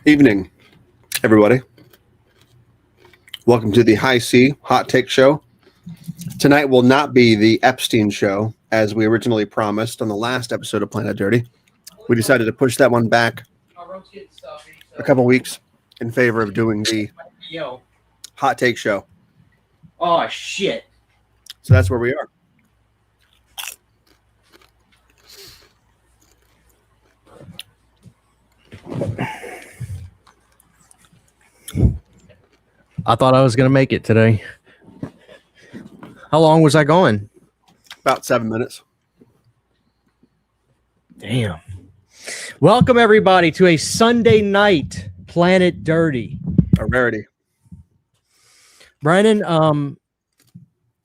Evening, everybody. Welcome to the High C Hot Take Show. Tonight will not be the Epstein show, as we originally promised on the last episode of Planet Dirty. We decided to push that one back a couple weeks in favor of doing the Hot Take Show. Oh, shit. So that's where we are. I thought I was going to make it today. How long was I going? About 7 minutes. Damn. Welcome, everybody, to a Sunday night Planet Dirty. A rarity. Brandon,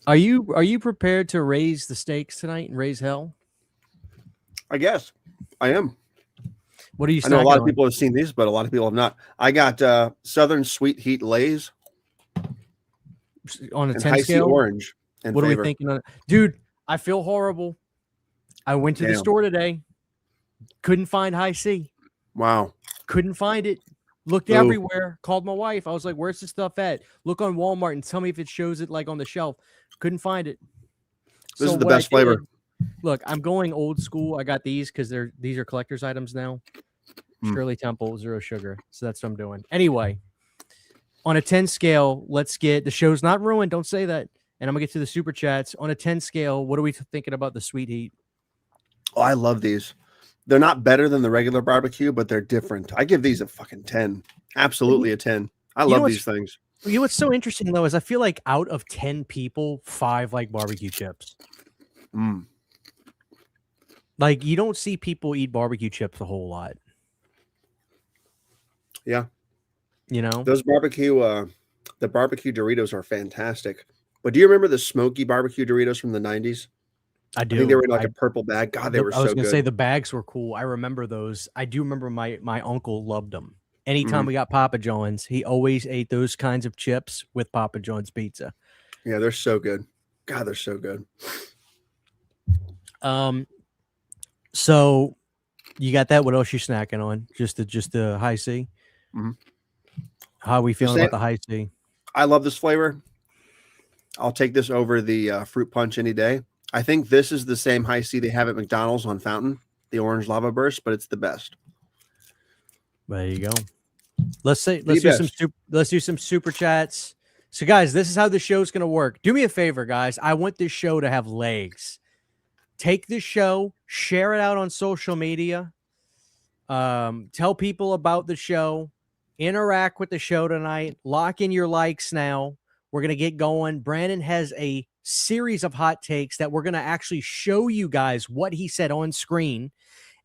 are you prepared to raise the stakes tonight and raise hell? I guess. I am. What are you I know a snacking lot of on? people have seen these, but a lot of people have not. I got Southern Sweet Heat Lay's On a and 10 High C scale? Orange. What are we thinking on it? Dude, I feel horrible. I went to the store today. Couldn't find High C. Wow. Couldn't find it. Looked everywhere. Called my wife. I was like, where's the stuff at? Look on Walmart and tell me if it shows it like on the shelf. Couldn't find it. This is the best flavor. Look, I'm going old school. I got these because these are collector's items now. Shirley Temple, 0 sugar. So that's what I'm doing. Anyway, on a 10 scale, let's get the show's not ruined. Don't say that. And I'm gonna get to the super chats. On a 10 scale, what are we thinking about the Sweet Heat? Oh, I love these. They're not better than the regular barbecue, but they're different. I give these a fucking 10. Absolutely a 10. I love these things. You know what's so interesting though is I feel like out of 10 people, 5 like barbecue chips. Like you don't see people eat barbecue chips a whole lot. Yeah. You know? Those barbecue the barbecue Doritos are fantastic. But do you remember the smoky barbecue Doritos from the 90s? I do. I think they were in like a purple bag. God, they were so good. I was going to say the bags were cool. I remember those. I do remember my uncle loved them. Anytime we got Papa John's, he always ate those kinds of chips with Papa John's pizza. Yeah, they're so good. God, they're so good. So you got that? What else you snacking on? Just the High C? How are we feeling about the High C? I love this flavor. I'll take this over the fruit punch any day. I think this is the same High C they have at McDonald's on Fountain, the orange lava burst, but it's the best. There you go. Let's do some super chats. So guys, this is how the show's going to work. Do me a favor, guys. I want this show to have legs. Take this show, share it out on social media. Tell people about the show. Interact with the show tonight. Lock in your likes now. We're going to get going. Brandon has a series of hot takes that we're going to actually show you guys what he said on screen.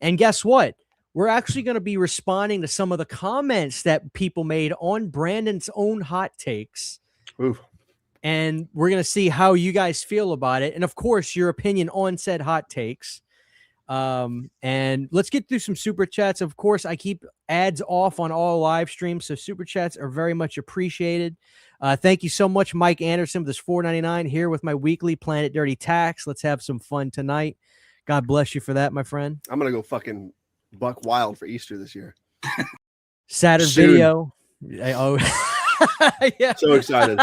And guess what? We're actually going to be responding to some of the comments that people made on Brandon's own hot takes. Ooh. And we're going to see how you guys feel about it. And of course, your opinion on said hot takes. And let's get through some super chats. Of course, I keep ads off on all live streams, so super chats are very much appreciated. Thank you so much, Mike Anderson, with this $4.99 here with my weekly Planet Dirty tax. Let's have some fun tonight. God bless you for that, my friend. I'm gonna go fucking buck wild for Easter this year. Saturn video. Oh, yeah. So excited.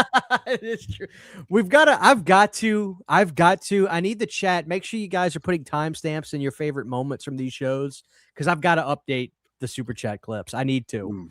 It's true. I've got to, I need the chat. Make sure you guys are putting timestamps in your favorite moments from these shows, because I've got to update the super chat clips. I need to.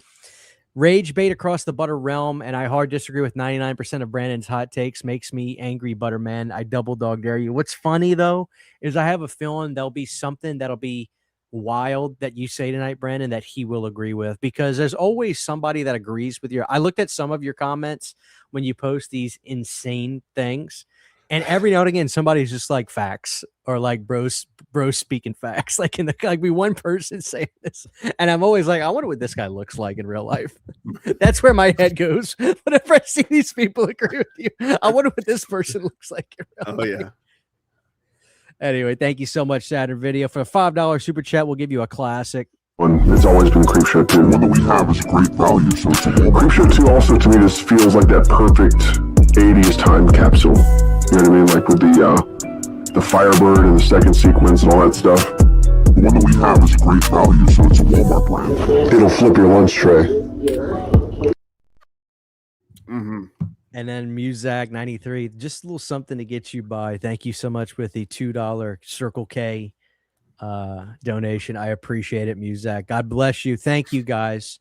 Rage bait across the butter realm, and I hard disagree with 99% of Brandon's hot takes. Makes me angry, Butterman. I double dog dare you. What's funny, though, is I have a feeling there'll be something that'll be wild that you say tonight, Brandon, that he will agree with, because there's always somebody that agrees with I looked at some of your comments when you post these insane things, and every now and again somebody's just like facts, or like bros speaking facts, like be one person saying this, and I'm always like, I wonder what this guy looks like in real life. That's where my head goes whenever I see these people agree with you. I wonder what this person looks like in real life. Yeah. Anyway, thank you so much, Saturn Video. For a $5 super chat, we'll give you a classic. It's always been Creepshow 2. One that we have is great value, so it's a Creepshow 2 also, to me, just feels like that perfect 80s time capsule. You know what I mean? Like with the Firebird in the second sequence and all that stuff. The one that we have is great value, so it's a Walmart brand. It'll flip your lunch tray. Mm-hmm. And then Muzak 93, just a little something to get you by. Thank you so much with the $2 Circle K donation. I appreciate it, Muzak. God bless you. Thank you, guys.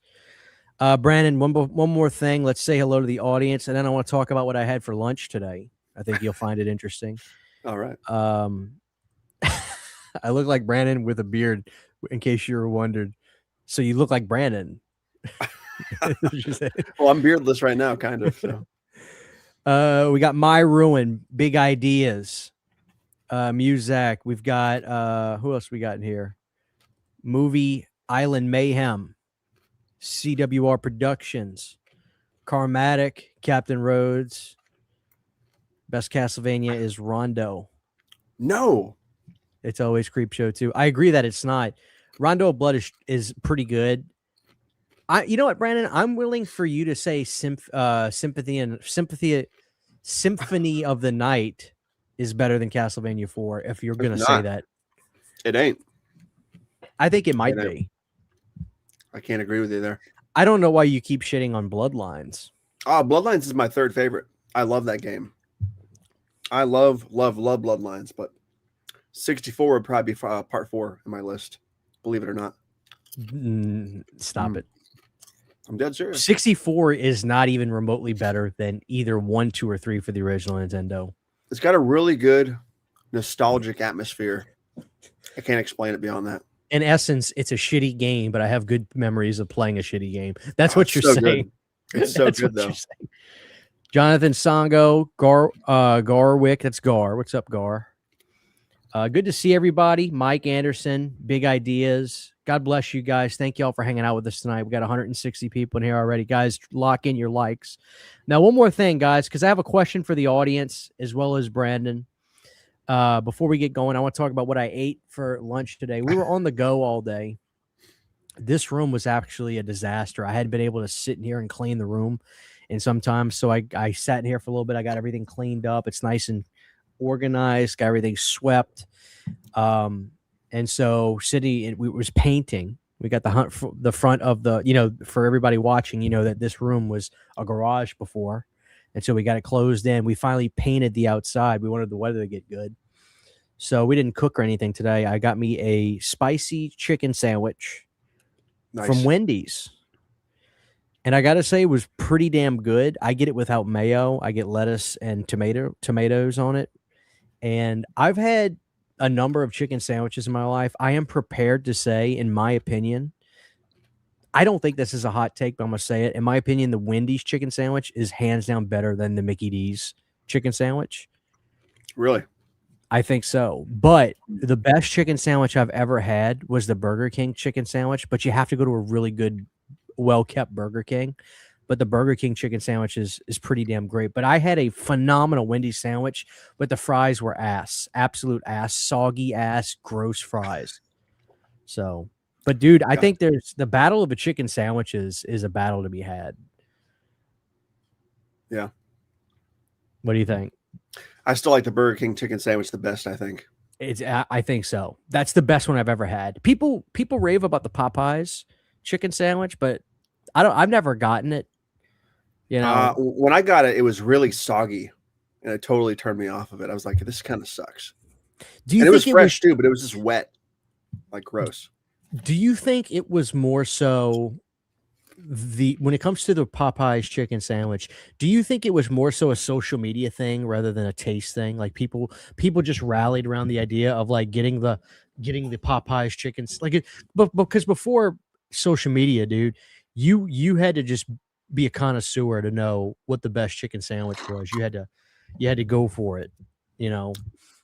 Brandon, one more thing. Let's say hello to the audience, and then I want to talk about what I had for lunch today. I think you'll find it interesting. All right. I look like Brandon with a beard, in case you were wondered. So you look like Brandon. Well, I'm beardless right now, kind of. So. We got My Ruin, Big Ideas, Muzak. We've got who else we got in here? Movie Island Mayhem, CWR Productions, Carmatic, Captain Rhodes. Best Castlevania is Rondo. No, it's always Creepshow too. I agree that it's not. Rondo of Blood is pretty good. You know what, Brandon? I'm willing for you to say Symphony of the Night is better than Castlevania 4. If you're gonna say that, it ain't. I think it might be. I can't agree with you there. I don't know why you keep shitting on Bloodlines. Bloodlines is my third favorite. I love that game. I love Bloodlines, but 64 would probably be part 4 in my list. Believe it or not. Stop it. I'm dead serious. 64 is not even remotely better than either 1, 2, or 3 for the original Nintendo. It's got a really good nostalgic atmosphere. I can't explain it beyond that. In essence, it's a shitty game, but I have good memories of playing a shitty game. That's what you're saying. Good. It's so good, though. Jonathan Songo, Garwick. That's Gar. What's up, Gar? Good to see everybody. Mike Anderson, Big Ideas. God bless you guys. Thank you all for hanging out with us tonight. We got 160 people in here already. Guys, lock in your likes. Now, one more thing, guys, because I have a question for the audience as well as Brandon. Before we get going, I want to talk about what I ate for lunch today. We were on the go all day. This room was actually a disaster. I hadn't been able to sit in here and clean the room in some time. So I sat in here for a little bit. I got everything cleaned up. It's nice and organized, got everything swept. And so we was painting. We got the front of the, for everybody watching, that this room was a garage before. And so we got it closed in. We finally painted the outside. We wanted the weather to get good. So we didn't cook or anything today. I got me a spicy chicken sandwich from Wendy's. And I got to say, it was pretty damn good. I get it without mayo. I get lettuce and tomatoes on it. And I've had a number of chicken sandwiches in my life. I am prepared to say, in my opinion, I don't think this is a hot take, but I'm going to say it. In my opinion, the Wendy's chicken sandwich is hands down better than the Mickey D's chicken sandwich. Really? I think so. But the best chicken sandwich I've ever had was the Burger King chicken sandwich, but you have to go to a really good, well-kept Burger King. But the Burger King chicken sandwich is pretty damn great. But I had a phenomenal Wendy's sandwich, but the fries were ass. Absolute ass. Soggy ass, gross fries. So, but dude, I think there's the battle of a chicken sandwich is a battle to be had. Yeah. What do you think? I still like the Burger King chicken sandwich the best, I think. I think so. That's the best one I've ever had. People rave about the Popeyes chicken sandwich, but I've never gotten it. When I got it, it was really soggy, and it totally turned me off of it. I was like, "This kind of sucks." Do you and think it was fresh too, but it was just wet, like gross. Do you think it was more so when it comes to the Popeyes chicken sandwich? Do you think it was more so a social media thing rather than a taste thing? Like people just rallied around the idea of like getting the Popeyes chickens, but because before social media, dude, you had to just be a connoisseur to know what the best chicken sandwich was. You had to go for it,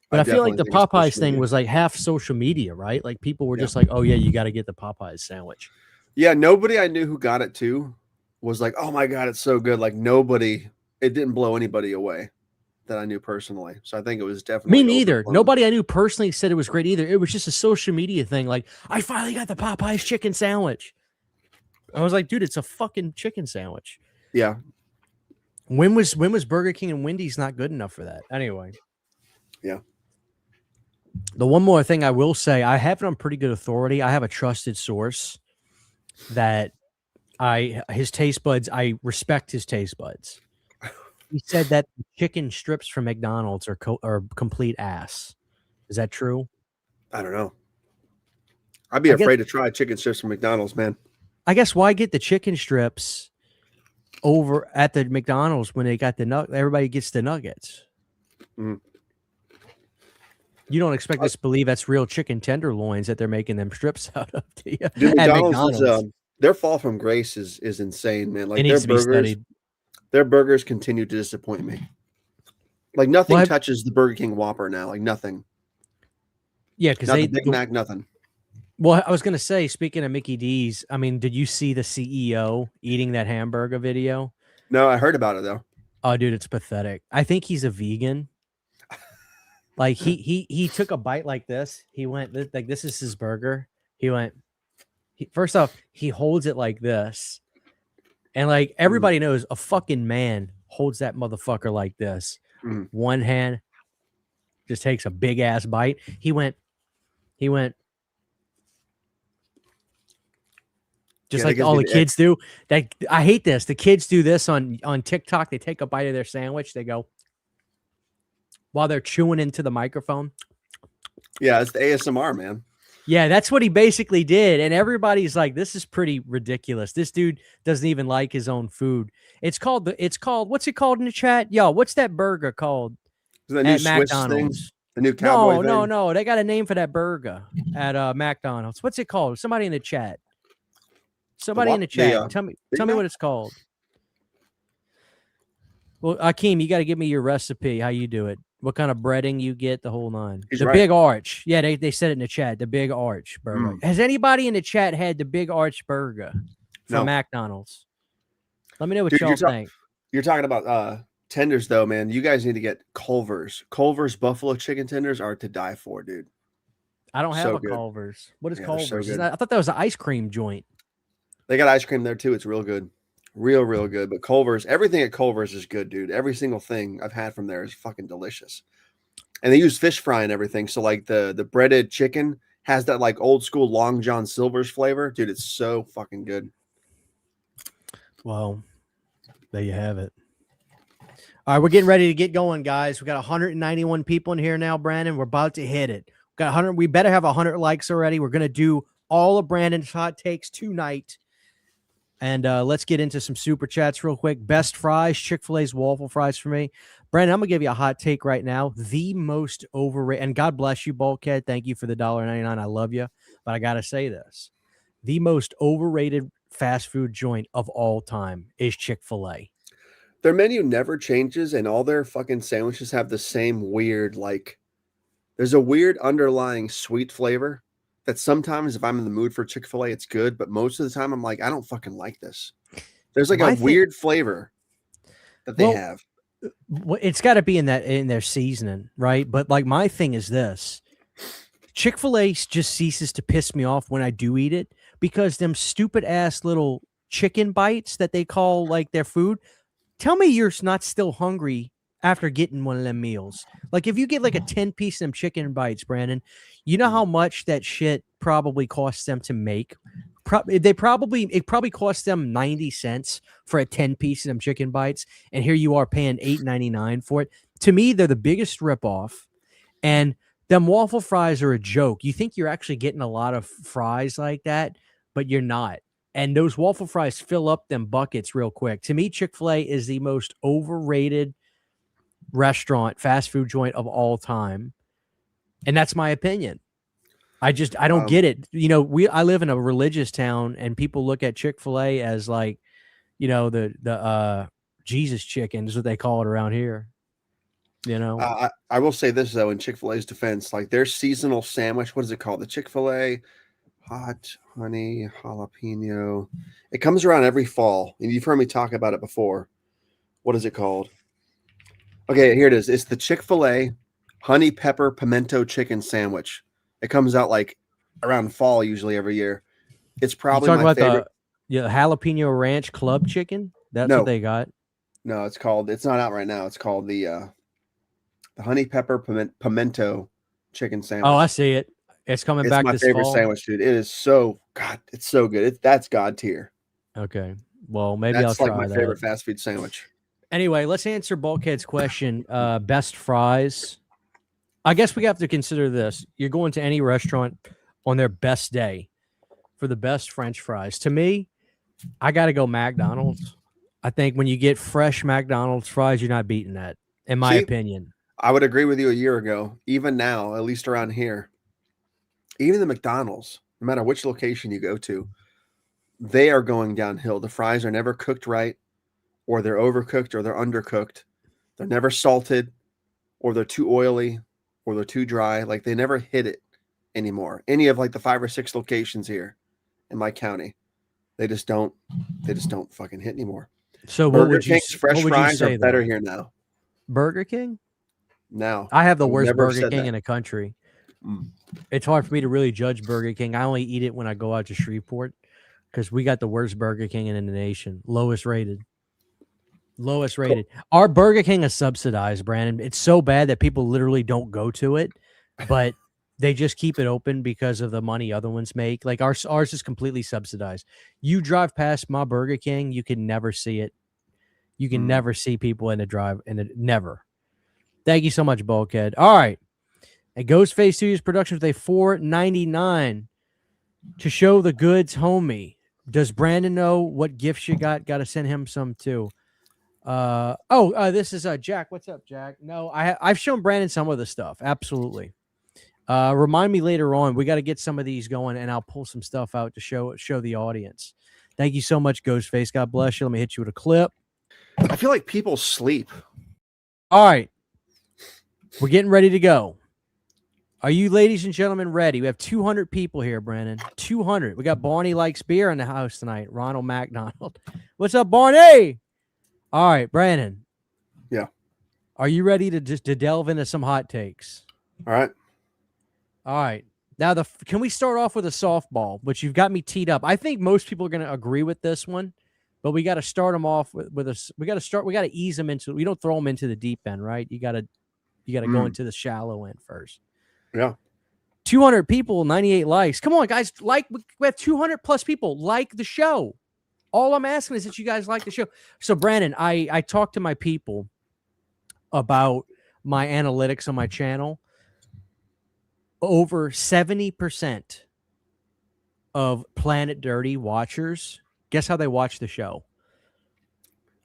But I feel like the Popeyes thing was like half social media, right? Like people were just like, "Oh yeah, you got to get the Popeyes sandwich." Yeah, nobody I knew who got it too was like, "Oh my god, it's so good!" Like it didn't blow anybody away that I knew personally. So I think it was definitely me neither. Overblown. Nobody I knew personally said it was great either. It was just a social media thing. Like, I finally got the Popeyes chicken sandwich. I was like, dude, it's a fucking chicken sandwich. Yeah. When was Burger King and Wendy's not good enough for that? Anyway. Yeah. The one more thing I will say, I have it on pretty good authority. I have a trusted source that his taste buds, I respect his taste buds. He said that the chicken strips from McDonald's are complete ass. Is that true? I don't know. I'd be I guess afraid to try chicken strips from McDonald's, man. I guess why get the chicken strips over at the McDonald's when they got everybody gets the nuggets? Mm. You don't expect us to believe that's real chicken tenderloins that they're making them strips out of, do you? Dude, At McDonald's McDonald's. is, their fall from grace is insane, man. Like It needs to be studied. their burgers continue to disappoint me. Like nothing Well, touches the Burger King Whopper now. Like nothing. Yeah, because Not the Big Mac, nothing. Well, I was gonna say, speaking of Mickey D's, I mean, did you see the CEO eating that hamburger video? No, I heard about it though. Oh, dude, it's pathetic. I think he's a vegan. Like he took a bite like this. He went like this is his burger. He went. First off, he holds it like this, and like everybody knows, a fucking man holds that motherfucker like this. One hand just takes a big ass bite. He went. Just like all the kids do. That I hate this. The kids do this on TikTok. They take a bite of their sandwich. They go while they're chewing into the microphone. Yeah, it's the ASMR, man. Yeah, that's what he basically did. And everybody's like, this is pretty ridiculous. This dude doesn't even like his own food. It's called what's it called in the chat? Yo, what's that burger called? Is that new Swiss thing? The new cowboy thing? No. They got a name for that burger at McDonald's. What's it called? Somebody in the chat. Somebody in the chat. Tell me what it's called. Well, Akeem, you got to give me your recipe, how you do it. What kind of breading you get, the whole nine. He's the right. Big Arch. Yeah, they said it in the chat. The Big Arch burger. Has anybody in the chat had the Big Arch burger from McDonald's? Let me know what y'all think. You're talking about tenders, though, man. You guys need to get Culver's. Culver's buffalo chicken tenders are to die for, dude. I don't have a Culver's. What is Culver's? I thought that was an ice cream joint. They got ice cream there, too. It's real good. Real good. But Culver's, everything at Culver's is good, dude. Every single thing I've had from there is fucking delicious. And they use fish fry and everything. So like the breaded chicken has that like old school Long John Silver's flavor. Dude, it's so fucking good. Well, there you have it. All right, we're getting ready to get going, guys. We got 191 people in here now, Brandon. We're about to hit it. We got 100. We better have 100 likes already. We're gonna do all of Brandon's hot takes tonight. And let's get into some super chats real quick. Best fries, Chick-fil-A's waffle fries for me. Brandon, I'm going to give you a hot take right now. The most overrated, and God bless you, Bulkhead. Thank you for the $1.99. I love you. But I got to say this. The most overrated fast food joint of all time is Chick-fil-A. Their menu never changes, and all their fucking sandwiches have the same weird, like, there's a weird underlying sweet flavor. That sometimes if I'm in the mood for Chick-fil-A, it's good. But most of the time, I'm like, I don't fucking like this. There's like a weird flavor that they have. It's got to be in their seasoning, right? But like my thing is this. Chick-fil-A just ceases to piss me off when I do eat it because them stupid ass little chicken bites that they call like their food. Tell me you're not still hungry after getting one of them meals. Like if you get like a 10-piece of them chicken bites, Brandon, you know how much that shit probably costs them to make? It probably costs them 90 cents for a 10-piece of them chicken bites, and here you are paying $8.99 for it. To me, they're the biggest ripoff, and them waffle fries are a joke. You think you're actually getting a lot of fries like that, but you're not. And those waffle fries fill up them buckets real quick. To me, Chick-fil-A is the most overrated restaurant, fast food joint of all time. And that's my opinion. I don't get it. You know, I live in a religious town and people look at Chick-fil-A as like, you know, the Jesus chicken is what they call it around here. You know, I will say this though, in Chick-fil-A's defense, like their seasonal sandwich, what is it called? The Chick-fil-A hot honey jalapeno. It comes around every fall, and you've heard me talk about it before. What is it called? Okay, here it is. It's the Chick-fil-A honey pepper pimento chicken sandwich. It comes out like around fall usually every year. It's probably my favorite. The jalapeno ranch club chicken. That's what they got. No, it's not out right now. It's called the honey pepper pimento chicken sandwich. Oh, I see it. It's coming It's back my this favorite fall. sandwich, dude. It is so God. It's so good. That's God tier. Okay. Well, maybe That's I'll like try my that. favorite fast food sandwich. Anyway, let's answer Bulkhead's question. Best fries. I guess we have to consider this. You're going to any restaurant on their best day for the best French fries. To me, I got to go McDonald's. I think when you get fresh McDonald's fries, you're not beating that, in my opinion. I would agree with you a year ago. Even now, at least around here, even the McDonald's, no matter which location you go to, they are going downhill. The fries are never cooked right, or they're overcooked, or they're undercooked. They're never salted, or they're too oily, or they're too dry. Like they never hit it anymore. Any of like the 5 or 6 locations here in my county, they just don't fucking hit anymore. So Burger King's fresh fries are better here now. Burger King? Now I have the I would worst never have Burger said King that. in the country. Mm. It's hard for me to really judge Burger King. I only eat it when I go out to Shreveport because we got the worst Burger King in the nation. Lowest rated. Our Burger King is subsidized, Brandon. It's so bad that people literally don't go to it, but they just keep it open because of the money other ones make. Like ours is completely subsidized. You drive past my Burger King, you can never see it. You can never see people in the drive, never. Thank you so much, Bulkhead. All right. And Ghostface Studios Productions with a $4.99 to show the goods, homie. Does Brandon know what gifts you got? Got to send him some too. This is Jack. What's up, Jack? No, I've shown Brandon some of the stuff. Absolutely. Remind me later on. We got to get some of these going, and I'll pull some stuff out to show the audience. Thank you so much, Ghostface. God bless you. Let me hit you with a clip. I feel like people sleep. All right. We're getting ready to go. Are you ladies and gentlemen ready? We have 200 people here, Brandon. 200. We got Barney Likes Beer in the house tonight. Ronald McDonald. What's up, Barney? All right, Brandon. Yeah. Are you ready to delve into some hot takes? All right. All right. Now, can we start off with a softball, which you've got me teed up? I think most people are going to agree with this one, but we got to start them off with a. We got to ease them into. We don't throw them into the deep end, right? You got to go into the shallow end first. Yeah. 200 people, 98 likes. Come on, guys. We have 200 plus people like the show. All I'm asking is that you guys like the show. So, Brandon, I talked to my people about my analytics on my channel. Over 70% of Planet Dirty watchers, guess how they watch the show?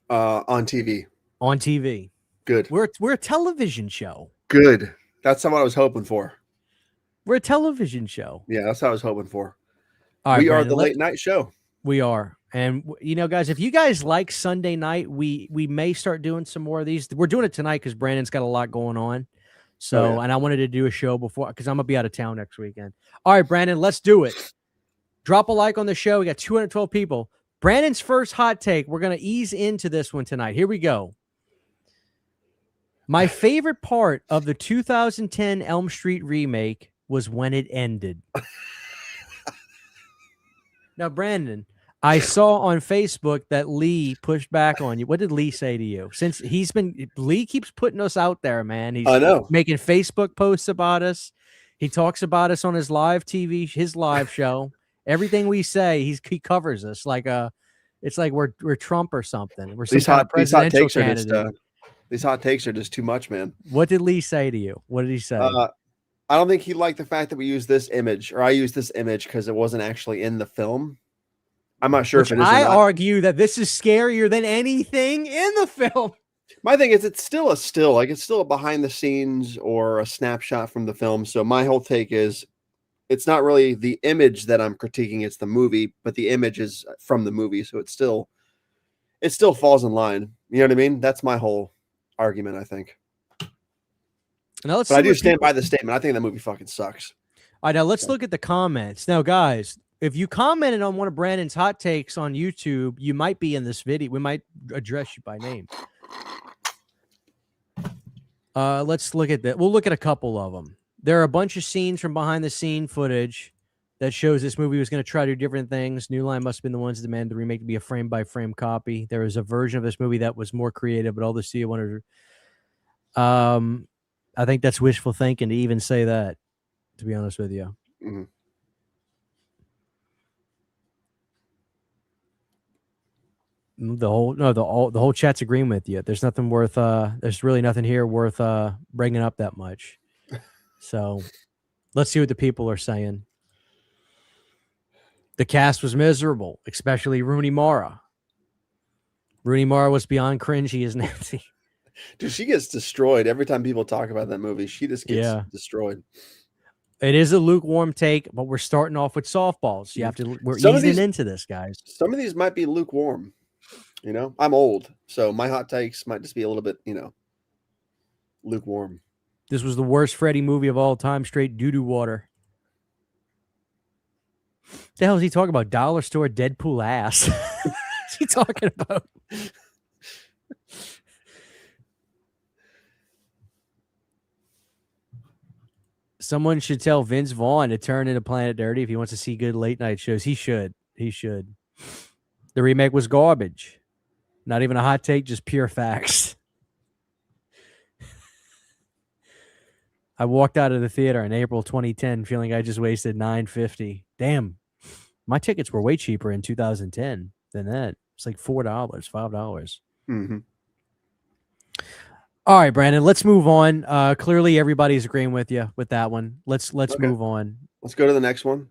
On TV. On TV. Good. We're a television show. Good. That's what I was hoping for. We're a television show. Yeah, that's what I was hoping for. All right, we Brandon, are the late night show. We are. And, guys, if you guys like Sunday night, we may start doing some more of these. We're doing it tonight because Brandon's got a lot going on. So, And I wanted to do a show before because I'm going to be out of town next weekend. All right, Brandon, let's do it. Drop a like on the show. We got 212 people. Brandon's first hot take. We're going to ease into this one tonight. Here we go. My favorite part of the 2010 Elm Street remake was when it ended. Now, Brandon, I saw on Facebook that Lee pushed back on you. What did Lee say to you? Since Lee keeps putting us out there, man. He's making Facebook posts about us. He talks about us on his live TV, his live show. Everything we say, he covers us like it's like we're Trump or something. We're some kind of presidential candidate. These hot takes are just too much, man. What did Lee say to you? What did he say? I don't think he liked the fact that we used this image, or I used this image because it wasn't actually in the film. I'm not sure if it is. I argue that this is scarier than anything in the film. My thing is, it's still a still, like it's still a behind the scenes or a snapshot from the film. So my whole take is, it's not really the image that I'm critiquing; it's the movie, but the image is from the movie, so it still falls in line. You know what I mean? That's my whole argument, I think. But I do stand by the statement. I think that movie fucking sucks. All right, now let's look at the comments. Now, guys, if you commented on one of Brandon's hot takes on YouTube, you might be in this video. We might address you by name. Let's look at that. We'll look at a couple of them. There are a bunch of scenes from behind the scene footage that shows this movie was going to try to do different things. New Line must have been the ones that demanded the remake to be a frame-by-frame copy. There was a version of this movie that was more creative, but all the studio wanted to... I think that's wishful thinking to even say that, to be honest with you. Mm-hmm. The whole chat's agreeing with you. There's nothing worth there's really nothing here worth bringing up that much. So let's see what the people are saying. The cast was miserable, especially Rooney Mara. Rooney Mara was beyond cringy as Nancy. Dude, she gets destroyed every time people talk about that movie. She just gets destroyed. It is a lukewarm take, but we're starting off with softballs. We're easing into this, guys. Some of these might be lukewarm. You know, I'm old, so my hot takes might just be a little bit, lukewarm. This was the worst Freddy movie of all time, straight doo-doo water. The hell is he talking about? Dollar store Deadpool ass. What's he talking about? Someone should tell Vince Vaughn to turn into Planet Dirty if he wants to see good late night shows. He should. The remake was garbage. Not even a hot take, just pure facts. I walked out of the theater in April 2010 feeling I just wasted $9.50. Damn. My tickets were way cheaper in 2010 than that. It's like $4, $5. Mm-hmm. All right, Brandon, let's move on. Clearly everybody's agreeing with you with that one. Let's move on. Let's go to the next one.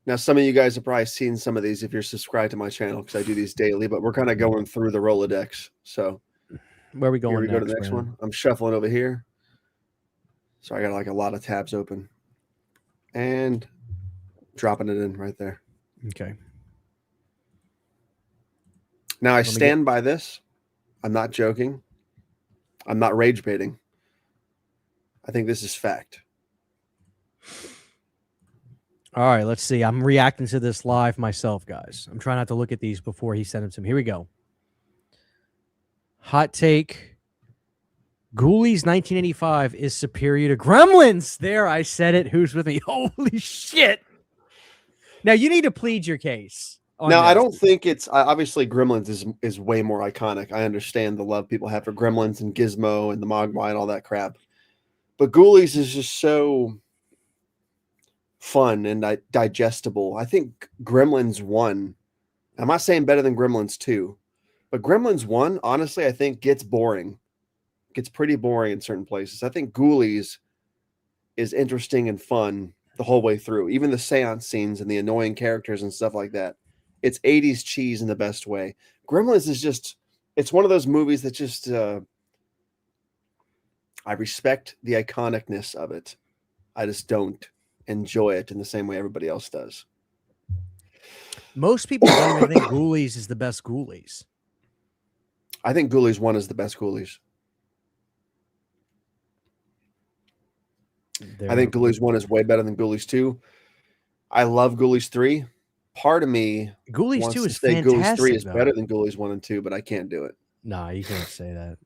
Now, some of you guys have probably seen some of these if you're subscribed to my channel because I do these daily, but we're kind of going through the Rolodex. So where are we going here we next, go to the next Brandon? one. I'm shuffling over here. So I got like a lot of tabs open. And dropping it in right there. Okay. Now, I stand by this. I'm not joking. I'm not rage baiting. I think this is fact. All right, let's see. I'm reacting to this live myself, guys. I'm trying not to look at these before he sent them to me. Here we go. Hot take. Ghoulies 1985 is superior to Gremlins. There, I said it. Who's with me? Holy shit. Now, you need to plead your case. Now, I don't think it's... obviously, Gremlins is way more iconic. I understand the love people have for Gremlins and Gizmo and the Mogwai and all that crap. But Ghoulies is just so fun and digestible. I think Gremlins 1... I'm not saying better than Gremlins 2. But Gremlins 1, honestly, I think gets boring. Gets pretty boring in certain places. I think Ghoulies is interesting and fun the whole way through. Even the seance scenes and the annoying characters and stuff like that. It's 80s cheese in the best way. Gremlins is just... it's one of those movies that just... I respect the iconicness of it. I just don't enjoy it in the same way everybody else does. Most people don't even think Ghoulies is the best Ghoulies. I think Ghoulies 1 is the best Ghoulies. I think Ghoulies 1 is way better than Ghoulies 2. I love Ghoulies 3. Part of me Ghoulies wants 2 to is say fantastic. Ghoulies 3 is though. better than Ghoulies 1 and 2, but I can't do it. Nah, you can't say that.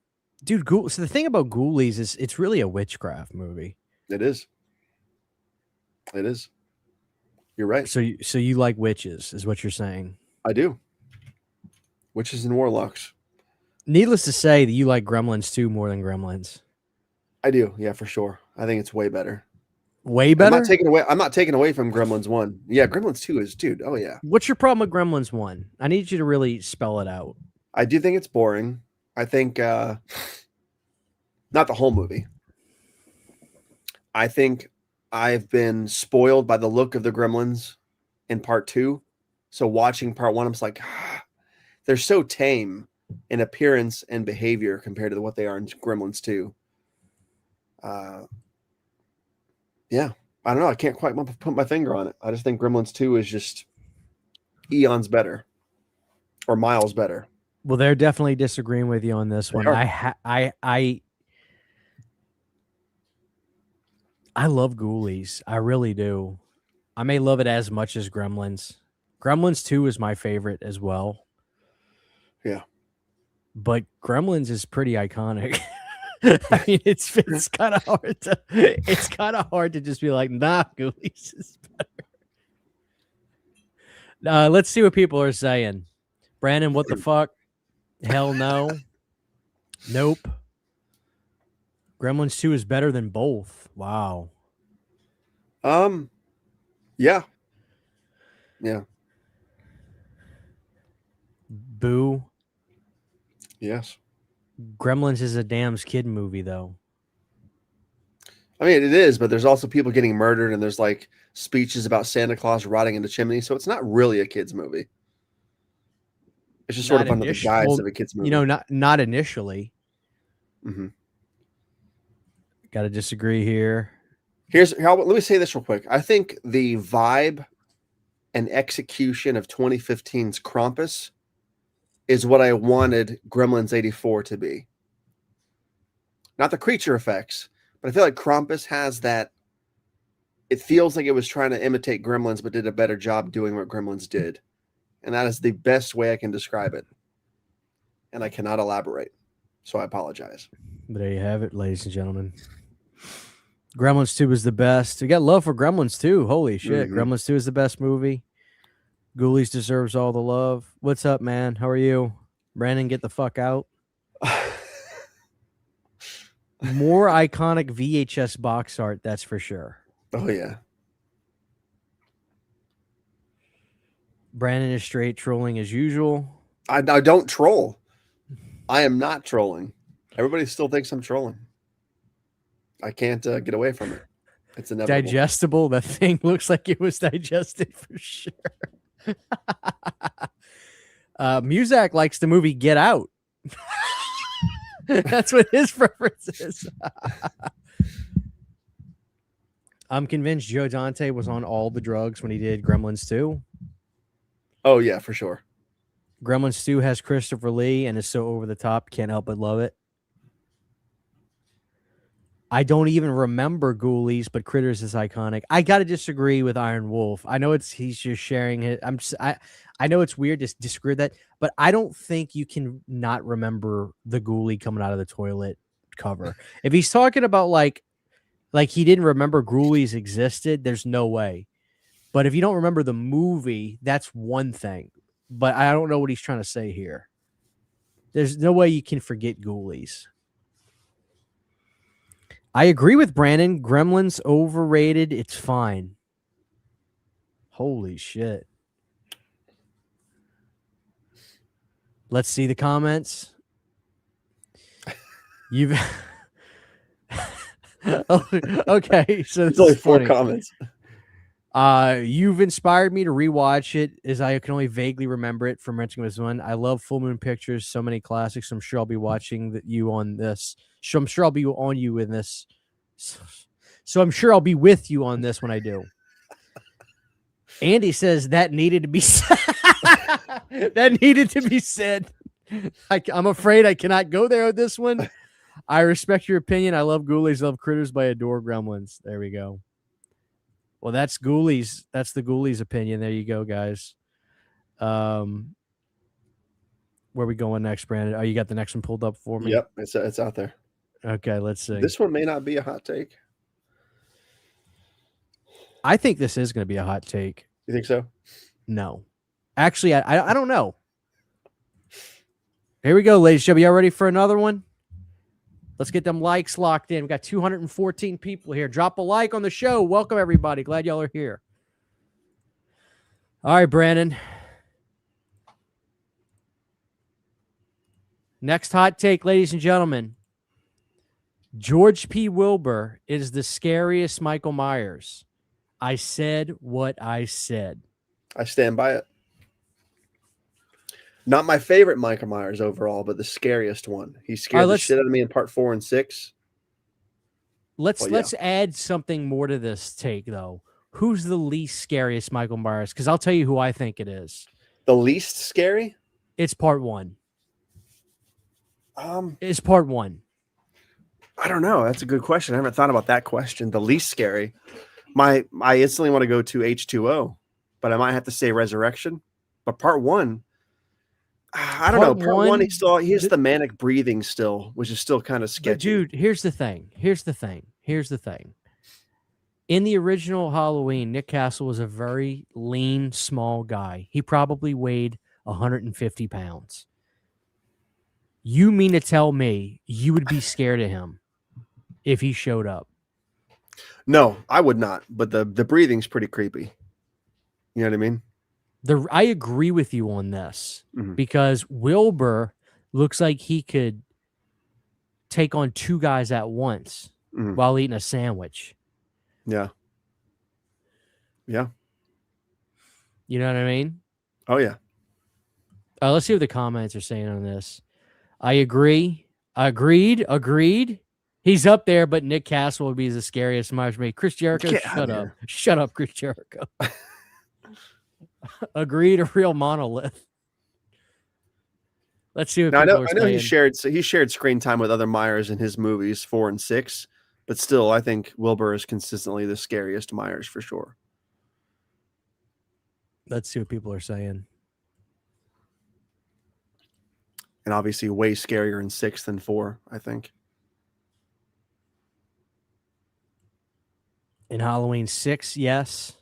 Dude, so the thing about Ghoulies is it's really a witchcraft movie. It is. It is. You're right. So you like witches, is what you're saying. I do. Witches and warlocks. Needless to say that you like Gremlins 2 more than Gremlins. I do, yeah, for sure. I think it's way better. Way better? I'm not taking away from Gremlins 1. Yeah, Gremlins 2 is, dude, oh yeah. What's your problem with Gremlins 1? I need you to really spell it out. I do think it's boring. I think not the whole movie. I think I've been spoiled by the look of the Gremlins in part 2. So watching part 1, I'm just like, they're so tame in appearance and behavior compared to what they are in Gremlins 2. Yeah, I don't know. I can't quite put my finger on it. I just think Gremlins 2 is just eons better or miles better. Well, they're definitely disagreeing with you on this one. I love Ghoulies. I really do. I may love it as much as Gremlins. Gremlins 2 is my favorite as well. Yeah. But Gremlins is pretty iconic. I mean, it's kind of hard to just be like, nah, Ghoulies is better. Let's see what people are saying. Brandon, what the fuck? Hell no. Nope. Gremlins 2 is better than both. Wow. Yeah. Yeah. Boo. Yes. Gremlins is a damn's kid movie, though. I mean, it is, but there's also people getting murdered, and there's like speeches about Santa Claus rotting in the chimney. So it's not really a kid's movie. It's just sort Not of under the guise of a kid's movie. Not initially. Mm-hmm. Got to disagree here. Let me say this real quick. I think the vibe and execution of 2015's Krampus is what I wanted Gremlins 84 to be. Not the creature effects, but I feel like Krampus has that. It feels like it was trying to imitate Gremlins, but did a better job doing what Gremlins did. And that is the best way I can describe it. And I cannot elaborate. So I apologize. But there you have it, ladies and gentlemen. Gremlins 2 is the best. We got love for Gremlins 2. Holy shit. Mm-hmm. Gremlins 2 is the best movie. Ghoulies deserves all the love. What's up, man? How are you? Brandon, get the fuck out. More iconic VHS box art, that's for sure. Oh, yeah. Brandon is straight trolling as usual. I don't troll. I am not trolling. Everybody still thinks I'm trolling. I can't get away from it. It's inevitable. Digestible. That thing looks like it was digested for sure. Muzak likes the movie Get Out. That's what his preference is. I'm convinced Joe Dante was on all the drugs when he did Gremlins 2. Oh, yeah, for sure. Gremlins 2 has Christopher Lee and is so over the top. Can't help but love it. I don't even remember Ghoulies, but Critters is iconic. I got to disagree with Iron Wolf. I know he's just sharing it. I know it's weird to disagree with that, but I don't think you can not remember the Ghoulie coming out of the toilet cover. If he's talking about like he didn't remember Ghoulies existed, there's no way. But if you don't remember the movie, that's one thing. But I don't know what he's trying to say here. There's no way you can forget Ghoulies. I agree with Brandon. Gremlins overrated. It's fine. Holy shit. Let's see the comments. You've okay, so There's only 4 comments. You've inspired me to rewatch it, as I can only vaguely remember it from renting this one. I love Full Moon Pictures, so many classics. I'm sure I'll be watching you on this. So I'm sure I'll be on you in this. So I'm sure I'll be with you on this when I do. Andy says that needed to be said. That needed to be said. I'm afraid I cannot go there with this one. I respect your opinion. I love Ghoulies, love Critters, but I adore Gremlins. There we go. Well, that's Ghoulies. That's the Ghoulies opinion. There you go, guys. Where we going next, Brandon? Oh, you got the next one pulled up for me? Yep, it's out there. Okay, let's see. This one may not be a hot take. I think this is going to be a hot take. You think so? No. Actually, I don't know. Here we go, ladies and gentlemen. Y'all ready for another one? Let's get them likes locked in. We got 214 people here. Drop a like on the show. Welcome, everybody. Glad y'all are here. All right, Brandon. Next hot take, ladies and gentlemen. George P. Wilbur is the scariest Michael Myers. I said what I said. I stand by it. Not my favorite Michael Myers overall, but the scariest one. He scared the shit out of me in part 4 and 6. Let's add something more to this take, though. Who's the least scariest Michael Myers? Because I'll tell you who I think it is. The least scary? It's part 1. It's part 1. I don't know. That's a good question. I haven't thought about that question. The least scary. I instantly want to go to H2O, but I might have to say Resurrection. But part 1, I don't know. Part 1, he has the manic breathing still, which is still kind of sketchy. But dude, here's the thing. In the original Halloween, Nick Castle was a very lean, small guy. He probably weighed 150 pounds. You mean to tell me you would be scared of him? if he showed up. No, I would not. But the breathing's pretty creepy. You know what I mean? I agree with you on this Mhm. because Wilbur looks like he could take on 2 guys at once Mhm. while eating a sandwich. Yeah. Yeah. You know what I mean? Oh yeah. Let's see what the comments are saying on this. I agree. Agreed. He's up there, but Nick Castle would be the scariest Myers for me. Chris Jericho, Get shut outta up. here. Shut up, Chris Jericho. Agreed, a real monolith. Let's see what Now, people are I know saying. he shared screen time with other Myers in his movies 4 and 6, but still, I think Wilbur is consistently the scariest Myers for sure. Let's see what people are saying. And obviously way scarier in 6 than 4, I think. In Halloween 6, yes.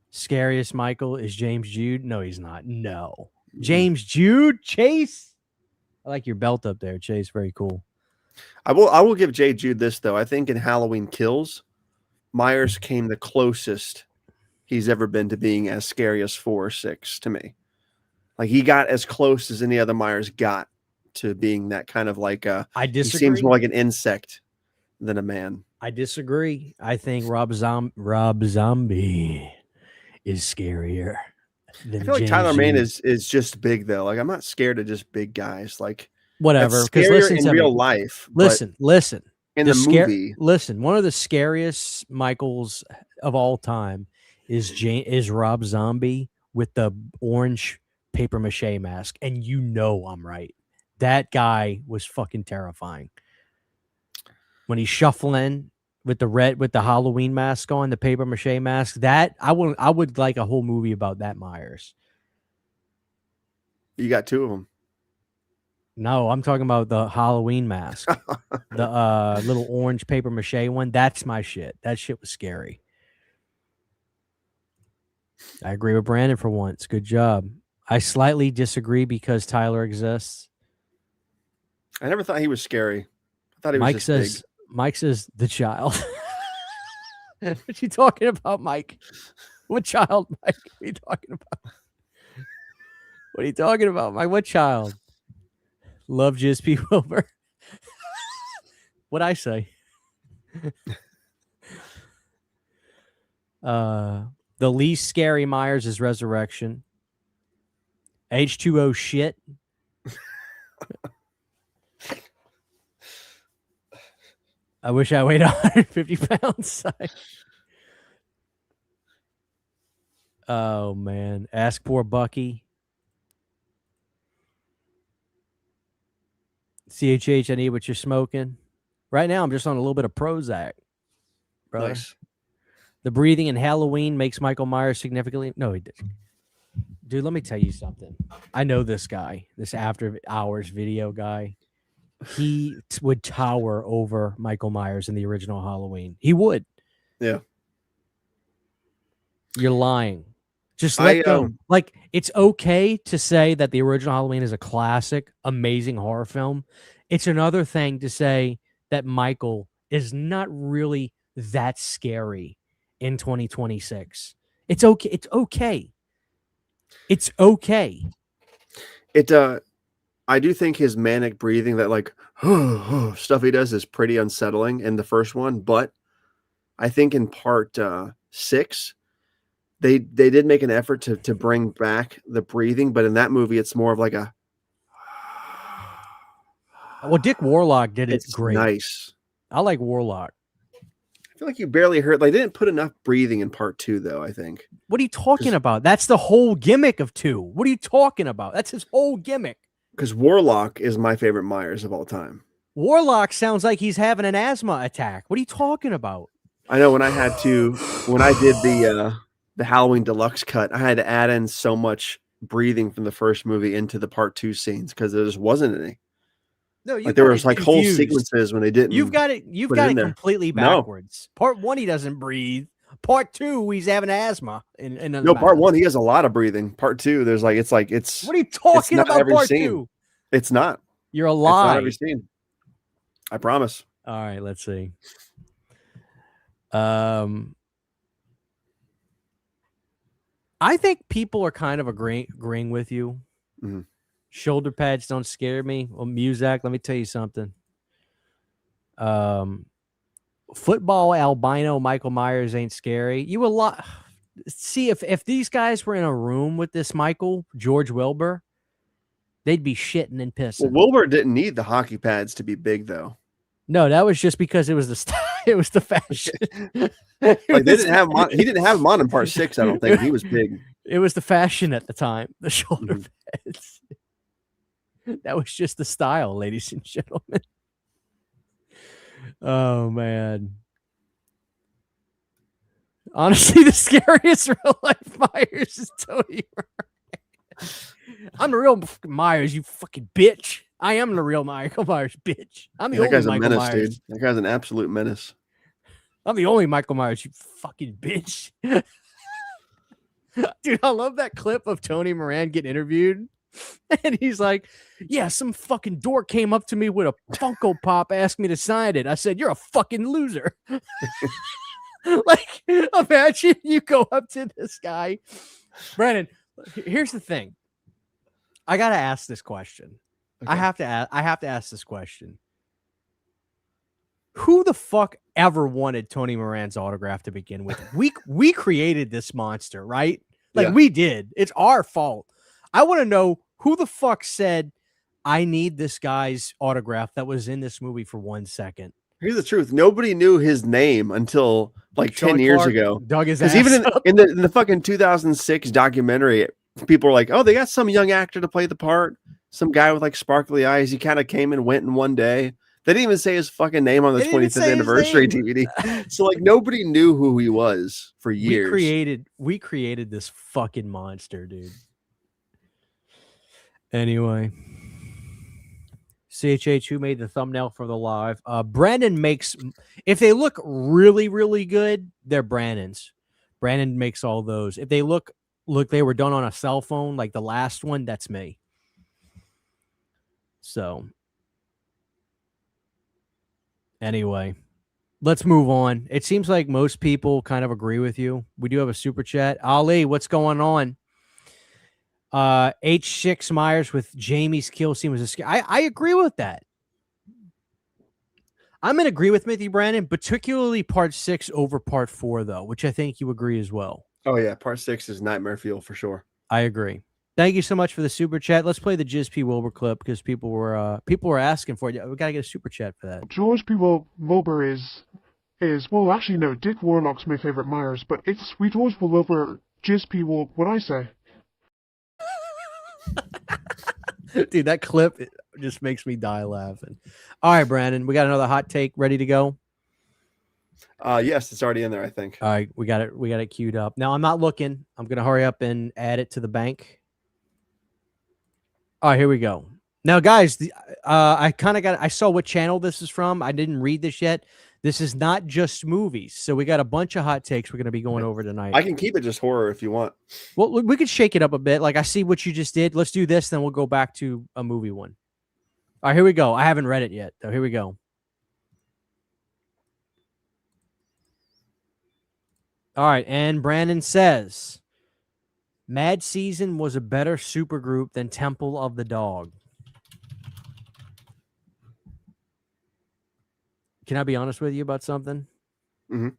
Scariest Michael is James Jude. No, he's not. No. James Jude? Chase? I like your belt up there, Chase. Very cool. I will give J. Jude this, though. I think in Halloween Kills, Myers came the closest he's ever been to being as scary as 4 or 6 to me. Like, he got as close as any other Myers got to being that kind of like I disagree. He seems more like an insect than a man. I disagree. I think Rob Zombie is scarier than I feel like James Tyler Mane Jude. is just big, though. Like, I'm not scared of just big guys. Like, Whatever. that's Because scarier listen in to real me. life. Listen. In the movie, Listen, one of the scariest Michaels of all time is Rob Zombie with the orange paper mache mask, and you know I'm right. That guy was fucking terrifying. When he's shuffling with the Halloween mask on, the paper mache mask, that I would like a whole movie about that Myers. you got 2 of them. No, I'm talking about the Halloween mask. The little orange paper mache one. That's my shit. That shit was scary. I agree with Brandon for once. Good job. I slightly disagree because Tyler exists. I never thought he was scary. I thought he was just big. Mike says the child. What you talking about, Mike? What child, Mike? What are you talking about? What are you talking about, Mike? What child? Love GSP Wilbur. What'd I say? The least scary Myers is Resurrection. H2O shit. I wish I weighed 150 pounds. Oh, man. Ask poor Bucky. CHH, I need what you're smoking. Right now, I'm just on a little bit of Prozac. Brother. Nice. The breathing in Halloween makes Michael Myers significantly... No, he didn't. Dude, let me tell you something. I know this guy, this after hours video guy. He would tower over Michael Myers in the original Halloween. He would. Yeah. You're lying. Just let go. Like, it's okay to say that the original Halloween is a classic, amazing horror film. It's another thing to say that Michael is not really that scary in 2026. It's okay. It's okay. It's okay. I do think his manic breathing, that like stuff he does, is pretty unsettling in the first one, but I think in part 6, they did make an effort to bring back the breathing, but in that movie, it's more of like a. Well, Dick Warlock did it great. Nice. I like Warlock. I feel like you barely heard. Like, they didn't put enough breathing in part 2, though. I think. What are you talking about? That's the whole gimmick of 2. What are you talking about? That's his whole gimmick. Because Warlock is my favorite Myers of all time. Warlock sounds like he's having an asthma attack. What are you talking about? I know when I did the Halloween Deluxe cut, I had to add in so much breathing from the first movie into the part 2 scenes because there just wasn't any. No, like there was like whole sequences when they didn't. You've got it completely backwards. No. Part 1, he doesn't breathe. Part 2, he's having asthma. Part 1, he has a lot of breathing. Part 2, there's it's. What are you talking about? Part 2, it's not. You're a lie. It's not every scene. I promise. All right, let's see. I think people are kind of agreeing with you. Mhm. Shoulder pads don't scare me. Well, Muzak, let me tell you something. Football albino Michael Myers ain't scary. You a lot. See, if these guys were in a room with this Michael George Wilbur, they'd be shitting and Well, pissing. Wilbur didn't need the hockey pads to be big, though. No, that was just because it was the it was the fashion. Like they didn't have he didn't have them on in part 6. I don't think he was big. It was the fashion at the time. The shoulder Mhm. pads. That was just the style, ladies and gentlemen. Oh man. Honestly, the scariest real life Myers is Tony Moran. I'm the real Myers, you fucking bitch. I am the real Michael Myers, bitch. I'm the That only guy's a Michael menace, Myers. dude. That guy's an absolute menace. I'm the only Michael Myers, you fucking bitch. Dude, I love that clip of Tony Moran getting interviewed. And he's like, yeah, some fucking dork came up to me with a Funko Pop, asked me to sign it. I said, you're a fucking loser. Like, imagine you go up to this guy. Brandon, here's the thing. I got to ask this question. Okay. I have to ask this question. Who the fuck ever wanted Tony Moran's autograph to begin with? We created this monster, right? Like, Yeah. we did. It's our fault. I want to know who the fuck said, I need this guy's autograph that was in this movie for 1 second. Here's the truth. Nobody knew his name until like Sean 10 years Clark ago. dug his Because ass even up. in the fucking 2006 documentary, people were like, oh, they got some young actor to play the part. Some guy with like sparkly eyes. He kind of came and went in one day. They didn't even say his fucking name on the They didn't even 25th say his anniversary name. DVD. So like nobody knew who he was for years. We created this fucking monster, dude. Anyway, CHH, who made the thumbnail for the live? Brandon makes, if they look really, really good, they're Brandon's. Brandon makes all those. If they look they were done on a cell phone, like the last one, that's me. So, anyway, let's move on. It seems like most people kind of agree with you. We do have a super chat. Ali, what's going on? H6 Myers with Jamie's kill scene was a scare. I agree with that. I'm in agreement with you, Brandon, particularly part 6 over part 4, though, which I think you agree as well. Oh yeah, part 6 is nightmare fuel for sure. I agree. Thank you so much for the super chat. Let's play the Jiz P. Wilbur clip because people were asking for it. We gotta get a super chat for that. George P. Wilbur is well, actually no, Dick Warlock's my favorite Myers, but it's we George Wilbur, Jiz P. Wilbur. What I say? Dude, that clip just makes me die laughing. All right, Brandon, we got another hot take ready to go. Yes, it's already in there, I think. All right, we got it queued up. Now I'm not looking. I'm gonna hurry up and add it to the bank. All right, here we go. Now, guys, I saw what channel this is from. I didn't read this yet. This is not just movies. So we got a bunch of hot takes we're going to be going over tonight. I can keep it just horror if you want. Well, we could shake it up a bit. Like, I see what you just did. Let's do this, then we'll go back to a movie one. All right, here we go. I haven't read it yet, though. Here we go. All right, and Brandon says, Mad Season was a better supergroup than Temple of the Dog. Can I be honest with you about something? Mm-hmm.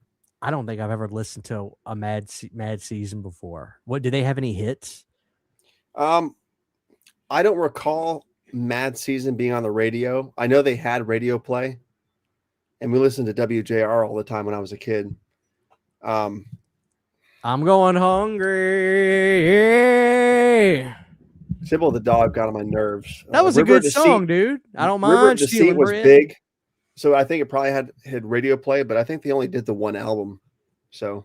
I don't think I've ever listened to a Mad Season before. What, did they have any hits? I don't recall Mad Season being on the radio. I know they had radio play, and we listened to WJR all the time when I was a kid. I'm going hungry. Sybil the Dog got on my nerves. That was a River good Deceit- song, dude. I don't River mind Deceit stealing was bread. big, so I think it probably had radio play, but I think they only did the one album. So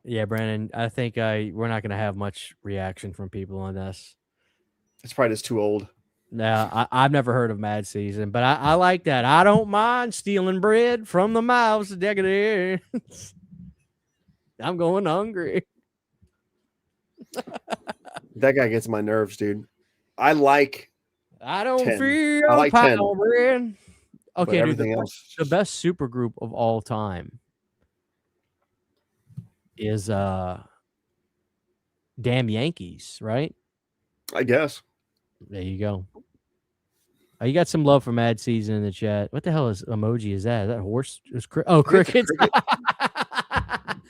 Yeah, Brandon, I think we're not going to have much reaction from people on this. it's probably just too old. Now, I've never heard of Mad Season, but I like that. I don't mind stealing bread from the mouths of decadence. I'm going hungry. That guy gets my nerves, dude. I like I don't 10. feel I like 10. bread. But Okay, dude, everything else, the best supergroup of all time is Damn Yankees, right? I guess. There you go. You got some love for Mad Season in the chat. What the hell is emoji? Is that a horse? Oh, I think it's crickets. a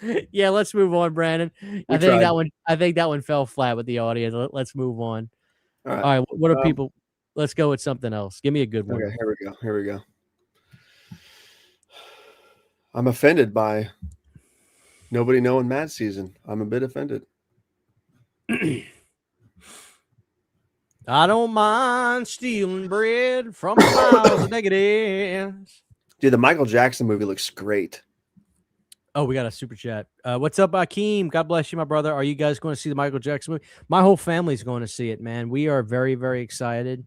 cricket. Yeah, let's move on, Brandon. I think tried. that one fell flat with the audience. Let's move on. All right. All right, what are people? Let's go with something else. Give me a good one. Okay, here we go. I'm offended by nobody knowing Mad Season. I'm a bit offended. I don't mind stealing bread from miles of negatives. Dude, the Michael Jackson movie looks great. Oh, we got a super chat. What's up, Akeem? God bless you, my brother. Are you guys going to see the Michael Jackson movie? My whole family's going to see it, man. We are very, very excited.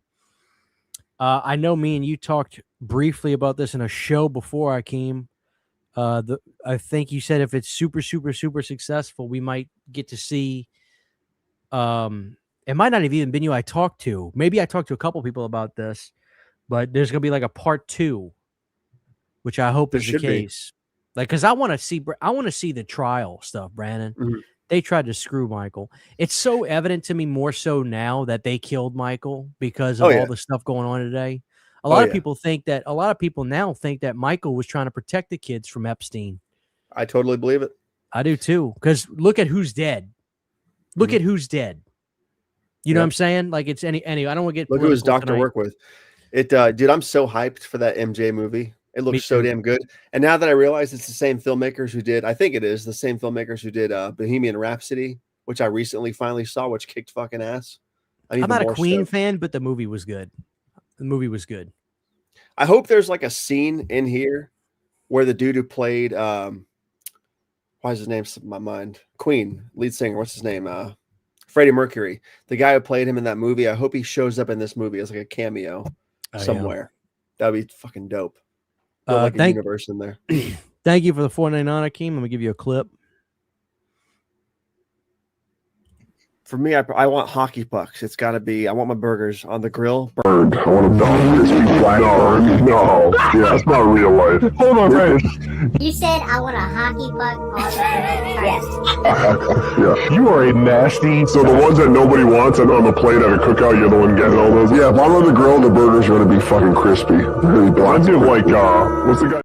I know me and you talked briefly about this in a show before, Akeem. I think you said if it's super, super, super successful, we might get to see. It might not have even been you I talked to. Maybe I talked to a couple people about this, but there's gonna be like a part 2, which I hope is the case. Like, because I want to see the trial stuff, Brandon. Mhm. They tried to screw Michael. It's so evident to me, more so now, that they killed Michael because of all the stuff going on today. A lot of people now think that Michael was trying to protect the kids from Epstein. I totally believe it. I do too. Because look at who's dead. Look at who's dead. You know what I'm saying? Like, it's any. I don't want to get. Look who his doctor worked with. Dude, I'm so hyped for that MJ movie. It looks so damn good. And now that I realize it's the same filmmakers who did, I think it is the same filmmakers who did Bohemian Rhapsody, which I recently finally saw, which kicked fucking ass. I'm not a Queen fan, but the movie was good. The movie was good. I hope there's like a scene in here where the dude who played, why is his name slipping my mind? Queen, lead singer. What's his name? Freddie Mercury, the guy who played him in that movie. I hope he shows up in this movie as like a cameo somewhere. That'd be fucking dope. Like a universe in there. Thank you for the $4.99, Akeem. I'm gonna give you a clip. For me, I want hockey pucks. It's got to be. I want my burgers on the grill. Burned. I want them done. Crispy black burned. No. Yeah, it's not real life. Hold on, man. You said I want a hockey puck on the Yes. Yeah. You are a nasty. So the ones that nobody wants and on the plate at a cookout, you're the one getting all those. Yeah, if I'm on the grill, the burgers are going to be fucking crispy. They're going to be black. I do like, what's the guy?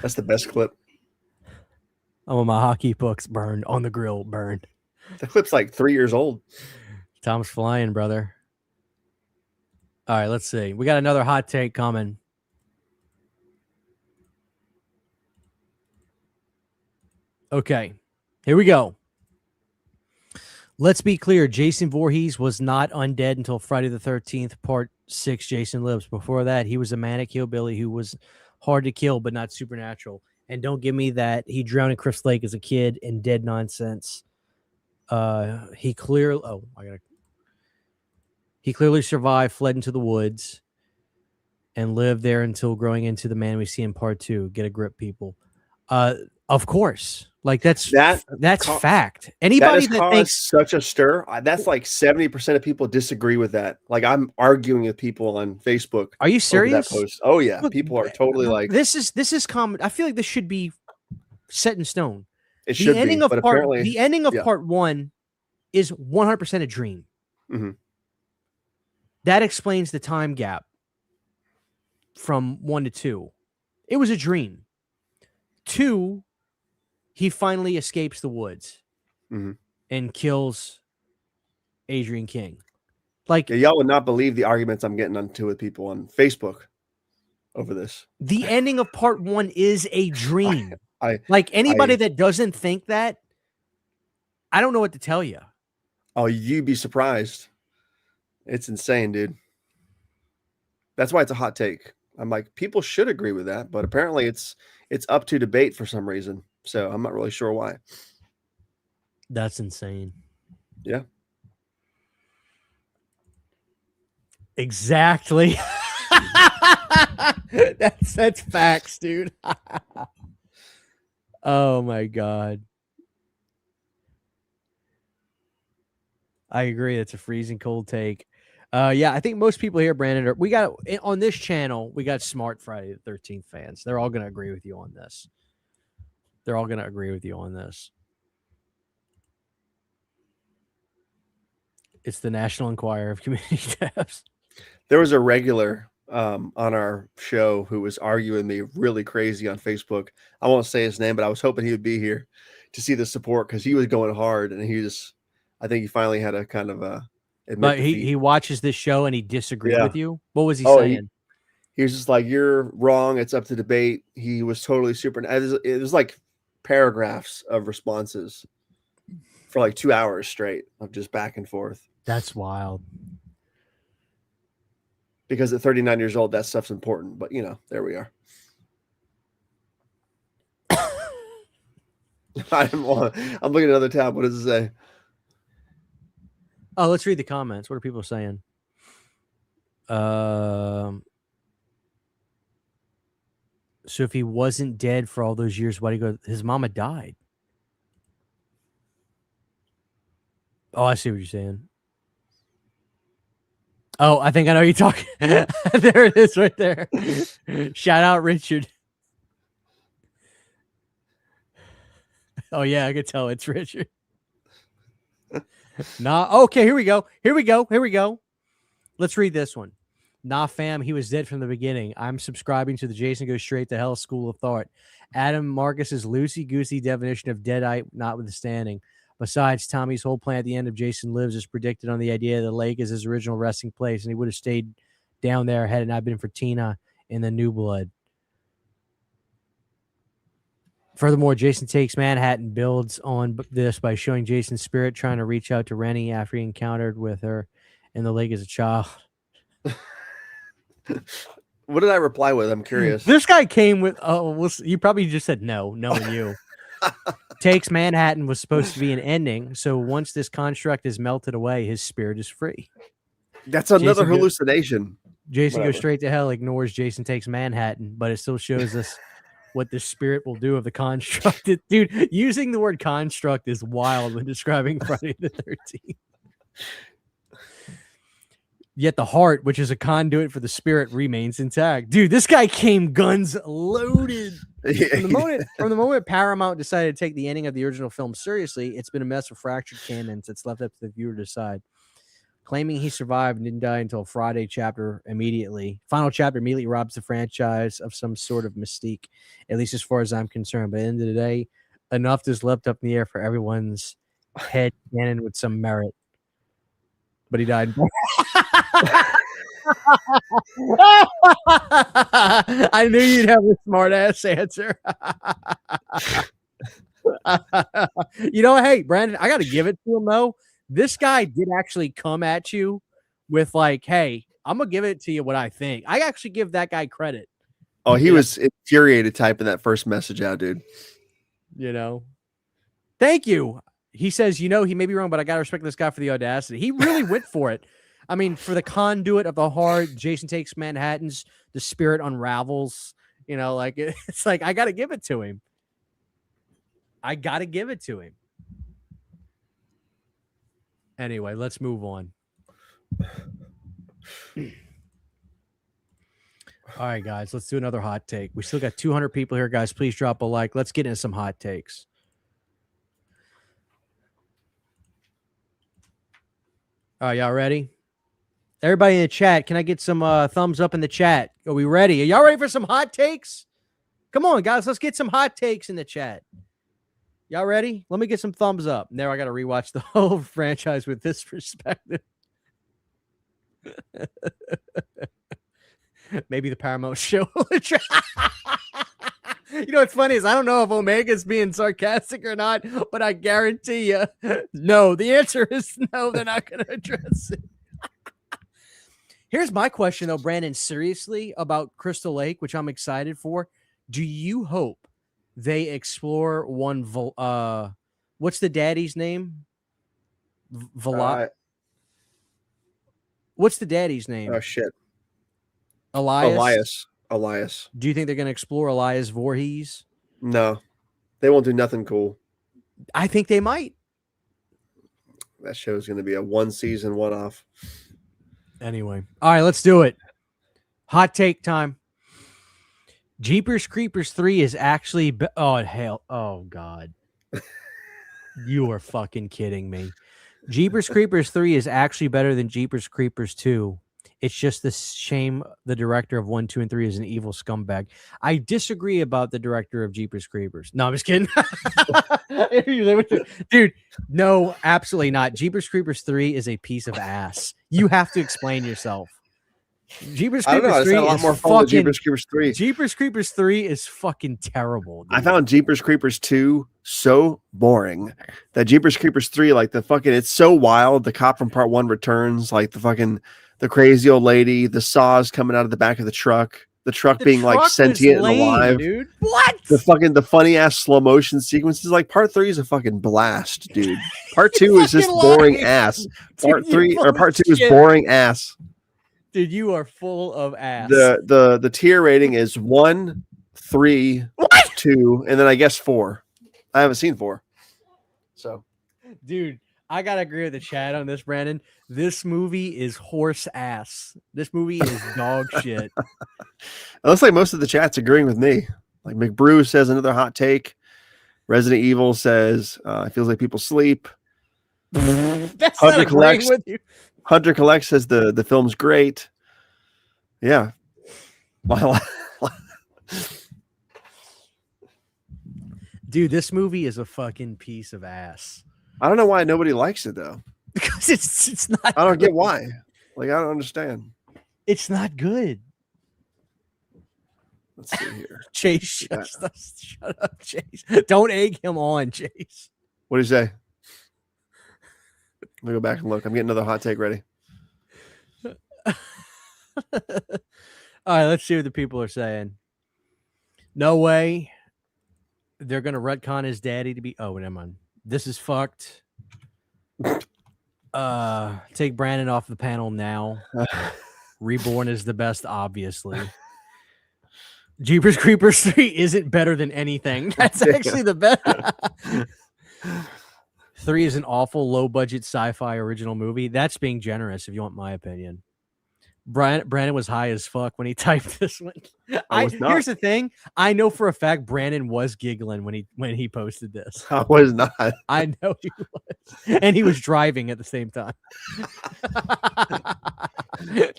That's the best clip. I want my hockey pucks burned on the grill, burned. The clip's like 3 years old. Tom's flying, brother. All right, let's see. We got another hot take coming. Okay, here we go. Let's be clear. Jason Voorhees was not undead until Friday the 13th, Part 6, Jason Lives. Before that, he was a manic hillbilly who was hard to kill, but not supernatural. And don't give me that he drowned in Crystal Lake as a kid and dead nonsense. He clearly survived, fled into the woods, and lived there until growing into the man we see in Part 2. Get a grip, people. Of course, like that's fact. Anybody that thinks such a stir, that's like 70% of people disagree with that. Like, I'm arguing with people on Facebook. Are you serious? That post. Oh yeah, people are totally like this is common. I feel like this should be set in stone. It should be, but apparently the ending of Part 1 is 100% a dream. Mm-hmm. That explains the time gap from 1 to 2. It was a dream. 2, he finally escapes the woods and kills Adrian King. Like, y'all would not believe the arguments I'm getting into with people on Facebook over this. The ending of Part 1 is a dream. Anybody that doesn't think that, I don't know what to tell you. Oh, you'd be surprised. It's insane, dude. That's why it's a hot take. I'm like, people should agree with that, but apparently it's up to debate for some reason. So I'm not really sure why. That's insane. Yeah. Exactly. That's facts, dude. Oh my God. I agree. That's a freezing cold take. Yeah, I think most people here, Brandon, we got on this channel. We got smart Friday the 13th fans. They're all going to agree with you on this. They're all going to agree with you on this. It's the National Enquirer of Community Tabs. There was a regular on our show who was arguing me really crazy on Facebook. I won't say his name, but I was hoping he would be here to see the support because he was going hard, and I think he finally had a kind of admit But defeat. he watches this show and he disagreed Yeah. with you. What was he Oh, saying? He was just like, "You're wrong. It's up to debate." He was totally super. It was like paragraphs of responses for like 2 hours straight of just back and forth. That's wild. Because at 39 years old, that stuff's important. But there we are. I'm looking at another tab. What does it say? Oh, let's read the comments. What are people saying? So if he wasn't dead for all those years, why'd he go? His mama died. Oh, I see what you're saying. Oh, I think I know you're talking. There it is right there. Shout out Richard. Oh, yeah, I could tell it's Richard. Nah, okay, here we go. Let's read this one. Nah, fam, he was dead from the beginning. I'm subscribing to the Jason Goes Straight to Hell school of thought. Adam Marcus's loosey-goosey definition of deadite notwithstanding. Besides, Tommy's whole plan at the end of Jason Lives is predicted on the idea the lake is his original resting place, and he would have stayed down there had it not been for Tina in the New Blood. Furthermore, Jason Takes Manhattan builds on this by showing Jason's spirit trying to reach out to Rennie after he encountered with her in the lake as a child. What did I reply with? I'm curious. This guy came with, you probably just said no, knowing you. Takes Manhattan was supposed to be an ending, so once this construct is melted away, his spirit is free. That's another hallucination. Jason Goes Straight to Hell ignores Jason Takes Manhattan, but it still shows us what the spirit will do of the construct. Dude, using the word construct is wild when describing Friday the 13th. Yet the heart, which is a conduit for the spirit, remains intact. Dude, this guy came guns loaded. From the moment Paramount decided to take the ending of the original film seriously, it's been a mess of fractured canons. It's left up to the viewer to decide. Claiming he survived and didn't die until final chapter immediately robs the franchise of some sort of mystique, at least as far as I'm concerned. But at the end of the day, enough is left up in the air for everyone's head canon with some merit. But he died. I knew you'd have a smart ass answer. Hey, Brandon, I got to give it to him though. This guy did actually come at you with like, hey, I'm going to give it to you what I think. I actually give that guy credit. Oh, he was infuriated typing that first message out, dude. Thank you. He says, he may be wrong, but I got to respect this guy for the audacity. He really went for it. I mean, for the conduit of the heart, Jason Takes Manhattan's, the spirit unravels. It's like, I got to give it to him. Anyway, let's move on. All right, guys, let's do another hot take. We still got 200 people here, guys. Please drop a like. Let's get into some hot takes. All right, y'all ready? Everybody in the chat, can I get some thumbs up in the chat? Are we ready? Are y'all ready for some hot takes? Come on, guys. Let's get some hot takes in the chat. Y'all ready? Let me get some thumbs up. Now I got to rewatch the whole franchise with this perspective. Maybe the Paramount show. What's funny is I don't know if Omega's being sarcastic or not, but I guarantee you, no. The answer is no. They're not going to address it. Here's my question, though, Brandon, seriously, about Crystal Lake, which I'm excited for. Do you hope they explore one? What's the daddy's name? What's the daddy's name? Oh, shit. Elias. Elias. Do you think they're going to explore Elias Voorhees? No. They won't do nothing cool. I think they might. That show's going to be a one-season, one-off. Anyway, all right, let's do it. Hot take time. Jeepers Creepers 3 is actually oh god. You are fucking kidding me. Jeepers Creepers 3 is actually better than Jeepers Creepers 2. It's just the shame the director of 1, 2, and 3 is an evil scumbag. I disagree about the director of Jeepers Creepers. No, I'm just kidding. Dude, no, absolutely not. Jeepers Creepers 3 is a piece of ass. You have to explain yourself. Jeepers I don't know. Creepers It's 3 had a lot is more fun than fucking Jeepers Creepers 3. Jeepers Creepers 3 is fucking terrible. Dude. I found Jeepers Creepers 2 so boring that Jeepers Creepers 3, like it's so wild. The cop from part 1 returns, like the crazy old lady, the saws coming out of the back of the truck being like sentient and alive. Dude. What? The funny ass slow motion sequences. Like part 3 is a fucking blast, dude. Part 2 is just boring ass. Part 2 is boring ass. Dude, you are full of ass. The tier rating is 1, 3, 2, and then I guess 4. I haven't seen 4. So, dude, I gotta agree with the chat on this, Brandon. This movie is horse ass. This movie is dog shit. It looks like most of the chat's agreeing with me. Like McBrew says another hot take. Resident Evil says it feels like people sleep. That's not agreeing with you. Hunter Collect says the film's great. Yeah. Dude, this movie is a fucking piece of ass. I don't know why nobody likes it though. Because it's not. I don't get why. Like I don't understand. It's not good. Let's see here. Chase, shut up, Chase. Don't egg him on, Chase. What do you say? Let me go back and look. I'm getting another hot take ready. All right, let's see what the people are saying. No way. They're gonna retcon his daddy to be. Oh, never mind. This is fucked. Take Brandon off the panel now. Reborn is the best, obviously. Jeepers Creepers 3 isn't better than anything. That's actually the best. 3 is an awful low-budget sci-fi original movie. That's being generous, if you want my opinion. Brandon was high as fuck when he typed this one. Here's the thing. I know for a fact Brandon was giggling when he posted this. I was not. I know he was. And he was driving at the same time.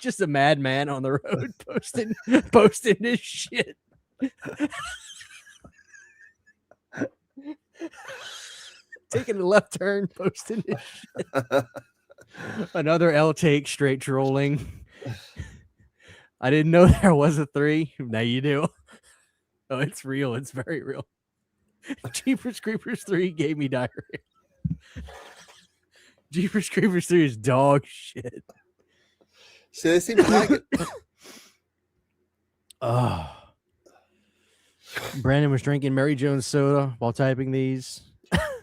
Just a madman on the road posting this shit. Taking a left turn, posting this shit. Another L take, straight trolling. I didn't know there was a 3. Now you do. Oh, it's real. It's very real. Jeepers Creepers 3 gave me diarrhea. Jeepers Creepers 3 is dog shit. So they seem to like it. Oh. Brandon was drinking Mary Jones soda while typing these.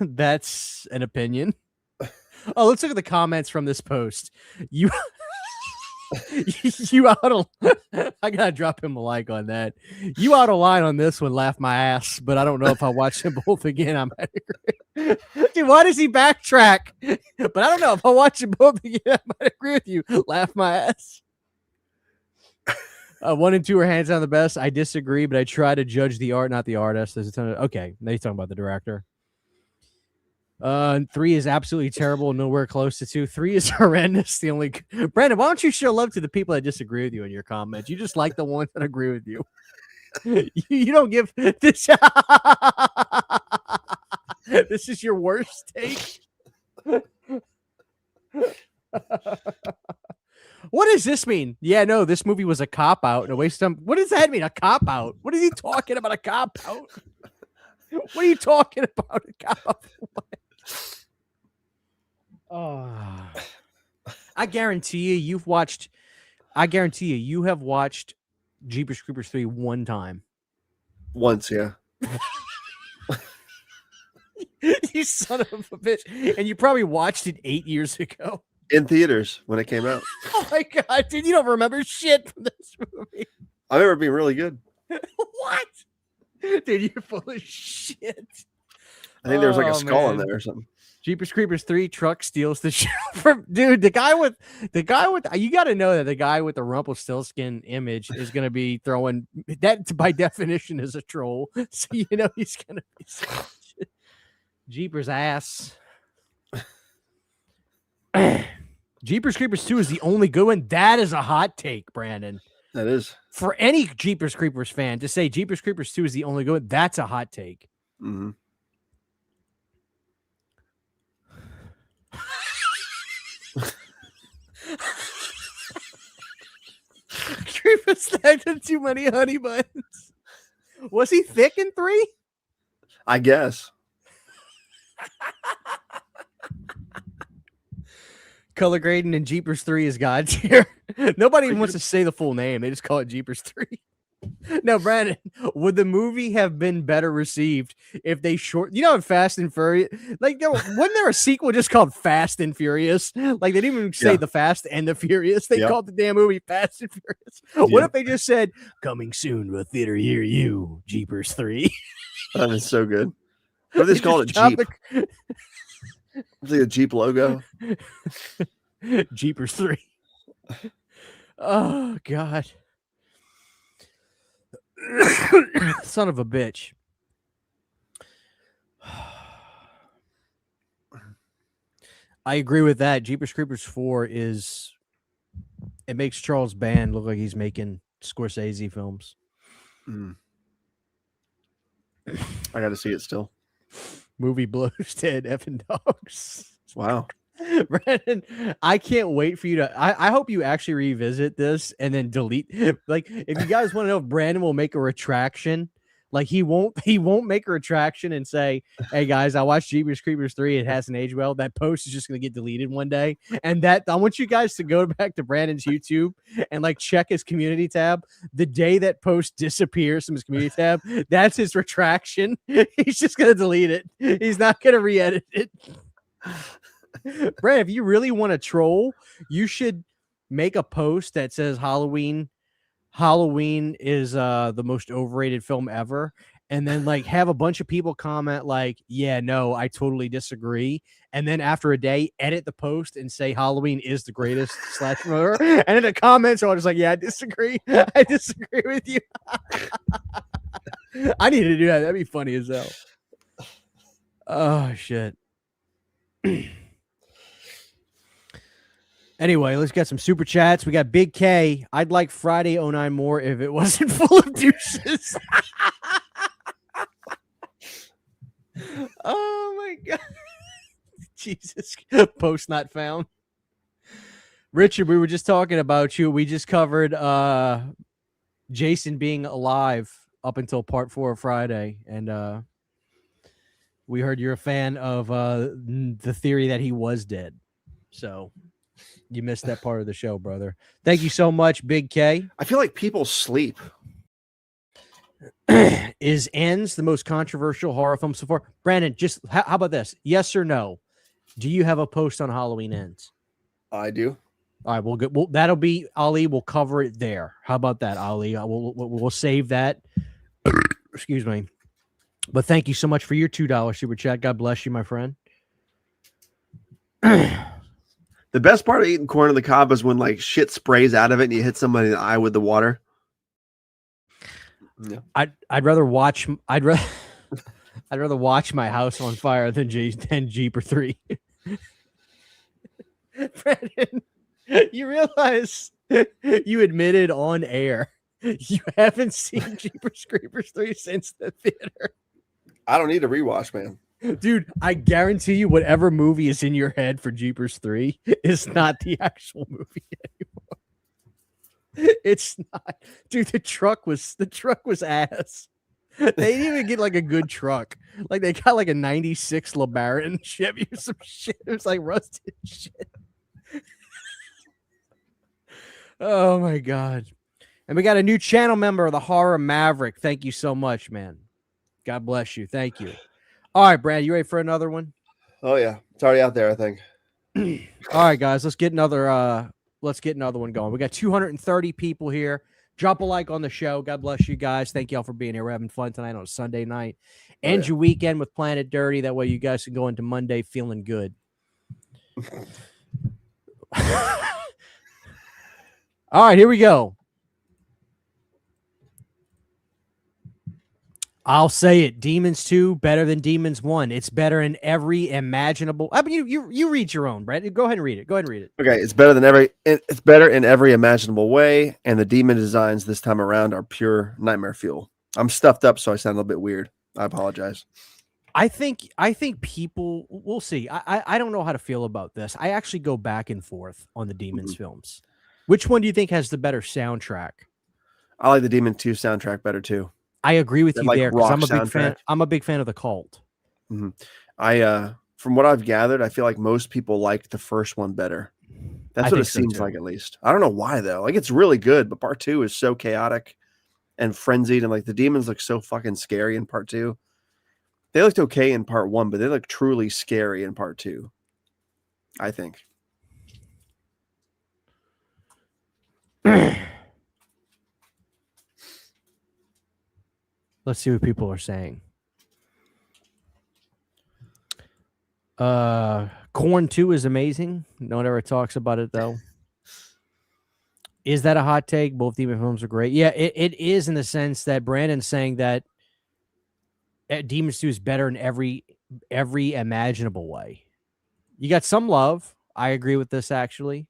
That's an opinion. Oh, let's look at the comments from this post. You out of I gotta drop him a like on that. You out of line on this one, laugh my ass, but I don't know if I watch them both again. I might agree. Dude, why does he backtrack? But I don't know if I watch them both again. I might agree with you. Laugh my ass. 1 and 2 are hands down the best. I disagree, but I try to judge the art, not the artist. There's a ton of okay. Now you're talking about the director. 3 is absolutely terrible, nowhere close to 2. 3 is horrendous. The only Brandon, why don't you show love to the people that disagree with you in your comments? You just like the ones that agree with you. You don't give this. This is your worst take. What does this mean? Yeah, no, this movie was a cop out and a waste of time. What does that mean? A cop out? What are you talking about? A cop out? What are you talking about? A cop out? Oh, I guarantee you have watched Jeepers Creepers 3 one time. Once, yeah. You son of a bitch. And you probably watched it 8 years ago. In theaters when it came out. Oh my god, dude, you don't remember shit from this movie. I remember it being really good. What? Dude, you're full of shit. I think there was like a skull in there or something. Jeepers Creepers 3 truck steals the show from dude. The guy with you got to know that the guy with the Rumpelstiltskin image is going to be throwing that by definition is a troll. So you know he's going to be Jeepers ass. Jeepers Creepers 2 is the only good one. That is a hot take, Brandon. That is. For any Jeepers Creepers fan to say Jeepers Creepers 2 is the only good one, that's a hot take. Mm-hmm. Creeper snagged on too many honey buns. Was he thick in 3? I guess. Color grading in Jeepers 3 is God tier. Nobody even wants to say the full name. They just call it Jeepers 3. No, Brandon, would the movie have been better received if they in Fast and Furious, like wasn't there a sequel just called Fast and Furious? Like they didn't even say the Fast and the Furious. They called the damn movie Fast and Furious. What if they just said coming soon to a theater near you, Jeepers 3? That is so good. What if they just called it Jeep? It's like a Jeep logo. Jeepers 3. Oh God. Son of a bitch. I agree with that. Jeepers Creepers 4 it makes Charles Band look like he's making Scorsese films. I got to see it still. Movie blows dead effing dogs. Wow. Brandon, I can't wait for you to. I hope you actually revisit this and then delete. Like, if you guys want to know if Brandon will make a retraction, like he won't make a retraction and say, "Hey guys, I watched Jeepers Creepers 3. It hasn't aged well." That post is just gonna get deleted one day. And that I want you guys to go back to Brandon's YouTube and like check his community tab. The day that post disappears from his community tab, that's his retraction. He's just gonna delete it. He's not gonna re-edit it. Brad, if you really want to troll, you should make a post that says Halloween is the most overrated film ever, and then like have a bunch of people comment like, yeah, no, I totally disagree, and then after a day edit the post and say Halloween is the greatest slasher ever, and in the comments are just like, yeah, I disagree with you. I need to do that. That'd be funny as hell. Oh shit. Anyway, let's get some super chats. We got Big K. I'd like Friday 09 more if it wasn't full of douches. Oh my God. Jesus. Post not found. Richard, we were just talking about you. We just covered Jason being alive up until part 4 of Friday. And we heard you're a fan of the theory that he was dead. So you missed that part of the show, brother. Thank you so much, Big K. I feel like people sleep. Is Ends the most controversial horror film so far? Brandon, just how about this? Yes or no? Do you have a post on Halloween Ends? I do. All right, well, that'll be Ali. We'll cover it there. How about that, Ali? We'll save that. Excuse me. But thank you so much for your $2 super chat. God bless you, my friend. The best part of eating corn on the cob is when like shit sprays out of it and you hit somebody in the eye with the water. Yeah. I'd rather watch my house on fire than Jeeper 3. Brandon, you realize you admitted on air you haven't seen Jeepers Creepers 3 since the theater. I don't need a rewatch, man. Dude, I guarantee you whatever movie is in your head for Jeepers 3 is not the actual movie anymore. It's not. Dude, the truck was ass. They didn't even get like a good truck. Like they got like a 96 LeBaron Chevy or some shit. It was like rusted shit. Oh my God. And we got a new channel member, the Horror Maverick. Thank you so much, man. God bless you. Thank you. All right, Brad, you ready for another one? Oh yeah, it's already out there, I think. All right, guys, let's get another one going. We got 230 people here. Drop a like on the show. God bless you guys. Thank y'all for being here. We're having fun tonight on a Sunday night. End yeah. your weekend with Planet Dirty. That way you guys can go into Monday feeling good. All right, here we go. I'll say it. Demons 2 better than Demons 1. It's better in every imaginable. I mean, you read your own, Brett. Go ahead and read it. Go ahead and read it. Okay, it's better in every imaginable way, and the demon designs this time around are pure nightmare fuel. I'm stuffed up, so I sound a little bit weird. I apologize. I think people. We'll see. I don't know how to feel about this. I actually go back and forth on the Demons films. Which one do you think has the better soundtrack? I like the Demon 2 soundtrack better too. I agree with That, you like, there because rock I'm a big fan. soundtrack. I'm a big fan of the Cult. From what I've gathered, I feel like most people like the first one better. That's I what think it so, seems too. like, at least. I don't know why though. Like, it's really good, but part 2 is so chaotic and frenzied, and like the demons look so fucking scary in part 2. They looked okay in part 1, but they look truly scary in part 2. I think. Let's see what people are saying. Corn 2 is amazing. No one ever talks about it though. Is that a hot take? Both Demon films are great. Yeah, it is in the sense that Brandon's saying that Demons 2 is better in every imaginable way. You got some love. I agree with this actually.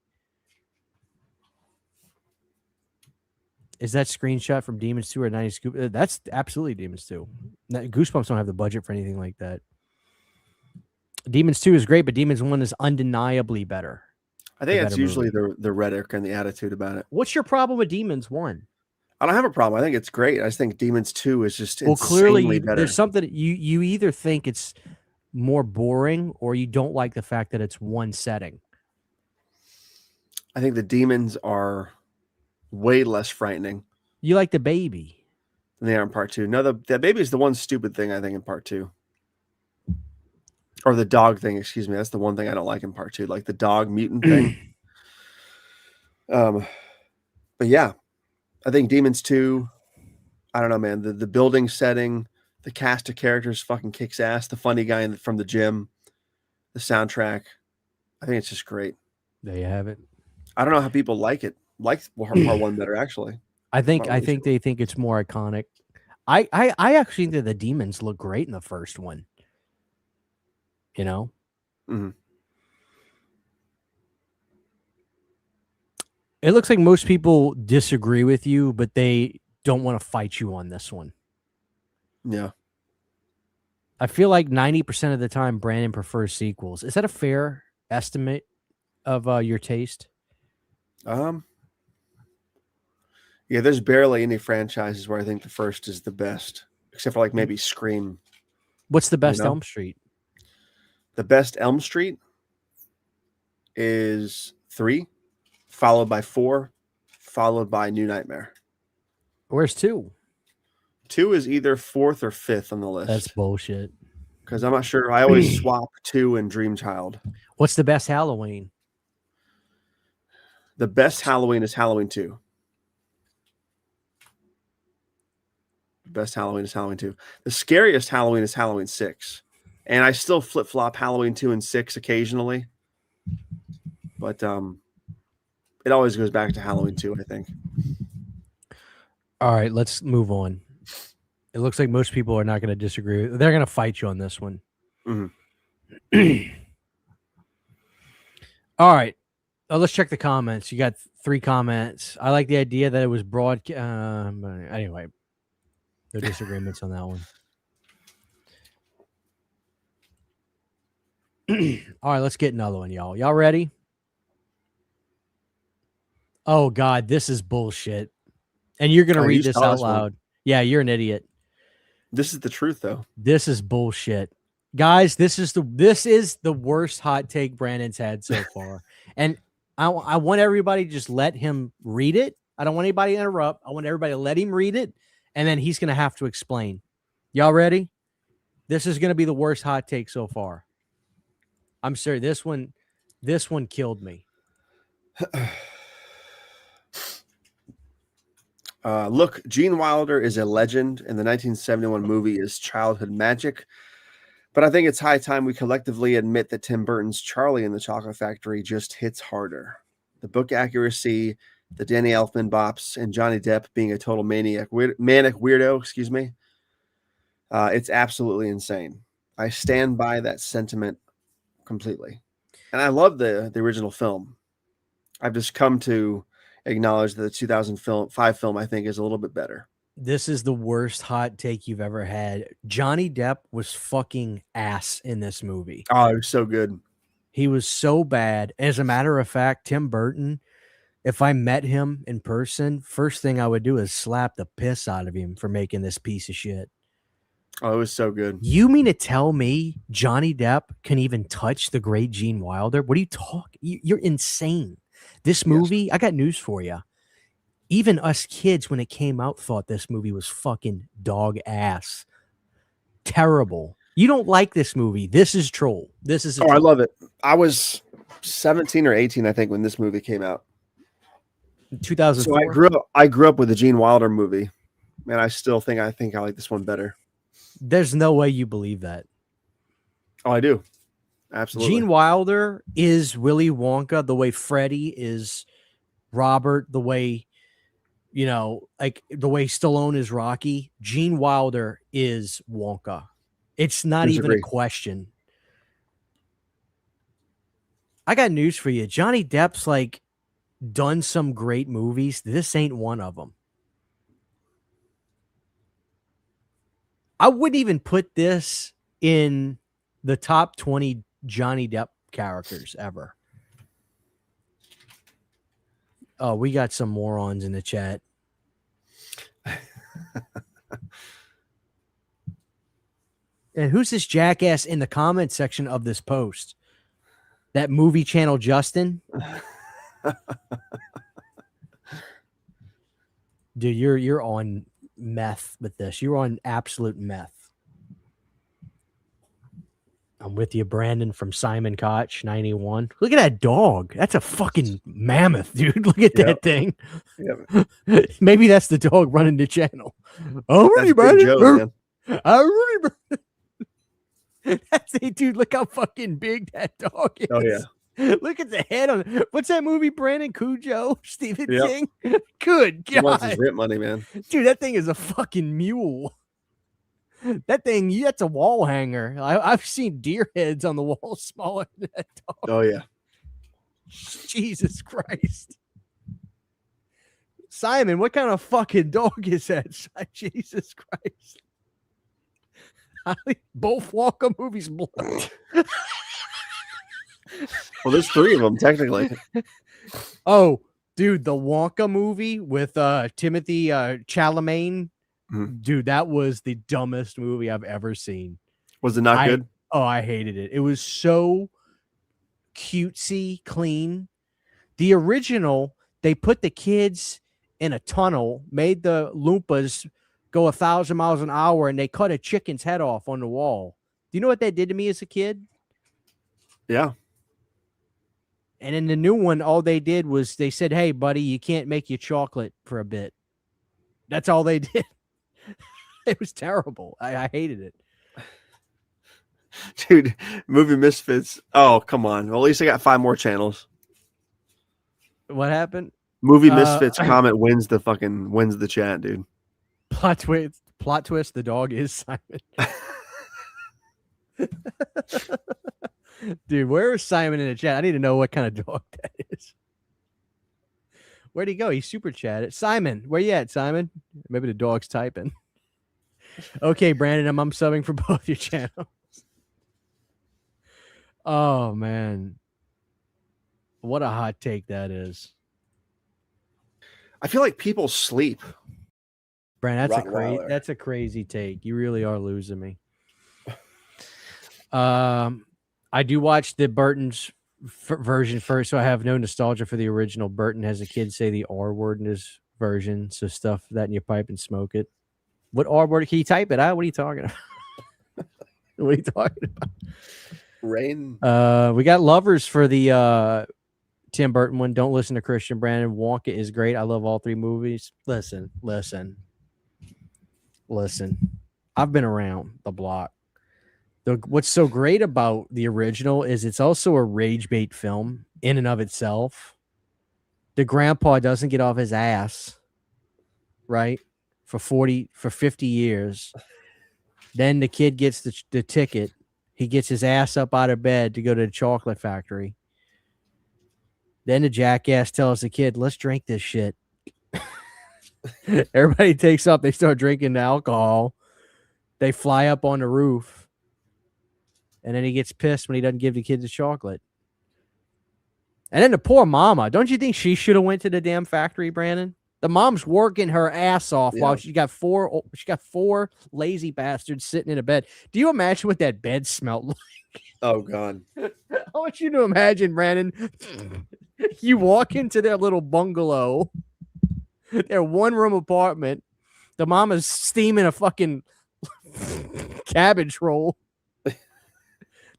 Is that screenshot from Demons 2 or 90 Scoop? That's absolutely Demons 2. Goosebumps don't have the budget for anything like that. Demons 2 is great, but Demons 1 is undeniably better. I think that's better usually the rhetoric and the attitude about it. What's your problem with Demons 1? I don't have a problem. I think it's great. I just think Demons 2 is just Clearly insanely better. there's something you either think it's more boring or you don't like the fact that it's one setting. I think the demons are way less frightening You like the baby. than they are in part 2. No, the baby is the one stupid thing I think in part 2. Or the dog thing, excuse me. That's the one thing I don't like in part 2, like the dog mutant thing. But yeah, I think Demons 2, I don't know, man. The building setting, the cast of characters fucking kicks ass. The funny guy from the gym, the soundtrack. I think it's just great. There you have it. I don't know how people like it. Like part 1 better, actually. I think Not really they think it's more iconic. I actually think that the demons look great in the first one. You know? Mhm. It looks like most people disagree with you, but they don't want to fight you on this one. Yeah. I feel like 90% of the time Brandon prefers sequels. Is that a fair estimate of your taste? Yeah, there's barely any franchises where I think the first is the best, except for like maybe Scream. What's the best know? Elm Street? The best Elm Street is 3, followed by 4, followed by New Nightmare. Where's 2? 2 is either 4th or 5th on the list. That's bullshit. Because I'm not sure. I always swap 2 and Dream Child. What's the best Halloween? The best Halloween is Halloween 2. The best Halloween is Halloween 2. The scariest Halloween is Halloween 6. And I still flip-flop Halloween 2 and 6 occasionally. But it always goes back to Halloween 2, I think. All right, let's move on. It looks like most people are not going to disagree. They're going to fight you on this one. Mhm. All right. Let's check the comments. You got 3 comments. I like the idea that it was broad. Anyway, no disagreements on that one. All right, let's get another one, y'all. Y'all ready? Oh, God, this is bullshit. And you're going to read you this saw out this one. loud. Yeah, you're an idiot. This is the truth, though. This is bullshit. Guys, this is the worst hot take Brandon's had so far. And I want everybody to just let him read it. I don't want anybody to interrupt. I want everybody to let him read it, and then he's going to have to explain. Y'all ready? This is going to be the worst hot take so far. I'm sorry. This one killed me. Look, Gene Wilder is a legend, and the 1971 movie is childhood magic. But I think it's high time we collectively admit that Tim Burton's Charlie and the Chocolate Factory just hits harder. The book accuracy, the Danny Elfman bops, and Johnny Depp being a total manic weirdo, excuse me. It's absolutely insane. I stand by that sentiment completely. And I love the original film. I've just come to acknowledge that the 2005 film, I think, is a little bit better. This is the worst hot take you've ever had. Johnny Depp was fucking ass in this movie. Oh, it was so good. He was so bad. As a matter of fact, Tim Burton, if I met him in person, first thing I would do is slap the piss out of him for making this piece of shit. Oh, it was so good. You mean to tell me Johnny Depp can even touch the great Gene Wilder? What are you talking? You're insane. This movie, I got news for you. Even us kids, when it came out, thought this movie was fucking dog ass. Terrible. You don't like this movie. This is troll. This is I love it. I was 17 or 18, I think, when this movie came out. 2004. So I grew up with the Gene Wilder movie, and I still think I like this one better. There's no way you believe that. Oh, I do. Absolutely. Gene Wilder is Willy Wonka the way Freddy is Robert, the way, like the way Stallone is Rocky. Gene Wilder is Wonka. It's not even a question. I got news for you. Johnny Depp's like done some great movies. This ain't one of them. I wouldn't even put this in the top 20 Johnny Depp characters ever. Oh, we got some morons in the chat. And who's this jackass in the comment section of this post? That movie channel Justin? Dude, you're on meth with this. You're on absolute meth. I'm with you, Brandon from Simon Koch, 91. Look at that dog. That's a fucking mammoth, dude. Look at that thing. Yep. Maybe that's the dog running the channel. Oh, really, Brandon? That's it, dude. Look how fucking big that dog is. Oh, yeah. Look at the head on it. What's that movie, Brandon? Cujo? Stephen King? Good God. He wants his rent money, man. Dude, that thing is a fucking mule. That thing, that's a wall hanger. I've seen deer heads on the wall smaller than that dog. Oh, yeah. Jesus Christ. Simon, what kind of fucking dog is that? Jesus Christ. Both Wonka movies blood. Well, there's 3 of them, technically. Oh, dude, the Wonka movie with Timothy Chalamet. Mm-hmm. Dude, that was the dumbest movie I've ever seen. Was it not good? Oh, I hated it. It was so cutesy, clean. The original, they put the kids in a tunnel, made the Loompas go 1,000 miles an hour, and they cut a chicken's head off on the wall. Do you know what that did to me as a kid? Yeah. And in the new one, all they did was they said, hey, buddy, you can't make your chocolate for a bit. That's all they did. It was terrible. I hated it. Dude, Movie Misfits. Oh, come on. Well, at least I got 5 more channels. What happened? Movie Misfits comment wins the chat, dude. Plot twist, the dog is Simon. Dude, where is Simon in the chat? I need to know what kind of dog that is. Where'd he go? He super chatted. Simon, where you at, Simon? Maybe the dog's typing. Okay, Brandon, I'm subbing for both your channels. Oh, man. What a hot take that is. I feel like people sleep. Brandon, that's a crazy take. You really are losing me. I do watch the Burton's version first, so I have no nostalgia for the original. Burton has a kid say the R word in his version, so stuff that in your pipe and smoke it. What R word? Can you type it out? What are you talking about? What are you talking about? Rain. We got lovers for the Tim Burton one. Don't listen to Christian Brandon. Wonka is great. I love all 3 movies. Listen. I've been around the block. What's so great about the original is it's also a rage bait film in and of itself. The grandpa doesn't get off his ass, right? For 50 years. Then the kid gets the ticket. He gets his ass up out of bed to go to the chocolate factory. Then the jackass tells the kid, let's drink this shit. Everybody takes up. They start drinking the alcohol. They fly up on the roof. And then he gets pissed when he doesn't give the kid the chocolate. And then the poor mama. Don't you think she should have went to the damn factory, Brandon? The mom's working her ass off while she got four lazy bastards sitting in a bed. Do you imagine what that bed smelled like? Oh, God. I want you to imagine, Brandon. You walk into their little bungalow, their 1-room apartment. The mama's steaming a fucking cabbage roll.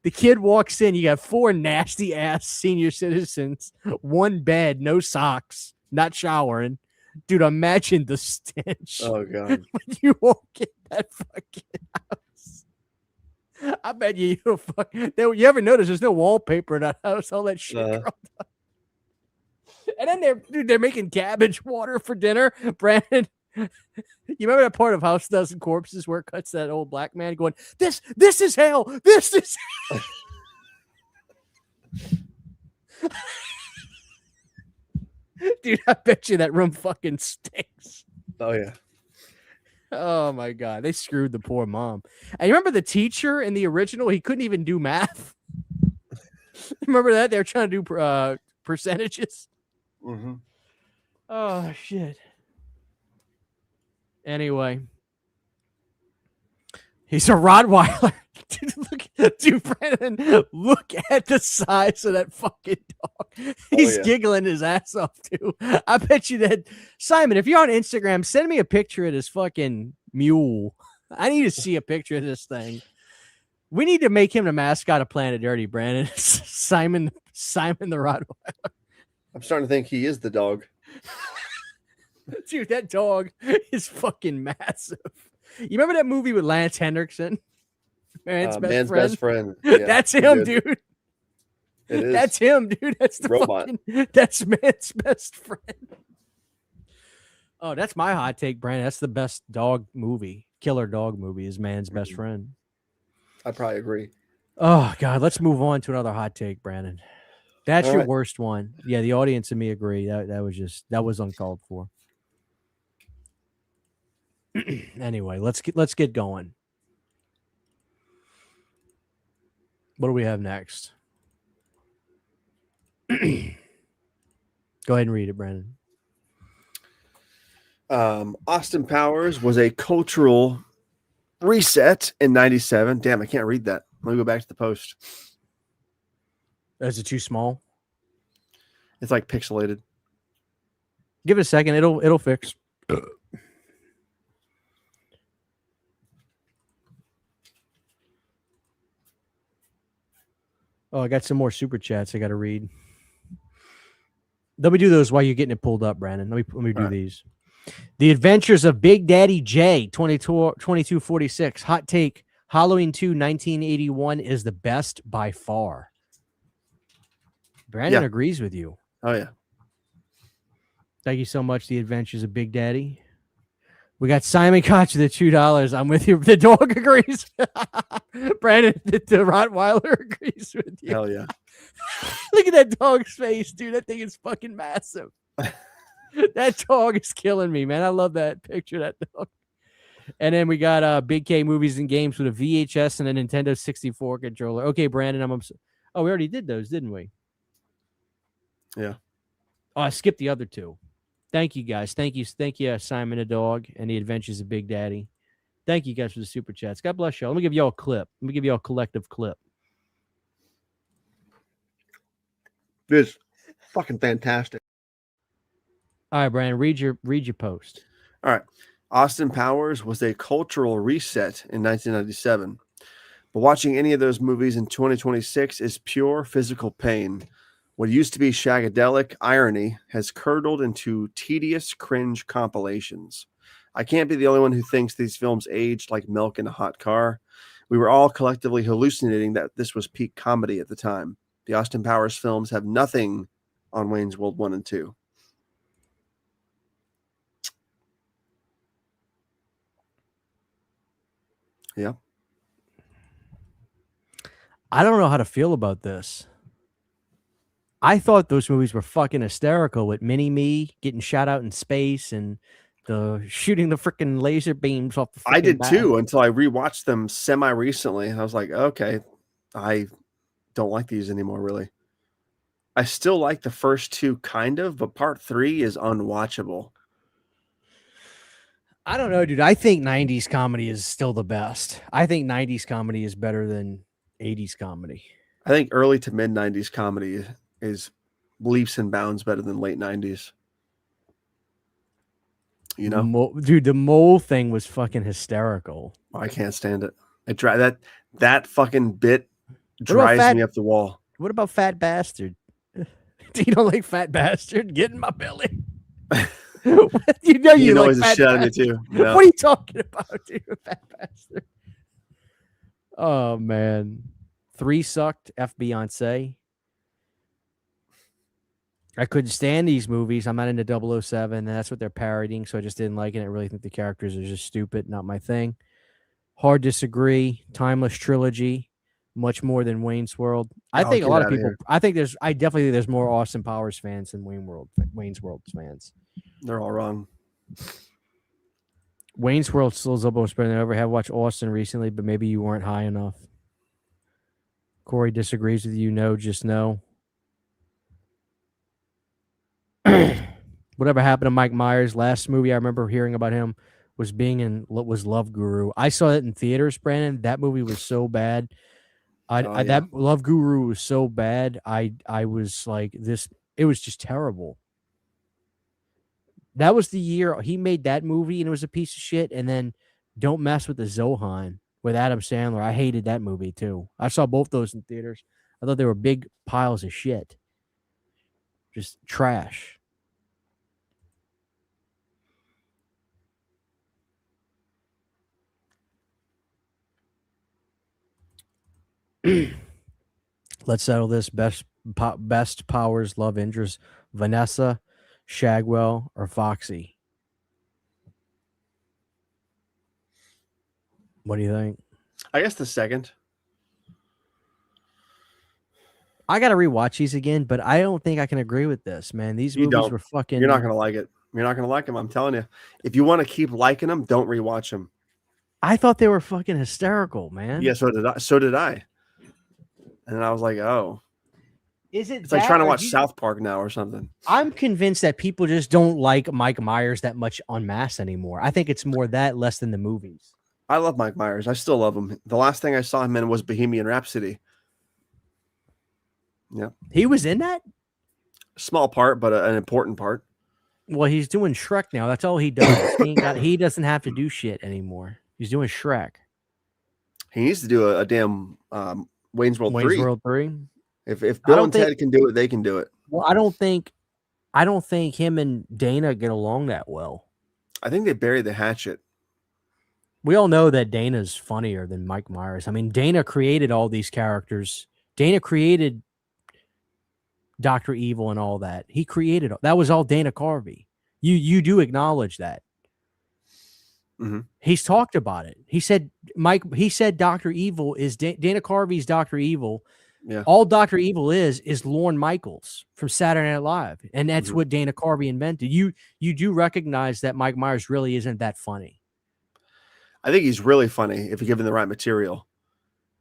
The kid walks in. You got 4 nasty ass senior citizens, 1 bed, no socks, not showering. Dude, imagine the stench. Oh, God. When you walk in that fucking house. I bet you you ever notice there's no wallpaper in that house, all that shit curled up. And then they're making cabbage water for dinner. Brandon, you remember that part of House Dozen Corpses where it cuts that old black man going, this is hell. This is hell. Dude, I bet you that room fucking stinks. Oh, yeah. Oh, my God. They screwed the poor mom. And you remember the teacher in the original? He couldn't even do math. Remember that? They were trying to do percentages. Mm-hmm. Oh, shit. Anyway. He's a Rottweiler. Dude, Brandon, look at the size of that fucking dog. He's giggling his ass off, too. I bet you that. Simon, if you're on Instagram, send me a picture of this fucking mule. I need to see a picture of this thing. We need to make him the mascot of Planet Dirty, Brandon. Simon the Rottweiler. I'm starting to think he is the dog. Dude, that dog is fucking massive. You remember that movie with Lance Henriksen? Man's best friend. Yeah, that's him, dude. It is. That's him, dude. That's the robot. That's man's best friend. Oh, that's my hot take, Brandon. That's the best killer dog movie is Man's Best Friend. I probably agree. Oh, God. Let's move on to another hot take, Brandon. That's All your right. worst one. Yeah, the audience and me agree. That was uncalled for. Anyway, let's get going. What do we have next? Go ahead and read it, Brandon. Austin Powers was a cultural reset in 97. Damn, I can't read that. Let me go back to the post. Is it too small? It's like pixelated. Give it a second. It'll fix. Oh, I got some more super chats I got to read. Let me do those while you're getting it pulled up, Brandon. Let me do these. The Adventures of Big Daddy J, 2246. Hot take. Halloween 2, 1981 is the best by far. Brandon agrees with you. Oh, yeah. Thank you so much, The Adventures of Big Daddy. We got Simon Koch with the $2. I'm with you. The dog agrees. Brandon, the Rottweiler agrees with you. Hell yeah. Look at that dog's face, dude. That thing is fucking massive. That dog is killing me, man. I love that picture of that dog. And then we got Big K Movies and Games with a VHS and a Nintendo 64 controller. Okay, Brandon, we already did those, didn't we? Yeah. Oh, I skipped the other 2. Thank you, guys. Thank you, Simon the Dog and The Adventures of Big Daddy. Thank you, guys, for the super chats. God bless y'all. Let me give y'all a clip. Let me give y'all a collective clip. It's fucking fantastic. All right, Brandon, read your post. All right. Austin Powers was a cultural reset in 1997. But watching any of those movies in 2026 is pure physical pain. What used to be shagadelic irony has curdled into tedious cringe compilations. I can't be the only one who thinks these films aged like milk in a hot car. We were all collectively hallucinating that this was peak comedy at the time. The Austin Powers films have nothing on Wayne's World 1 and 2. Yeah. I don't know how to feel about this. I thought those movies were fucking hysterical with Mini-Me getting shot out in space and the shooting the freaking laser beams off the I did bat. too until I rewatched them semi-recently. I was like, okay, I don't like these anymore, really. I still like the first two kind of, but part 3 is unwatchable. I don't know, dude. I think 90s comedy is still the best. I think 90s comedy is better than 80s comedy. I think early to mid 90s comedy is leaps and bounds better than late 90s. You know, Dude, the mole thing was fucking hysterical. I can't stand it. That fucking bit drives me up the wall. What about Fat Bastard? Do you don't like Fat Bastard? Get in my belly. you know like he's a shit out of me too. You know? What are you talking about, dude? Fat Bastard. Oh man. 3 sucked. F Beyonce. I couldn't stand these movies. I'm not into 007, and that's what they're parodying, so I just didn't like it. I really think the characters are just stupid, not my thing. Hard Disagree, Timeless Trilogy, much more than Wayne's World. I think a lot of people. I definitely think there's more Austin Powers fans than Wayne's World fans. They're all wrong. Wayne's World still is almost better than I ever have watched Austin recently, but maybe you weren't high enough. Corey disagrees with you. No, just no. Whatever happened to Mike Myers? Last movie I remember hearing about him was Love Guru. I saw it in theaters, Brandon. That movie was so bad. That Love Guru was so bad. I was like this. It was just terrible. That was the year he made that movie, and it was a piece of shit. And then Don't Mess with the Zohan with Adam Sandler. I hated that movie too. I saw both those in theaters. I thought they were big piles of shit. Just trash. Let's settle this. Best Powers love interest: Vanessa, Shagwell, or Foxy. What do you think? I guess the second. I got to rewatch these again, but I don't think I can agree with this, man. These movies were fucking. You're not gonna like it. You're not gonna like them. I'm telling you. If you want to keep liking them, don't rewatch them. I thought they were fucking hysterical, man. Yeah, so did I. And then I was like, oh. It's like trying to watch South Park now or something. I'm convinced that people just don't like Mike Myers that much en masse anymore. I think it's more that less than the movies. I love Mike Myers. I still love him. The last thing I saw him in was Bohemian Rhapsody. Yeah. He was in that? Small part, but an important part. Well, he's doing Shrek now. That's all he does. He doesn't have to do shit anymore. He's doing Shrek. He needs to do a damn Wayne's World 3. Wayne's World 3. If Bill and Ted can do it, they can do it. Well, I don't think him and Dana get along that well. I think they buried the hatchet. We all know that Dana's funnier than Mike Myers. I mean, Dana created all these characters. Dana created Dr. Evil and all that. He created that was all Dana Carvey. You do acknowledge that. Mm-hmm. He's talked about it. He said Dr. Evil is Dana Carvey's Dr. Evil. Yeah. All Dr. Evil is Lorne Michaels from Saturday Night Live. And that's what Dana Carvey invented. You do recognize that Mike Myers really isn't that funny. I think he's really funny if you give him the right material.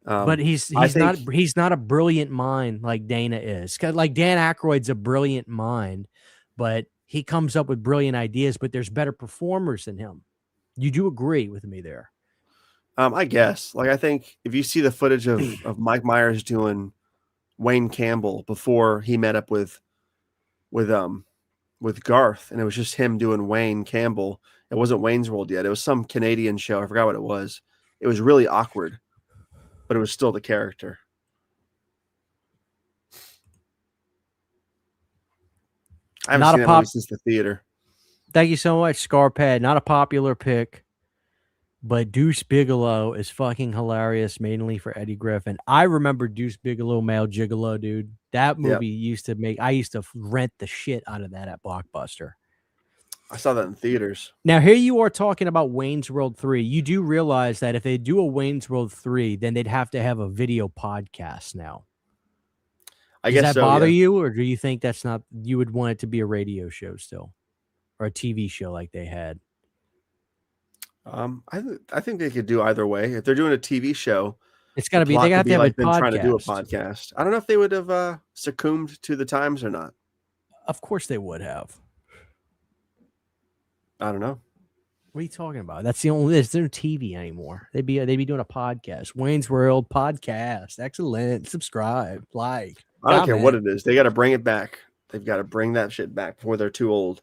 But he's not a brilliant mind like Dana is. Like Dan Aykroyd's a brilliant mind, but he comes up with brilliant ideas, but there's better performers than him. You do agree with me there? I guess. Like, I think if you see the footage of Mike Myers doing Wayne Campbell before he met up with Garth, and it was just him doing Wayne Campbell. It wasn't Wayne's World yet. It was some Canadian show. I forgot what it was. It was really awkward, but it was still the character. I haven't Not seen a that movie pop. since the theater. Thank you so much, Scarpad. Not a popular pick, but Deuce Bigelow is fucking hilarious, mainly for Eddie Griffin. I remember Deuce Bigelow, Male Gigolo, dude. That movie I used to rent the shit out of that at Blockbuster. I saw that in theaters. Now, here you are talking about Wayne's World 3. You do realize that if they do a Wayne's World 3, then they'd have to have a video podcast now. I Does guess that so, bother yeah. you, or do you think that's not, you would want it to be a radio show still, or a TV show like they had? I think they could do either way. If they're doing a TV show, It's got to the be, plot they could have be to have like a them trying to do a podcast. podcast. I don't know if they would have succumbed to the times or not. Of course they would have. I don't know. What are you talking about? That's the only, there's no TV anymore. They'd be doing a podcast. Wayne's World podcast. Excellent. Subscribe, like. I don't care comment. what it is. They got to bring it back. They've got to bring that shit back before they're too old.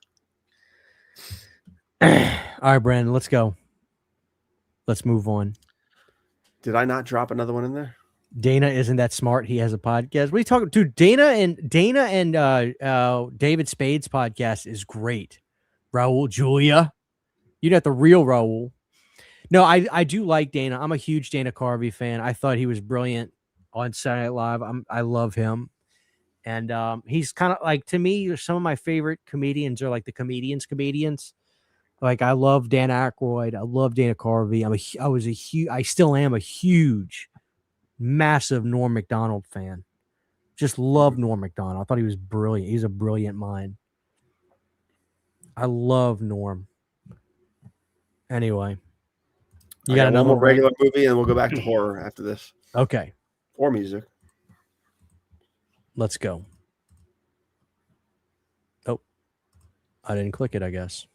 All right, Brandon, let's go. Let's move on. Did I not drop another one in there? Dana isn't that smart. He has a podcast. What are you talking, dude? Dana and David Spade's podcast is great. Raul Julia, you got the real Raul. No, I do like Dana. I'm a huge Dana Carvey fan. I thought he was brilliant on Saturday Night Live. I love him, and he's kind of like, to me, some of my favorite comedians are like the comedians. Like, I love Dan Aykroyd. I love Dana Carvey. I still am a huge, massive Norm Macdonald fan. Just love Norm Macdonald. I thought he was brilliant. He's a brilliant mind. I love Norm. Anyway, you got another one more regular movie, and we'll go back to horror after this. Okay, Or music. let's go. Oh, I didn't click it, I guess.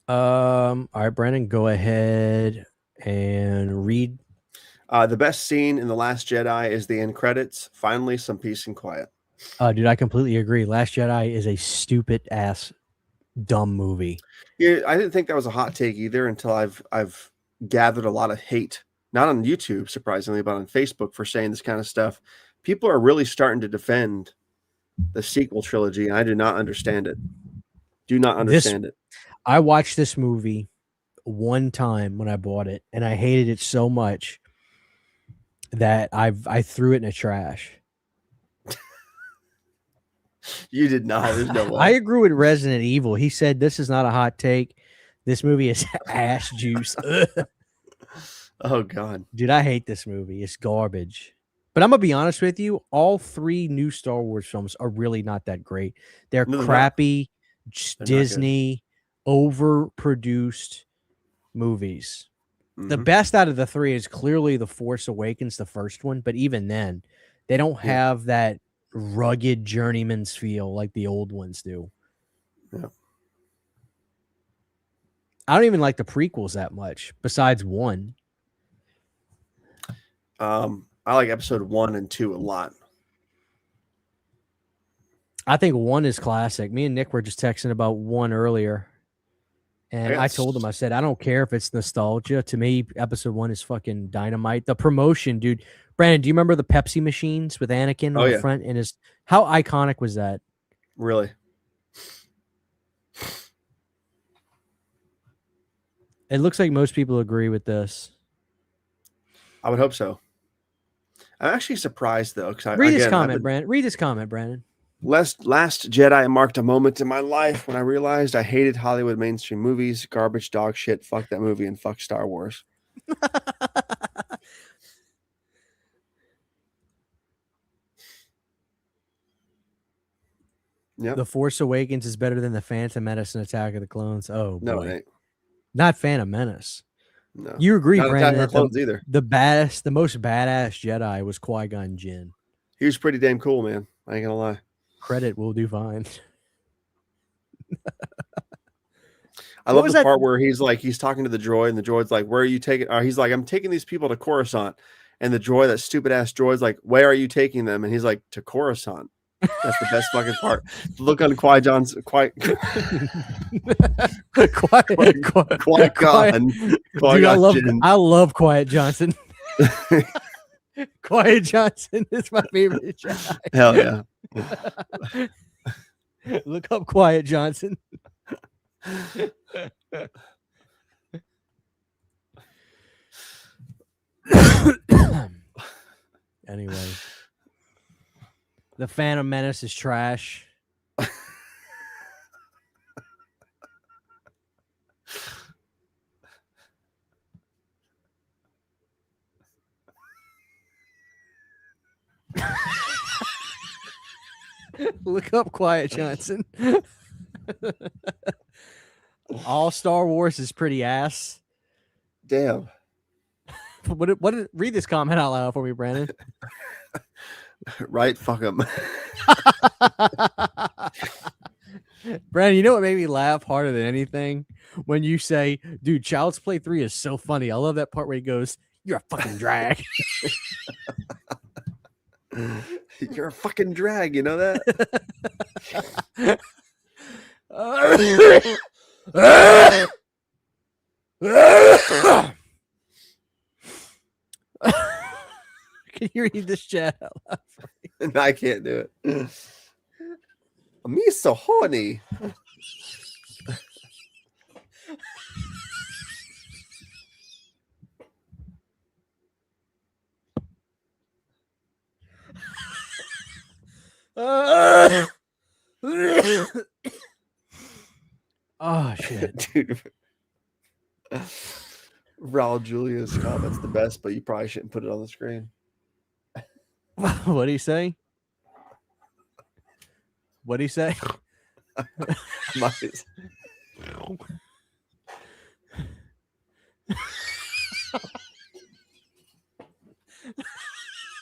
All right, Brandon, go ahead and read. The best scene in The Last Jedi is the end credits. Finally, some peace and quiet. Dude, I completely agree. Last Jedi is a stupid ass dumb movie. Yeah, I didn't think that was a hot take either until I've gathered a lot of hate, not on YouTube surprisingly, but on Facebook for saying this kind of stuff. People are really starting to defend the sequel trilogy, and I do not understand it. Do not understand it. I watched this movie one time when I bought it, and I hated it so much that I threw it in the trash. You did not. There's no way. I agree with Resident Evil. He said this is not a hot take. This movie is ass juice. Oh God, dude, I hate this movie. It's garbage. But I'm gonna be honest with you. All three new Star Wars films are really not that great. They're crappy, Disney, overproduced movies. Mm-hmm. The best out of the three is clearly The Force Awakens, the first one. But even then, they don't have that rugged journeyman's feel like the old ones do. Yeah. I don't even like the prequels that much, besides one. I like episode 1 and 2 a lot. I think 1 is classic. Me and Nick were just texting about 1 earlier. And I told him, I said, I don't care if it's nostalgia. To me, episode 1 is fucking dynamite. The promotion, dude. Brandon, do you remember the Pepsi machines with Anakin on the front? And how iconic was that? Really? It looks like most people agree with this. I would hope so. I'm actually surprised though, because read this comment, Brandon. Read this comment, Brandon. Last Jedi marked a moment in my life when I realized I hated Hollywood mainstream movies, garbage, dog shit. Fuck that movie and fuck Star Wars. Yep. The Force Awakens is better than the Phantom Menace and Attack of the Clones. Oh boy. No, it ain't. Not Phantom Menace. No. You agree, Not Brandon? Attack of the Clones either. The most badass Jedi was Qui-Gon Jinn. He was pretty damn cool, man. I ain't gonna lie. Credit will do fine. I love the part where he's talking to the droid, and the droid's like, "Where are you taking?" He's like, "I'm taking these people to Coruscant," and the droid, that stupid ass droid's like, "Where are you taking them?" And he's like, "To Coruscant." That's the best fucking part. Look on Qui John's quiet, Qui Gon. Dude, I love Quiet Johnson. Quiet Johnson is my favorite Jedi. Hell yeah. Look up Quiet Johnson. Anyway, the Phantom Menace is trash. Look up Quiet Johnson. All Star Wars is pretty ass. Damn. Read this comment out loud for me, Brandon. Right? Fuck him. Brandon, you know what made me laugh harder than anything? When you say, dude, Child's Play 3 is so funny. I love that part where he goes, "You're a fucking drag." You're a fucking drag, you know that? Can you read this chat out loud for me? No, I can't do it. Me so horny. Oh shit, Dude. Raul Julia's comment's the best, but you probably shouldn't put it on the screen. What do you say? What do you say?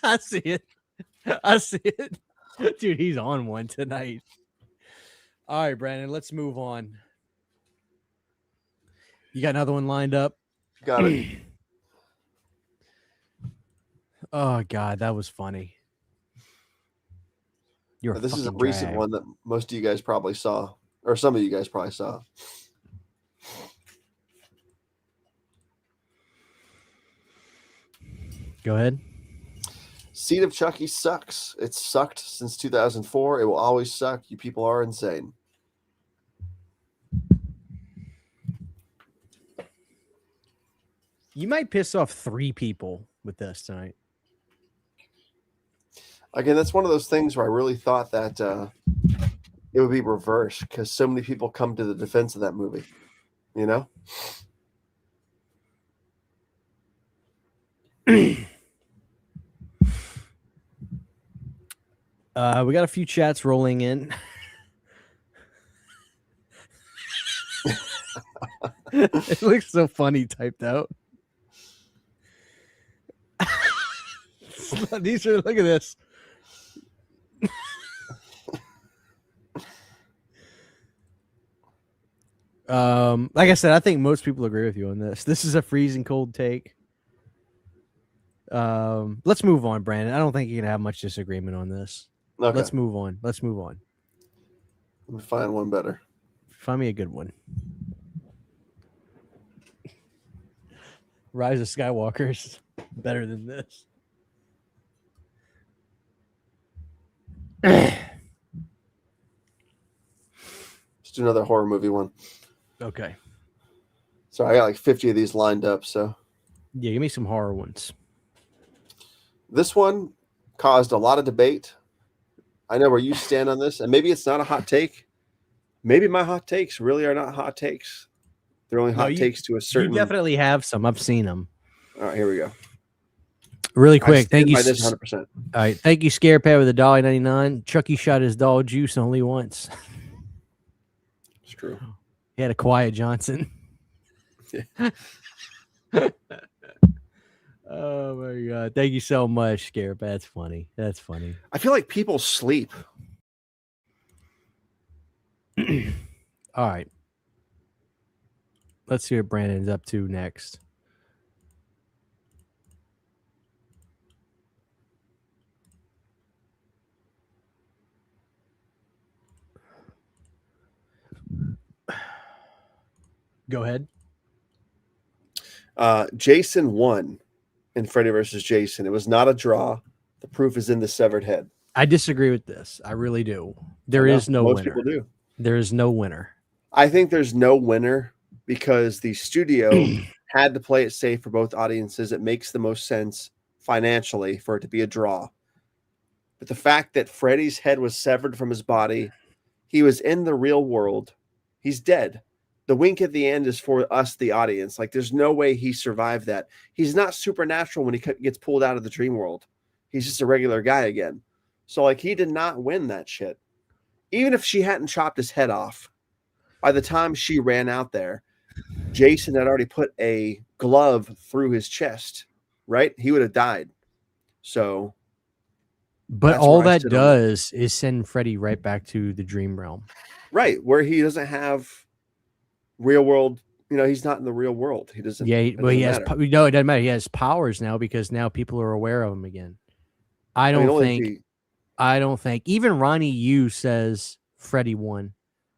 I see it. I see it. Dude, he's on one tonight. All right, Brandon, let's move on. You got another one lined up? Got it. Oh, God, that was funny. This is a recent one that most of you guys probably saw, or some of you guys probably saw. Go ahead. Seed of Chucky sucks. It's sucked since 2004. It will always suck. You people are insane. You might piss off 3 people with this tonight. Again, that's one of those things where I really thought that it would be reversed because so many people come to the defense of that movie. You know? We got a few chats rolling in. It looks so funny typed out. These are, look at this. Like I said, I think most people agree with you on this. This is a freezing cold take. Let's move on, Brandon. I don't think you can have much disagreement on this. Okay. Let's move on. Let's move on. Let me find one better. Find me a good one. Rise of Skywalker's better than this. Let's do another horror movie one. Okay. Sorry, I got like 50 of these lined up. So Yeah, give me some horror ones. this one caused a lot of debate. I know where you stand on this, and maybe it's not a hot take. Maybe my hot takes really are not hot takes. They're only hot takes to a certain. You definitely have some. I've seen them. All right, here we go. Really quick, thank you. By this 100%. All right, thank you, Scare Pad with $1.99. Chucky shot his doll juice only once. It's true. He had a Quiet Johnson. Yeah. Oh my god! Thank you so much, Scare Pad. That's funny. That's funny. I feel like people sleep. All right. Let's see what Brandon's up to next. Go ahead. Jason won in Freddy versus Jason. It was not a draw. The proof is in the severed head. I disagree with this. I really do. There I know, is no most winner. people do. There is no winner. I think there's no winner because the studio had to play it safe for both audiences. It makes the most sense financially for it to be a draw. But the fact that Freddy's head was severed from his body, he was in the real world. He's dead. The wink at the end is for us, the audience. Like, there's no way he survived that. He's not supernatural when he gets pulled out of the dream world. He's just a regular guy again. So, like, he did not win that shit. Even if she hadn't chopped his head off, by the time she ran out there, Jason had already put a glove through his chest, right? He would have died. So, But that's all where I that sit on does is send Freddy right back to the dream realm. right, where he doesn't have real world, he's not in the real world. He doesn't. Yeah, it but he doesn't has. matter. No, it doesn't matter. He has powers now because now people are aware of him again. I mean, don't only think. if he- I don't think even Ronnie Yu says Freddy won,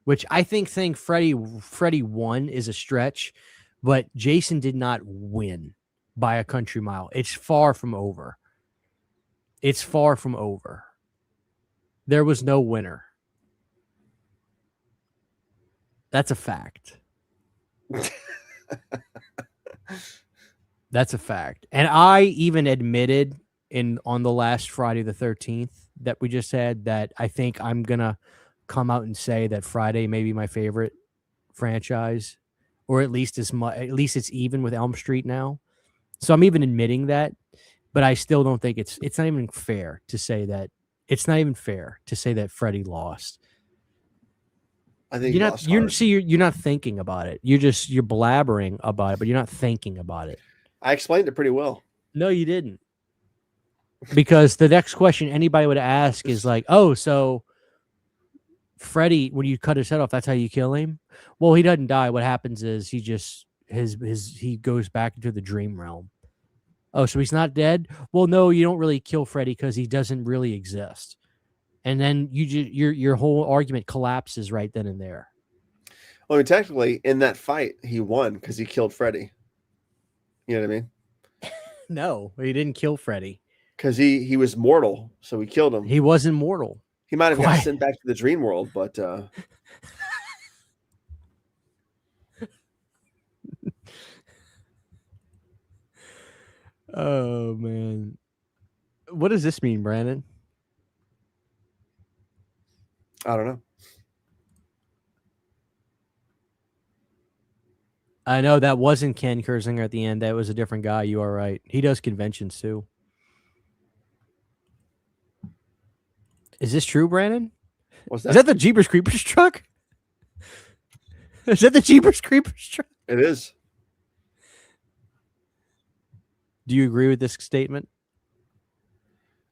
which I think saying Freddy won is a stretch, but Jason did not win by a country mile. It's far from over. It's far from over. There was no winner. That's a fact. That's a fact. And I even admitted on the last Friday the 13th that we just had that I think I'm going to come out and say that Friday may be my favorite franchise, or at least it's even with Elm Street now. So I'm even admitting that, but I still don't think it's not even fair to say that. It's not even fair to say that Freddy lost. I think You're he not. lost You're hard. see. You're not thinking about it. You're blabbering about it, but you're not thinking about it. I explained it pretty well. No, you didn't. Because the next question anybody would ask is like, "Oh, so Freddy, when you cut his head off, that's how you kill him?" Well, he doesn't die. What happens is he just he goes back into the dream realm. Oh, so he's not dead? Well, no, you don't really kill Freddy because he doesn't really exist. And then your whole argument collapses right then and there. Well, I mean, technically, in that fight, he won because he killed Freddy. You know what I mean? No, he didn't kill Freddy. Because he was mortal, so he killed him. He wasn't mortal. He might have got Why? sent back to the dream world, but Oh man. What does this mean, Brandon? I don't know. I know that wasn't Ken Kersinger at the end. That was a different guy. You are right. He does conventions too. Is this true, Brandon? What's Is that the Jeepers Creepers truck? Is that the Jeepers Creepers truck? It is. Do you agree with this statement?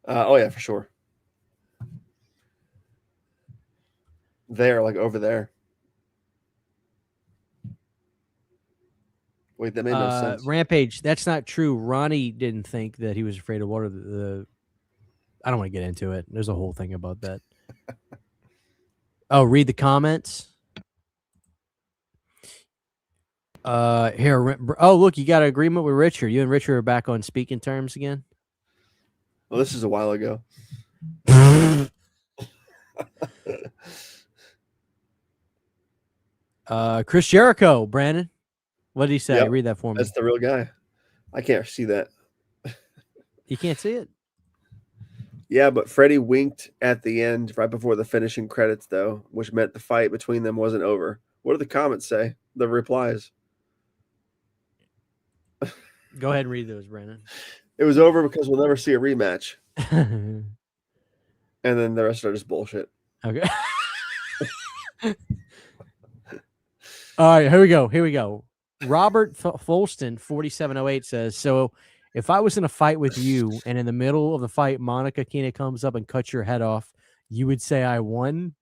Oh yeah, for sure. There, like over there. Wait, that made no sense. Rampage, that's not true. Ronnie didn't think that he was afraid of water. I don't want to get into it. There's a whole thing about that. Oh, read the comments. Here. Oh, look, you got an agreement with Richard. You and Richard are back on speaking terms again. Well, this is a while ago. Chris Jericho, Brandon. What did he say? Yep, Read that for me. that's the real guy. I can't see that. You can't see it. Yeah, but Freddy winked at the end right before the finishing credits, though, which meant the fight between them wasn't over. What do the comments say? The replies. Go ahead and read those, Brandon. It was over because we'll never see a rematch. And then the rest are just bullshit. Okay. All right, here we go. Robert Folston, 4708 says, so if I was in a fight with you and in the middle of the fight, Monica Kina comes up and cuts your head off, you would say I won?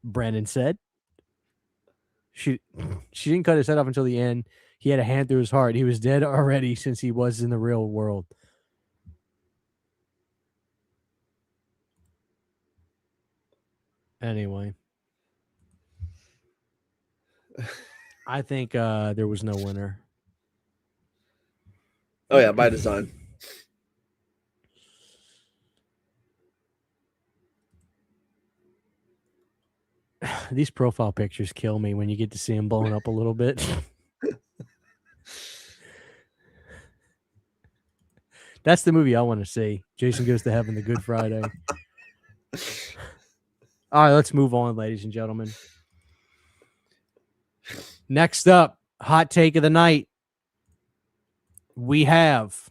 Brandon said. She didn't cut his head off until the end. He had a hand through his heart. He was dead already since he was in the real world. Anyway. I think there was no winner. Oh yeah, by design. These profile pictures kill me when you get to see him blown up a little bit. That's the movie I want to see. Jason Goes to Heaven, The Good Friday. All right, let's move on, ladies and gentlemen. Next up, hot take of the night. We have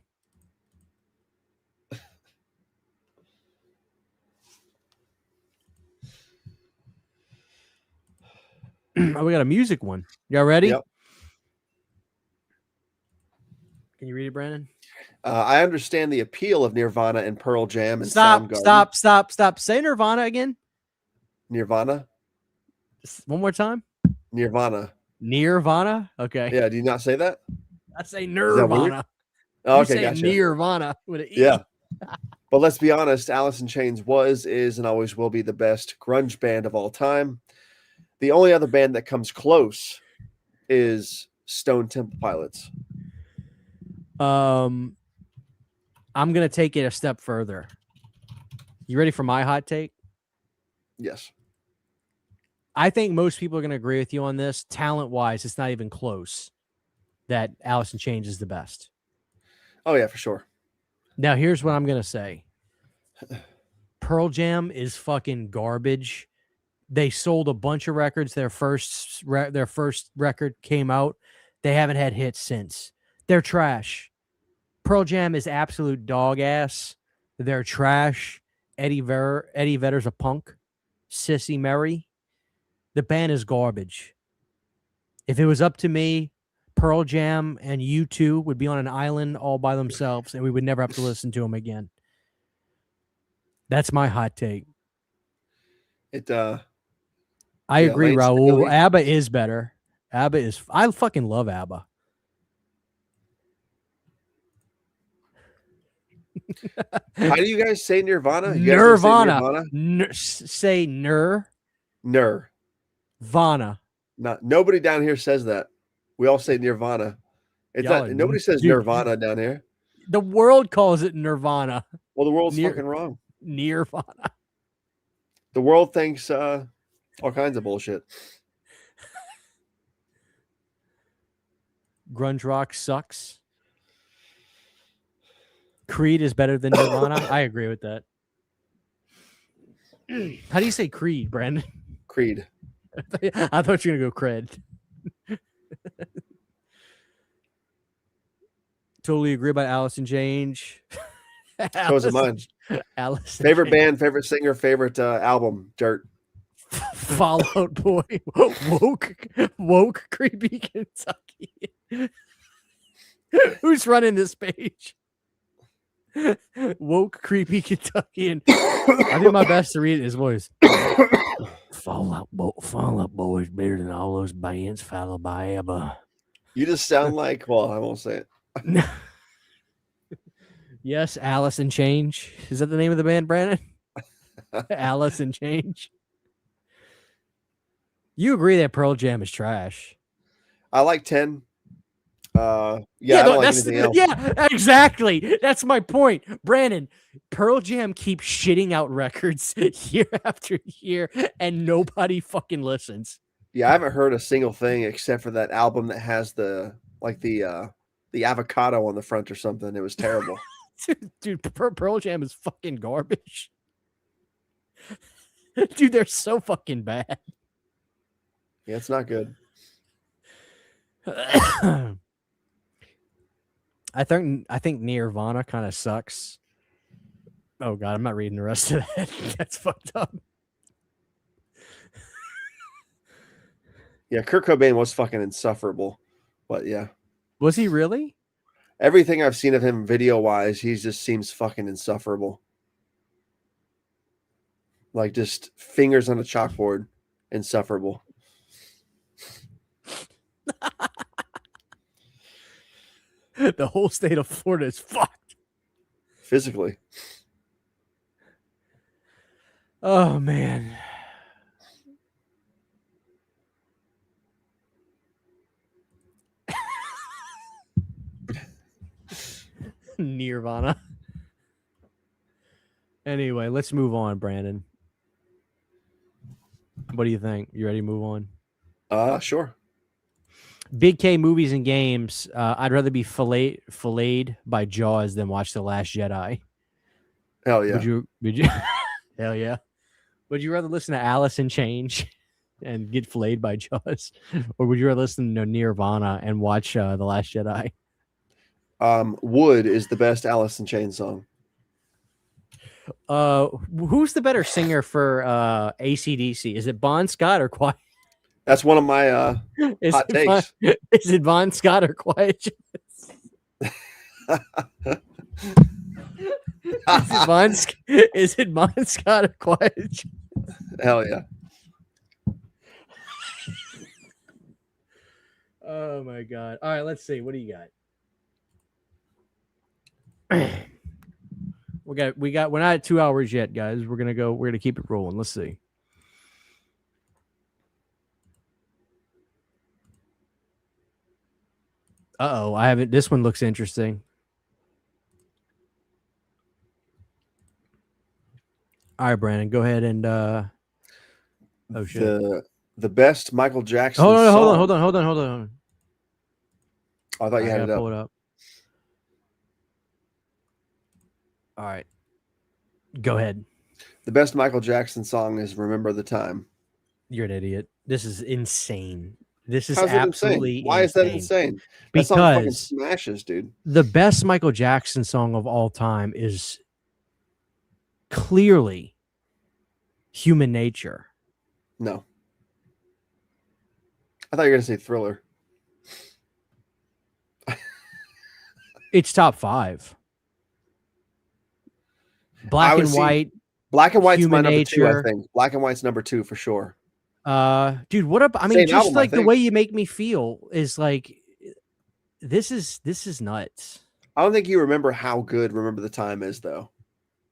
we got a music one. Y'all ready? Yep. Can you read it, Brandon? I understand the appeal of Nirvana and Pearl Jam and Stop, Soundgarden. stop. Say Nirvana again. Nirvana? One more time. Nirvana. Nirvana? Okay. Yeah, do you not say that? I say that Nirvana. Oh, You okay, say gotcha. Nirvana with an E. Yeah. But let's be honest, Alice in Chains was, is, and always will be the best grunge band of all time. The only other band that comes close is Stone Temple Pilots. I'm gonna take it a step further. You ready for my hot take? Yes. I think most people are gonna agree with you on this. Talent-wise, it's not even close that Alice in Chains is the best. Oh, yeah, for sure. Now, here's what I'm gonna say. Pearl Jam is fucking garbage. They sold a bunch of records. Their first record came out. They haven't had hits since. They're trash. Pearl Jam is absolute dog ass. They're trash. Eddie Vedder's a punk. Sissy Mary. The band is garbage. If it was up to me, Pearl Jam and U2 would be on an island all by themselves, and we would never have to listen to them again. That's my hot take. I agree, Lance Raul. Staley. ABBA is better. ABBA is. I fucking love ABBA. How do you guys say Nirvana? You guys say Nirvana. Nirvana? Say Nirvana. Nobody down here says that. We all say Nirvana. It's Y'all not. are- Nobody says dude, Nirvana down here. The world calls it Nirvana. Well, the world's Nir- fucking wrong. Nirvana. The world thinks all kinds of bullshit. Grunge rock sucks. Creed is better than Nirvana. I agree with that. How do you say Creed, Brandon? Creed. I thought you were gonna go cred. Totally agree about Alice in Chains. Those are mine. Alice. Favorite band, favorite singer, favorite album, Dirt. Fallout Boy. Woke creepy Kentucky. Who's running this page? Woke creepy Kentuckian. I do my best to read his voice. Fallout Boy is better than all those bands followed by ABBA. You just sound like, well, I won't say it. Yes, Alice in Change. Is that the name of the band, Brandon? Alice in Change. You agree that Pearl Jam is trash? I like 10. I don't like anything else. Yeah, exactly. That's my point. Brandon, Pearl Jam keeps shitting out records year after year, and nobody fucking listens. Yeah, I haven't heard a single thing except for that album that has the avocado on the front or something. It was terrible. Dude, Pearl Jam is fucking garbage. Dude, they're so fucking bad. Yeah, it's not good. I think Nirvana kind of sucks. Oh god, I'm not reading the rest of that. That's fucked up. Yeah, Kurt Cobain was fucking insufferable. But yeah. Was he really? Everything I've seen of him video wise, he just seems fucking insufferable. Like just fingers on a chalkboard, insufferable. The whole state of Florida is fucked. Physically. Oh man. Nirvana. Anyway, let's move on, Brandon. What do you think? You ready to move on? Sure. Big K movies and games. I'd rather be filleted by Jaws than watch The Last Jedi. Hell yeah. Would you? Hell yeah. Would you rather listen to Alice in Change and get filleted by Jaws, or would you rather listen to Nirvana and watch The Last Jedi? Wood is the best Alice in Chains song. Who's the better singer for AC/DC? Is it Bon Scott or Quiet? That's one of my hot takes. Is it Bon Scott or Quiet? Is it Bon Scott or Quiet? Hell yeah. Oh my god. All right, let's see. What do you got? We're not at 2 hours yet, guys. We're gonna keep it rolling. Let's see. I haven't. This one looks interesting. All right, Brandon, go ahead and oh shit. The best Michael Jackson Hold on. Oh, I thought you had it up. Pull it up. All right. Go ahead. The best Michael Jackson song is Remember the Time. You're an idiot. This is insane. This is How's it absolutely insane? Why is that insane? That song fucking smashes, dude. The best Michael Jackson song of all time is clearly Human Nature. No. I thought you were going to say Thriller. It's top 5. Black and White. Black and White's my Human number Nature. 2, I think. Black and White's number 2 for sure. Dude, what up? I mean, Same just album, like I the think. way you make me feel is like this is nuts. I don't think you remember how good Remember the Time is, though.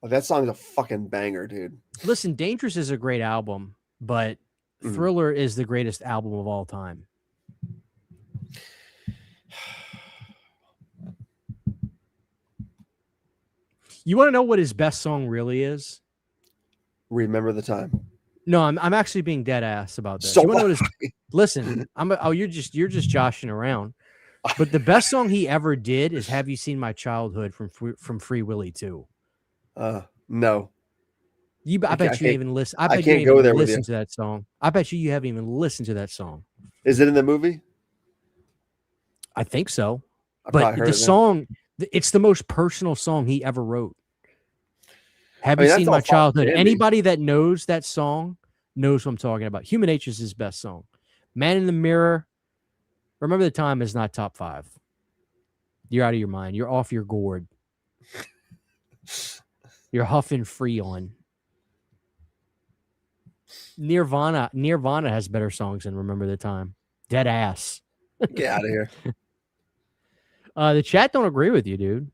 Like, that song's a fucking banger, dude. Listen, Dangerous is a great album, but Thriller is the greatest album of all time. You want to know what his best song really is? Remember the Time. No, I'm actually being dead ass about this. So You wanna know what listen, you're just joshing around. But the best song he ever did is "Have You Seen My Childhood" from Free Willy 2. No. I bet you even listen. I bet you can't haven't go even there with listened to that song. I bet you haven't even listened to that song. Is it in the movie? I think so. I But probably heard the it then. song, it's the most personal song he ever wrote. Have I mean, you that's seen all My fine Childhood? and dandy. Anybody that knows that song knows what I'm talking about. Human Nature is his best song. Man in the Mirror, Remember the Time is not top 5. You're out of your mind. You're off your gourd. You're huffing Freon. Nirvana has better songs than Remember the Time. Dead ass. Get out of here. The chat don't agree with you, dude.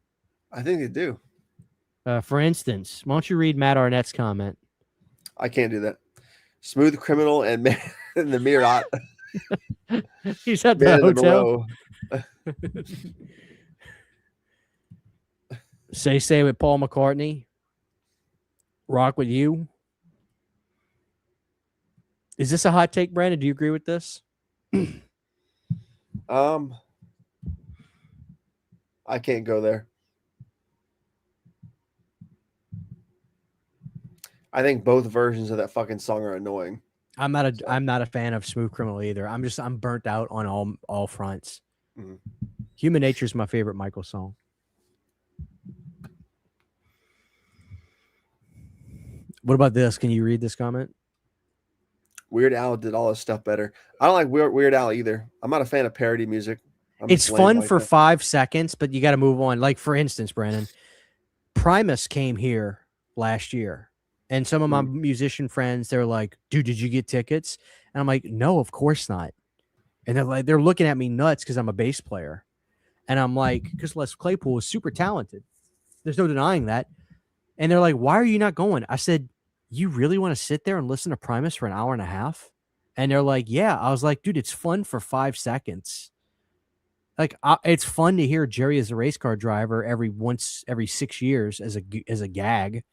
I think they do. For instance, why don't you read Matt Arnett's comment? I can't do that. Smooth Criminal and Man in the Mirror. He's at the Man in the hotel. Row. Say with Paul McCartney. Rock with You. Is this a hot take, Brandon? Do you agree with this? I can't go there. I think both versions of that fucking song are annoying. I'm not a fan of Smooth Criminal either. I'm burnt out on all fronts. Mhm. Human Nature is my favorite Michael song. What about this? Can you read this comment? Weird Al did all his stuff better. I don't like Weird Al either. I'm not a fan of parody music. It's just lame fun like for that. 5 seconds, but you got to move on. Like, for instance, Brandon, Primus came here last year, and some of my musician friends, they're like, dude, did you get tickets? And I'm like, no, of course not. And they're looking at me nuts because I'm a bass player. And I'm like, because Les Claypool is super talented. There's no denying that. And they're like, why are you not going? I said, you really want to sit there and listen to Primus for an hour and a half? And they're like, yeah. I was like, dude, it's fun for 5 seconds. Like it's fun to hear Jerry as a race car driver every 6 years as a gag,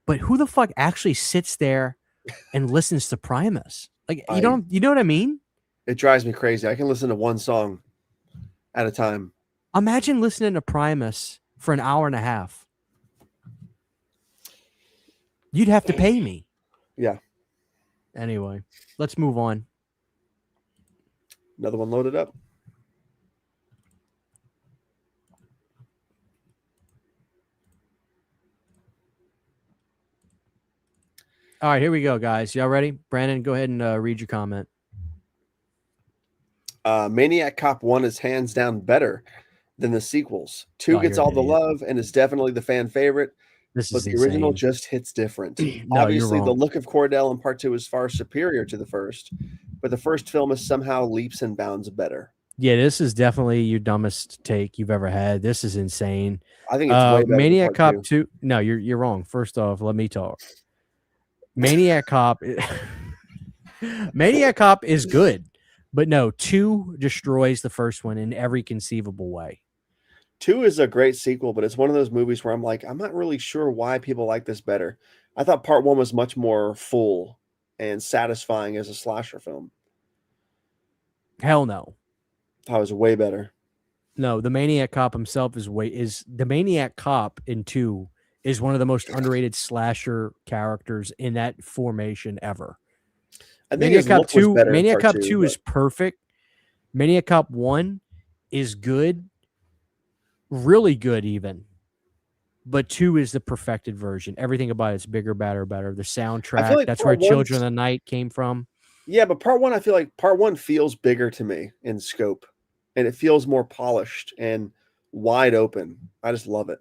but who the fuck actually sits there and listens to Primus? Like you know what I mean? It drives me crazy. I can listen to one song at a time. Imagine listening to Primus for an hour and a half. You'd have to pay me. Yeah. Anyway, let's move on. Another one loaded up. All right, here we go, guys. Y'all ready? Brandon, go ahead and read your comment. Maniac Cop 1 is hands down better than the sequels. 2 Oh, gets you're an all the idiot. love and is definitely the fan favorite, This but is the insane. original just hits different. No, Obviously, you're the wrong. look of Cordell in part 2 is far superior to the first, but the first film is somehow leaps and bounds better. Yeah, this is definitely your dumbest take you've ever had. This is insane. I think it's way better Maniac than part Cop 2. No, you're wrong. First off, let me talk. Maniac Cop Maniac Cop is good, but no, 2 destroys the first one in every conceivable way. 2 is a great sequel, but it's one of those movies where I'm like, I'm not really sure why people like this better. I thought part 1 was much more full and satisfying as a slasher film. Hell no. I thought it was way better. No, the Maniac Cop himself is the Maniac Cop in 2 is one of the most underrated slasher characters in that formation ever. I think Maniac his Cop look was 2, better in Maniac part Cop 2, 2 is perfect. Maniac Cop 1 is good, really good even. But 2 is the perfected version. Everything about it's bigger, better. The soundtrack, like that's where part one's- Children of the Night came from. Yeah, but part 1, I feel like part 1 feels bigger to me in scope, and it feels more polished and wide open. I just love it.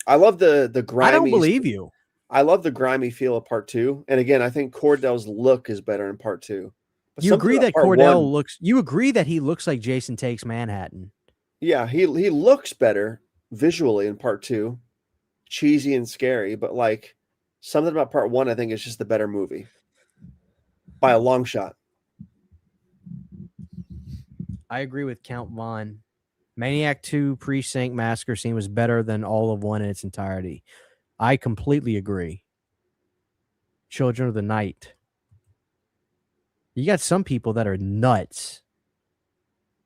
I love the grimy. I don't believe you. I love the grimy feel of part 2, and again, I think Cordell's look is better in part 2. But You something agree about that part Cordell 1 looks. You agree that he looks like Jason Takes Manhattan. Yeah, he looks better visually in part 2, cheesy and scary, but like something about part 1, I think is just the better movie by a long shot. I agree with Count Vaughn. Maniac 2 Precinct Massacre scene was better than all of 1 in its entirety. I completely agree. Children of the Night. You got some people that are nuts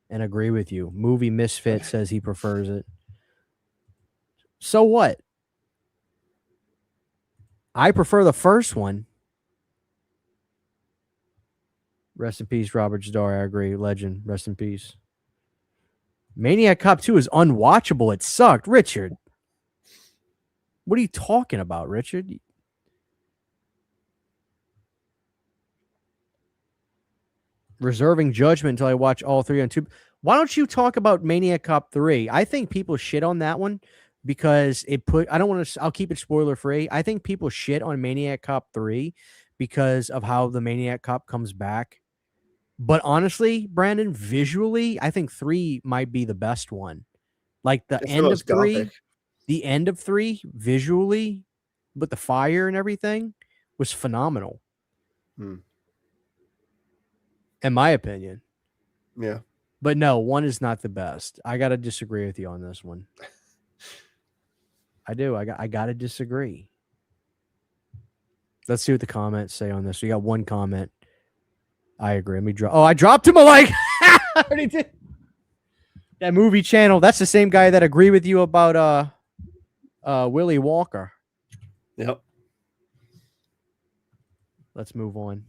and agree with you. Movie Misfit says he prefers it. So what? I prefer the first one. Rest in peace, Robert Jadar. I agree. Legend. Rest in peace. Maniac Cop 2 is unwatchable. It sucked. Richard. What are you talking about, Richard? Reserving judgment until I watch all 3 on YouTube. Why don't you talk about Maniac Cop 3? I think people shit on that one because I'll keep it spoiler free. I think people shit on Maniac Cop 3 because of how the Maniac Cop comes back. But honestly, Brandon, visually, I think 3 might be the best one. Like the It's end the of most 3, gothic. the end of 3 visually, with the fire and everything, was phenomenal. In my opinion. Yeah. But no, 1 is not the best. I got to disagree with you on this one. I do. I got to disagree. Let's see what the comments say on this. We got 1 comment. I agree. Let me drop. Oh, I dropped him a like. I already did. That movie channel. That's the same guy that agreed with you about Willie Walker. Yep. Let's move on.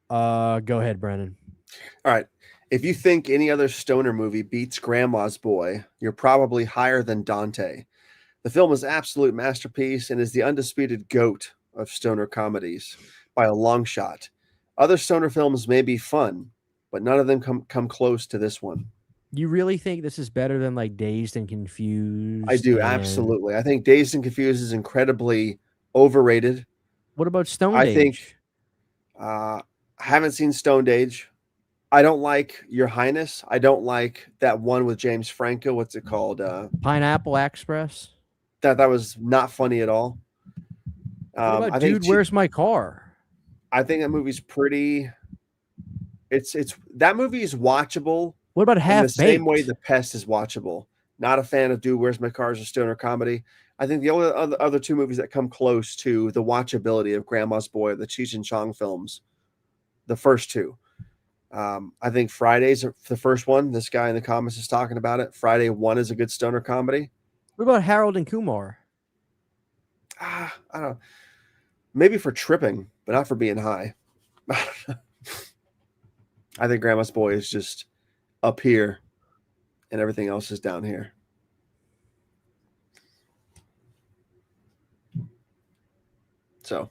Go ahead, Brandon. All right. If you think any other stoner movie beats Grandma's Boy, you're probably higher than Dante. The film is an absolute masterpiece and is the undisputed GOAT of stoner comedies by a long shot. Other stoner films may be fun, but none of them come close to this one. You really think this is better than like Dazed and Confused? I do, and- absolutely. I think Dazed and Confused is incredibly overrated. What about Stone I Age? think I haven't seen Stoned Age. I don't like Your Highness. I don't like that one with James Franco. What's it called? Pineapple Express. That was not funny at all. What about I think Dude, Where's My Car? I think that movie's pretty. It's that movie is watchable What about in the Half same way Baked? The Pest is watchable. Not a fan of Dude, Where's My Car as a stoner comedy. I think the only other two movies that come close to the watchability of Grandma's Boy, the Cheech and Chong films, the first two. I think Friday's the first one. This guy in the comments is talking about it. Friday 1 is a good stoner comedy. What about Harold and Kumar? I don't know. Maybe for tripping, but not for being high. I think Grandma's Boy is just up here and everything else is down here. So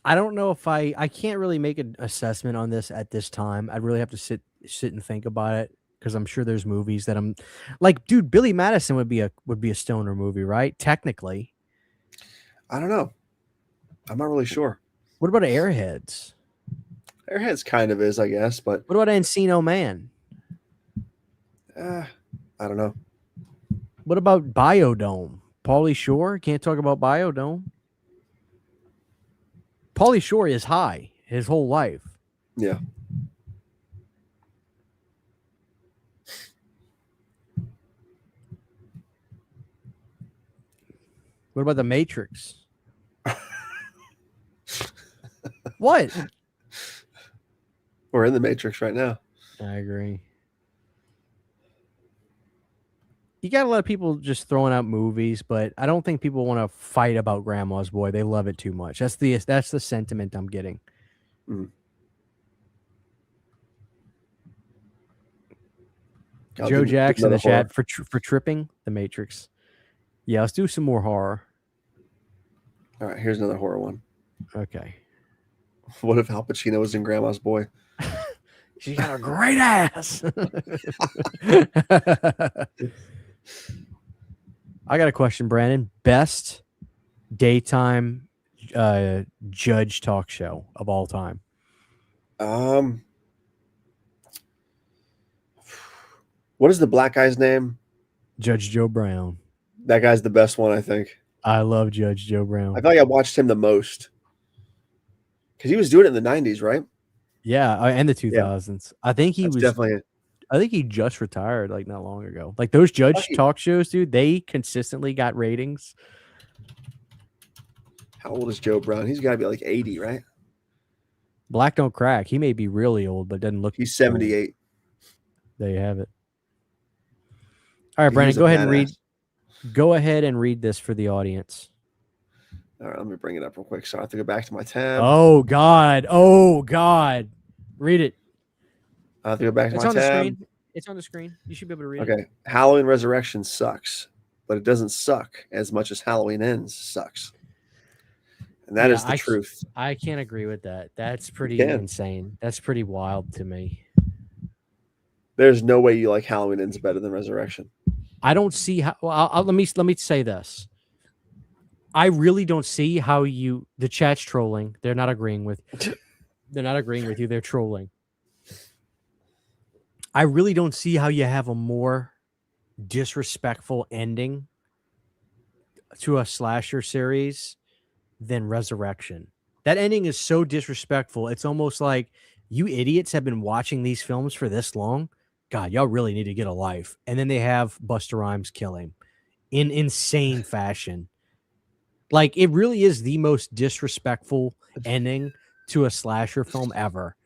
I don't know if I can't really make an assessment on this at this time. I'd really have to sit and think about it because I'm sure there's movies that I'm like, dude, Billy Madison would be a stoner movie, right? Technically. I don't know. I'm not really sure. What about Airheads? Airheads kind of is, I guess, but What about Encino Man? I don't know. What about Biodome? Pauly Shore? Can't talk about Biodome. Pauly Shore is high his whole life. Yeah. What about The Matrix? What? We're in the Matrix right now. I agree. You got a lot of people just throwing out movies, but I don't think people want to fight about Grandma's Boy. They love it too much. That's the sentiment I'm getting. Mm. Joe Jackson in the chat for tripping The Matrix. Yeah, let's do some more horror. All right, here's another horror one. Okay. What if Al Pacino was in Grandma's Boy? She's got a great ass. I got a question, Brandon. Best daytime judge talk show of all time. What is the black guy's name? Judge Joe Brown. That guy's the best one, I think. I love Judge Joe Brown. I feel like I watched him the most because he was doing it in the 90s, right? Yeah, and the 2000s. I think he That's was definitely. I think he just retired like not long ago. Like those judge talk shows, dude, they consistently got ratings. How old is Joe Brown? He's got to be like 80, right? Black don't crack. He may be really old, but doesn't look. He's 78. Old. There you have it. All right, Brandon, go ahead and read. Go ahead and read this for the audience. All right, let me bring it up real quick. So I have to go back to my tab. Oh God! Oh God! Read it. I have to go back to It's my on tab. the screen. It's on the screen. You should be able to read it. Okay, Halloween Resurrection sucks, but it doesn't suck as much as Halloween Ends sucks. And that is the truth. I can't agree with that. That's pretty insane. That's pretty wild to me. There's no way you like Halloween Ends better than Resurrection. I don't see how. Well, let me say this. I really don't see how you. The chat's trolling. They're not agreeing with. They're not agreeing with you. They're trolling. I really don't see how you have a more disrespectful ending to a slasher series than Resurrection. That ending is so disrespectful. It's almost like you idiots have been watching these films for this long. God, y'all really need to get a life. And then they have Busta Rhymes kill him in insane fashion. Like, it really is the most disrespectful ending to a slasher film ever.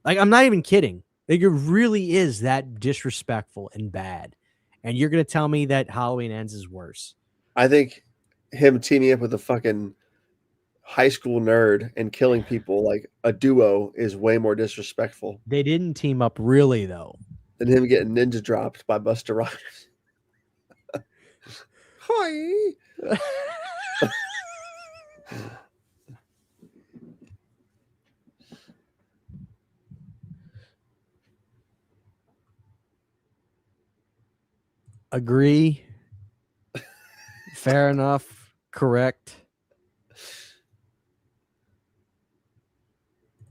Like, I'm not even kidding. Like, it really is that disrespectful and bad. And you're going to tell me that Halloween Ends is worse. I think him teaming up with a fucking high school nerd and killing people like a duo is way more disrespectful. They didn't team up really, though. Than him getting ninja dropped by Busta Rhymes. Hi. Agree. Fair enough. Correct.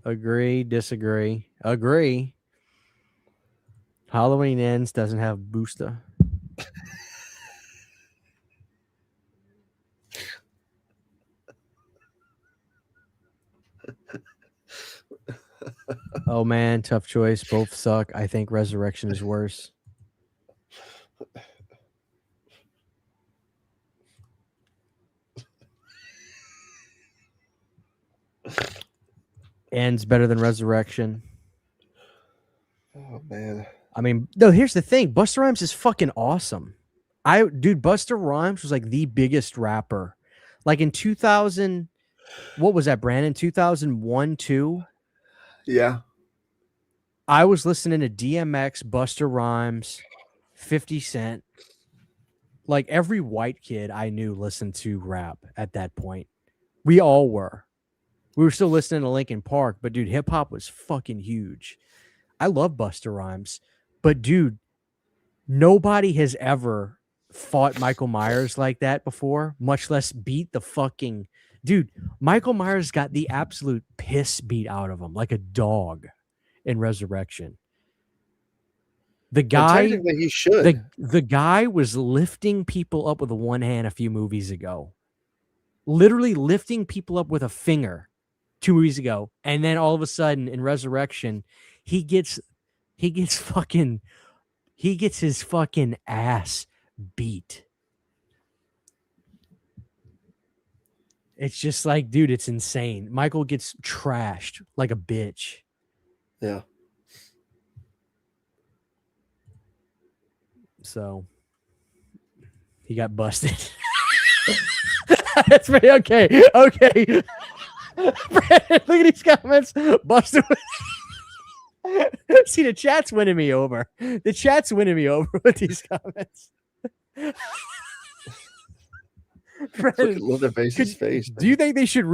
Agree. Disagree. Agree. Halloween Ends doesn't have Busta. Oh man, tough choice. Both suck. I think Resurrection is worse. End's better than Resurrection. Oh man. I mean, no, here's the thing. Busta Rhymes is fucking awesome. Busta Rhymes was like the biggest rapper. Like in 2000, what was that, Brandon? 2001, 2? Yeah. I was listening to DMX, Busta Rhymes, 50 Cent. Like every white kid I knew listened to rap at that point. We all were. We were still listening to Linkin Park, but dude, hip hop was fucking huge. I love Busta Rhymes, but dude, nobody has ever fought Michael Myers like that before, much less beat the fucking dude. Michael Myers got the absolute piss beat out of him like a dog in Resurrection. The guy, technically he should. the guy was lifting people up with one hand a few movies ago, literally lifting people up with a finger 2 movies ago, and then all of a sudden in Resurrection, he gets his fucking ass beat. It's just like, dude, it's insane. Michael gets trashed like a bitch. Yeah. So he got busted. That's pretty okay. Okay. Brandon, look at these comments. Busted. See, the chat's winning me over. The chat's winning me over with these comments. Brandon, Look at Leatherface's face. do you think they should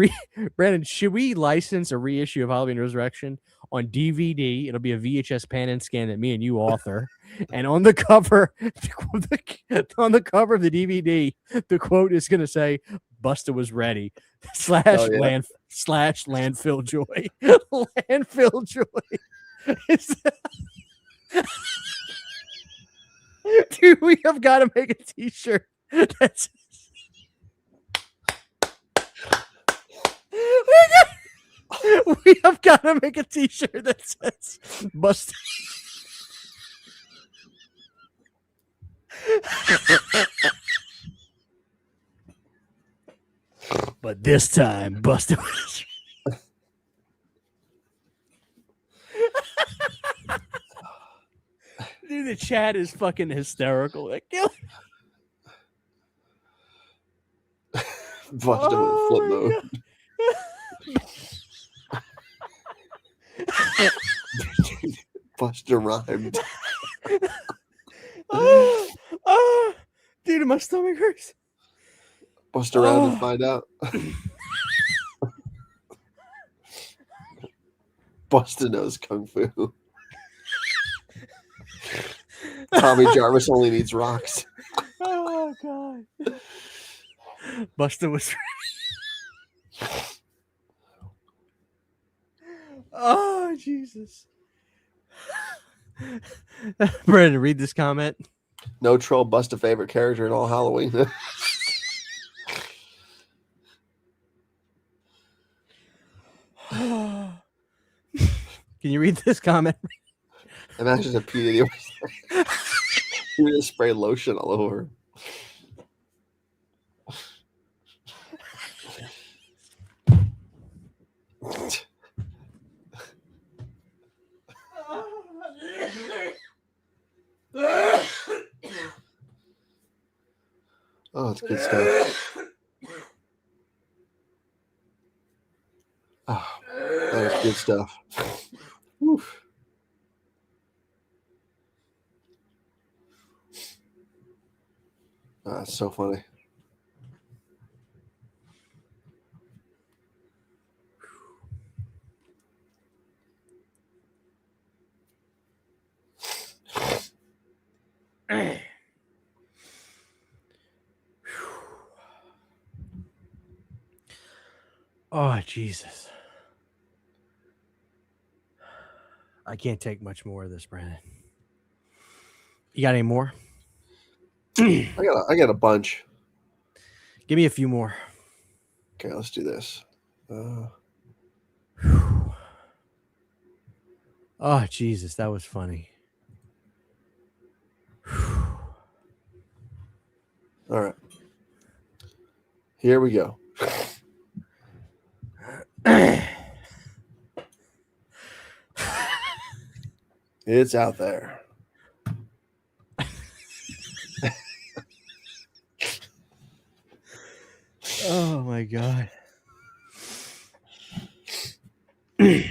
Brandon, should we license a reissue of Halloween Resurrection on DVD? It'll be a VHS pan and scan that me and you author. And on the cover, on the cover of the DVD, the quote is going to say, "Busta was ready." / landfill joy. Landfill joy. Dude, we have got to make a t-shirt. That's we have got to make a t-shirt that says Busta. But this time, Busta was. Dude, the chat is fucking hysterical. Like, Busta with flip mode. Busta rhymed. Dude, my stomach hurts. Bust around and find out. Busta knows kung fu. Tommy Jarvis only needs rocks. Oh god. Busta was oh Jesus. Brandon, read this comment. No troll, Busta favorite character in all Halloween. Can you read this comment? Imagine if P. Diddy he just spray lotion all over him. Oh, it's good stuff. Oh, that was good stuff. Whew. Oh, that's so funny. Oh Jesus. I can't take much more of this, Brandon. You got any more? I got a bunch. Give me a few more. Okay, let's do this. Oh, Jesus, that was funny. All right. Here we go. It's out there. Oh my God. You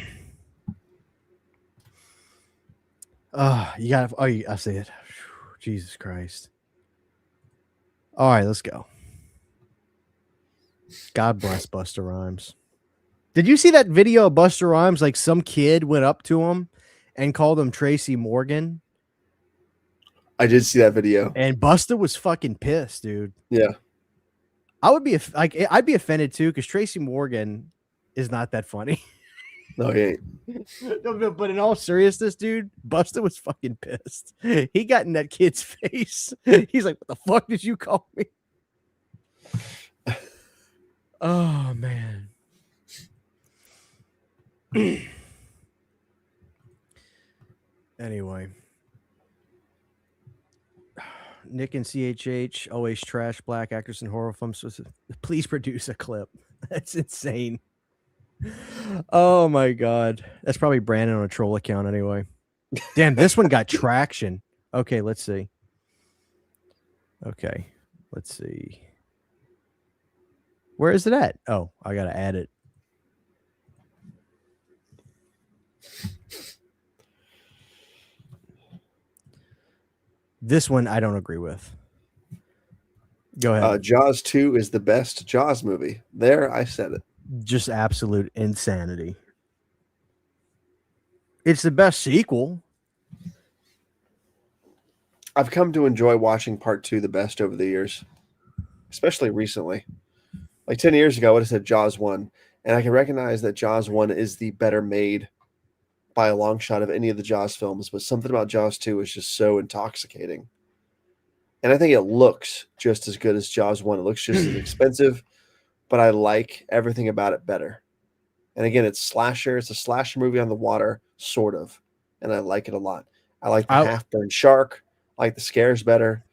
gotta. Oh, I see it. Jesus Christ. All right, let's go. God bless Busta Rhymes. Did you see that video of Busta Rhymes? Like some kid went up to him and called him Tracy Morgan, I did see that video. and Busta was fucking pissed, dude. Yeah. I would be I'd be offended too because Tracy Morgan is not that funny. No, he ain't. No, but in all seriousness, dude, Busta was fucking pissed. He got in that kid's face. He's like, "What the fuck did you call me?" Oh man. Anyway, Nick and CHH always trash black actors in horror films. So please produce a clip. That's insane. Oh my God. That's probably Brandon on a troll account anyway. Damn, this one got traction. Okay, let's see. Okay, let's see. Where is it at? Oh, I got to add it. This one I don't agree with. Go ahead. Jaws 2 is the best Jaws movie. There, I said it. Just absolute insanity. It's the best sequel. I've come to enjoy watching part 2 the best over the years, especially recently. Like 10 years ago, I would have said Jaws 1, and I can recognize that Jaws 1 is the better made by a long shot of any of the Jaws films, but something about Jaws 2 is just so intoxicating. And I think it looks just as good as Jaws 1. It looks just as expensive, but I like everything about it better. And again, it's slasher. It's a slasher movie on the water, sort of, and I like it a lot. I like the half-burned shark. I like the scares better.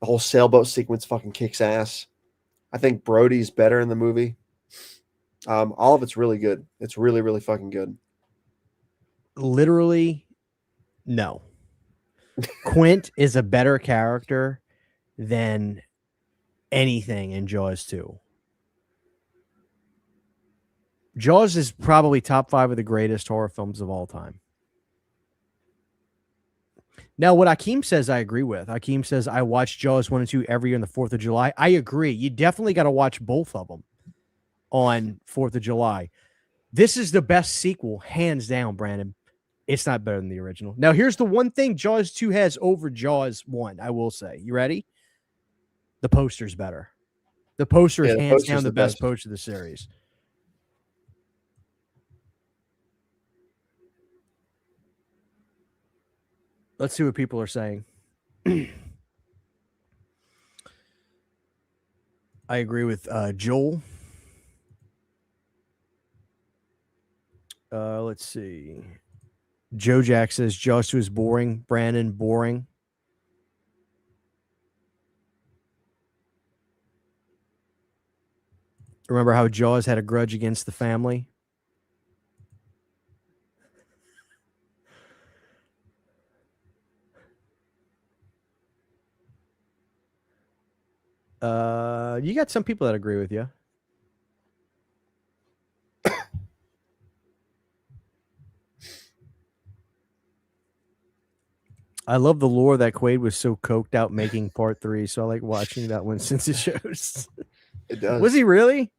The whole sailboat sequence fucking kicks ass. I think Brody's better in the movie. All of it's really good. It's really, really fucking good. Literally, no. Quint is a better character than anything in Jaws 2. Jaws is probably top 5 of the greatest horror films of all time. Now, what Akeem says, I agree with. Akeem says, I watch Jaws 1 and 2 every year on the 4th of July. I agree. You definitely got to watch both of them on 4th of July. This is the best sequel, hands down, Brandon. It's not better than the original. Now, here's the one thing Jaws 2 has over Jaws 1, I will say. You ready? The poster's better. The poster is hands down the best poster of the series. Let's see what people are saying. I agree with Joel. Let's see. Joe Jack says Jaws 2 is boring. Brandon, boring. Remember how Jaws had a grudge against the family? You got some people that agree with you. I love the lore that Quaid was so coked out making part 3, so I like watching that one since it shows. It does. Was he really?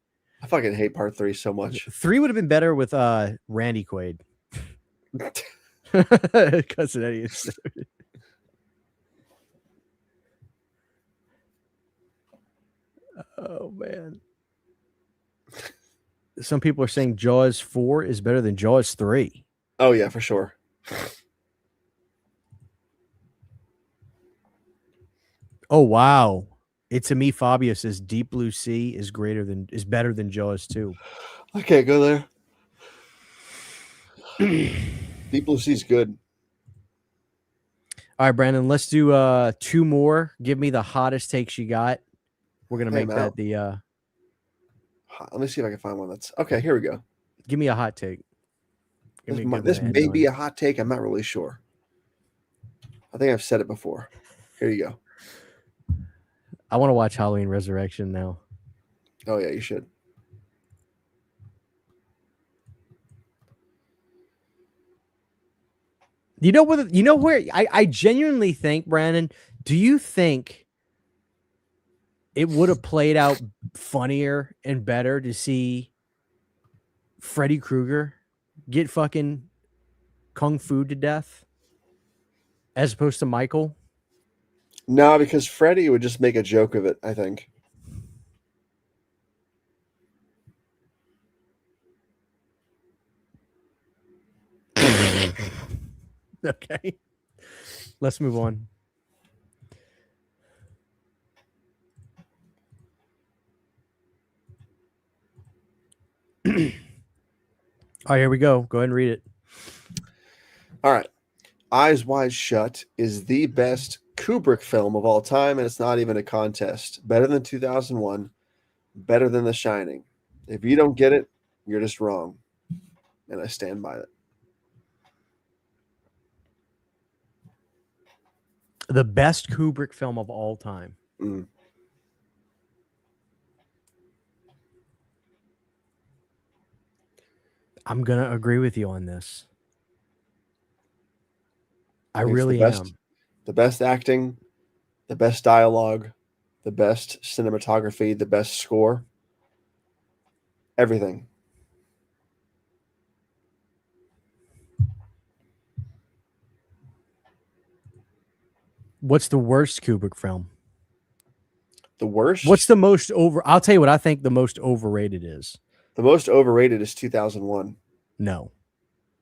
I fucking hate part 3 so much. 3 would have been better with Randy Quaid. Cousin Eddie. Oh man. Some people are saying Jaws 4 is better than Jaws 3. Oh yeah, for sure. Oh wow. It's a me Fabio says Deep Blue Sea is better than Jaws 2. I can't go there. Deep Blue Sea's good. All right, Brandon, let's do 2 more. Give me the hottest takes you got. We're gonna Hey, make I'm that out. the Let me see if I can find one that's okay. Here we go. give me a hot take. Give me a good This one to end may be on. a hot take. I'm not really sure. I think I've said it before. Here you go. I want to watch Halloween Resurrection now. Oh yeah, you should. You know where I genuinely think, Brandon, do you think it would have played out funnier and better to see Freddy Krueger get fucking kung fu to death as opposed to Michael? No, because Freddy would just make a joke of it, I think. Okay. Let's move on. All right, here we go. Go ahead and read it. All right. Eyes Wide Shut is the best Kubrick film of all time, and it's not even a contest. Better than 2001, better than The Shining. If you don't get it, you're just wrong. And I stand by it. The best Kubrick film of all time. Mm. I'm going to agree with you on this. I It's really the best, am. The best acting, the best dialogue, the best cinematography, the best score. Everything. What's the worst Kubrick film? The worst? What's the most over? I'll tell you what I think the most overrated is. The most overrated is 2001. No,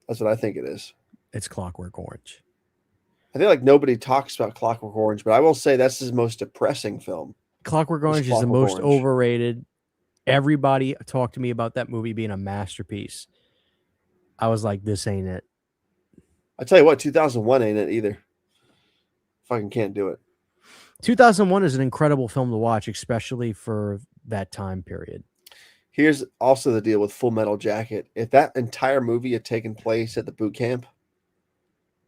That's what I think it is. it's Clockwork Orange. I feel like nobody talks about Clockwork Orange, but I will say that's his most depressing film. Clockwork Orange is the Clockwork most Orange. overrated. Everybody talked to me about that movie being a masterpiece. I was like, this ain't it. I tell you what, 2001 ain't it either. Fucking can't do it. 2001 is an incredible film to watch, especially for that time period. Here's also the deal with Full Metal Jacket. If that entire movie had taken place at the boot camp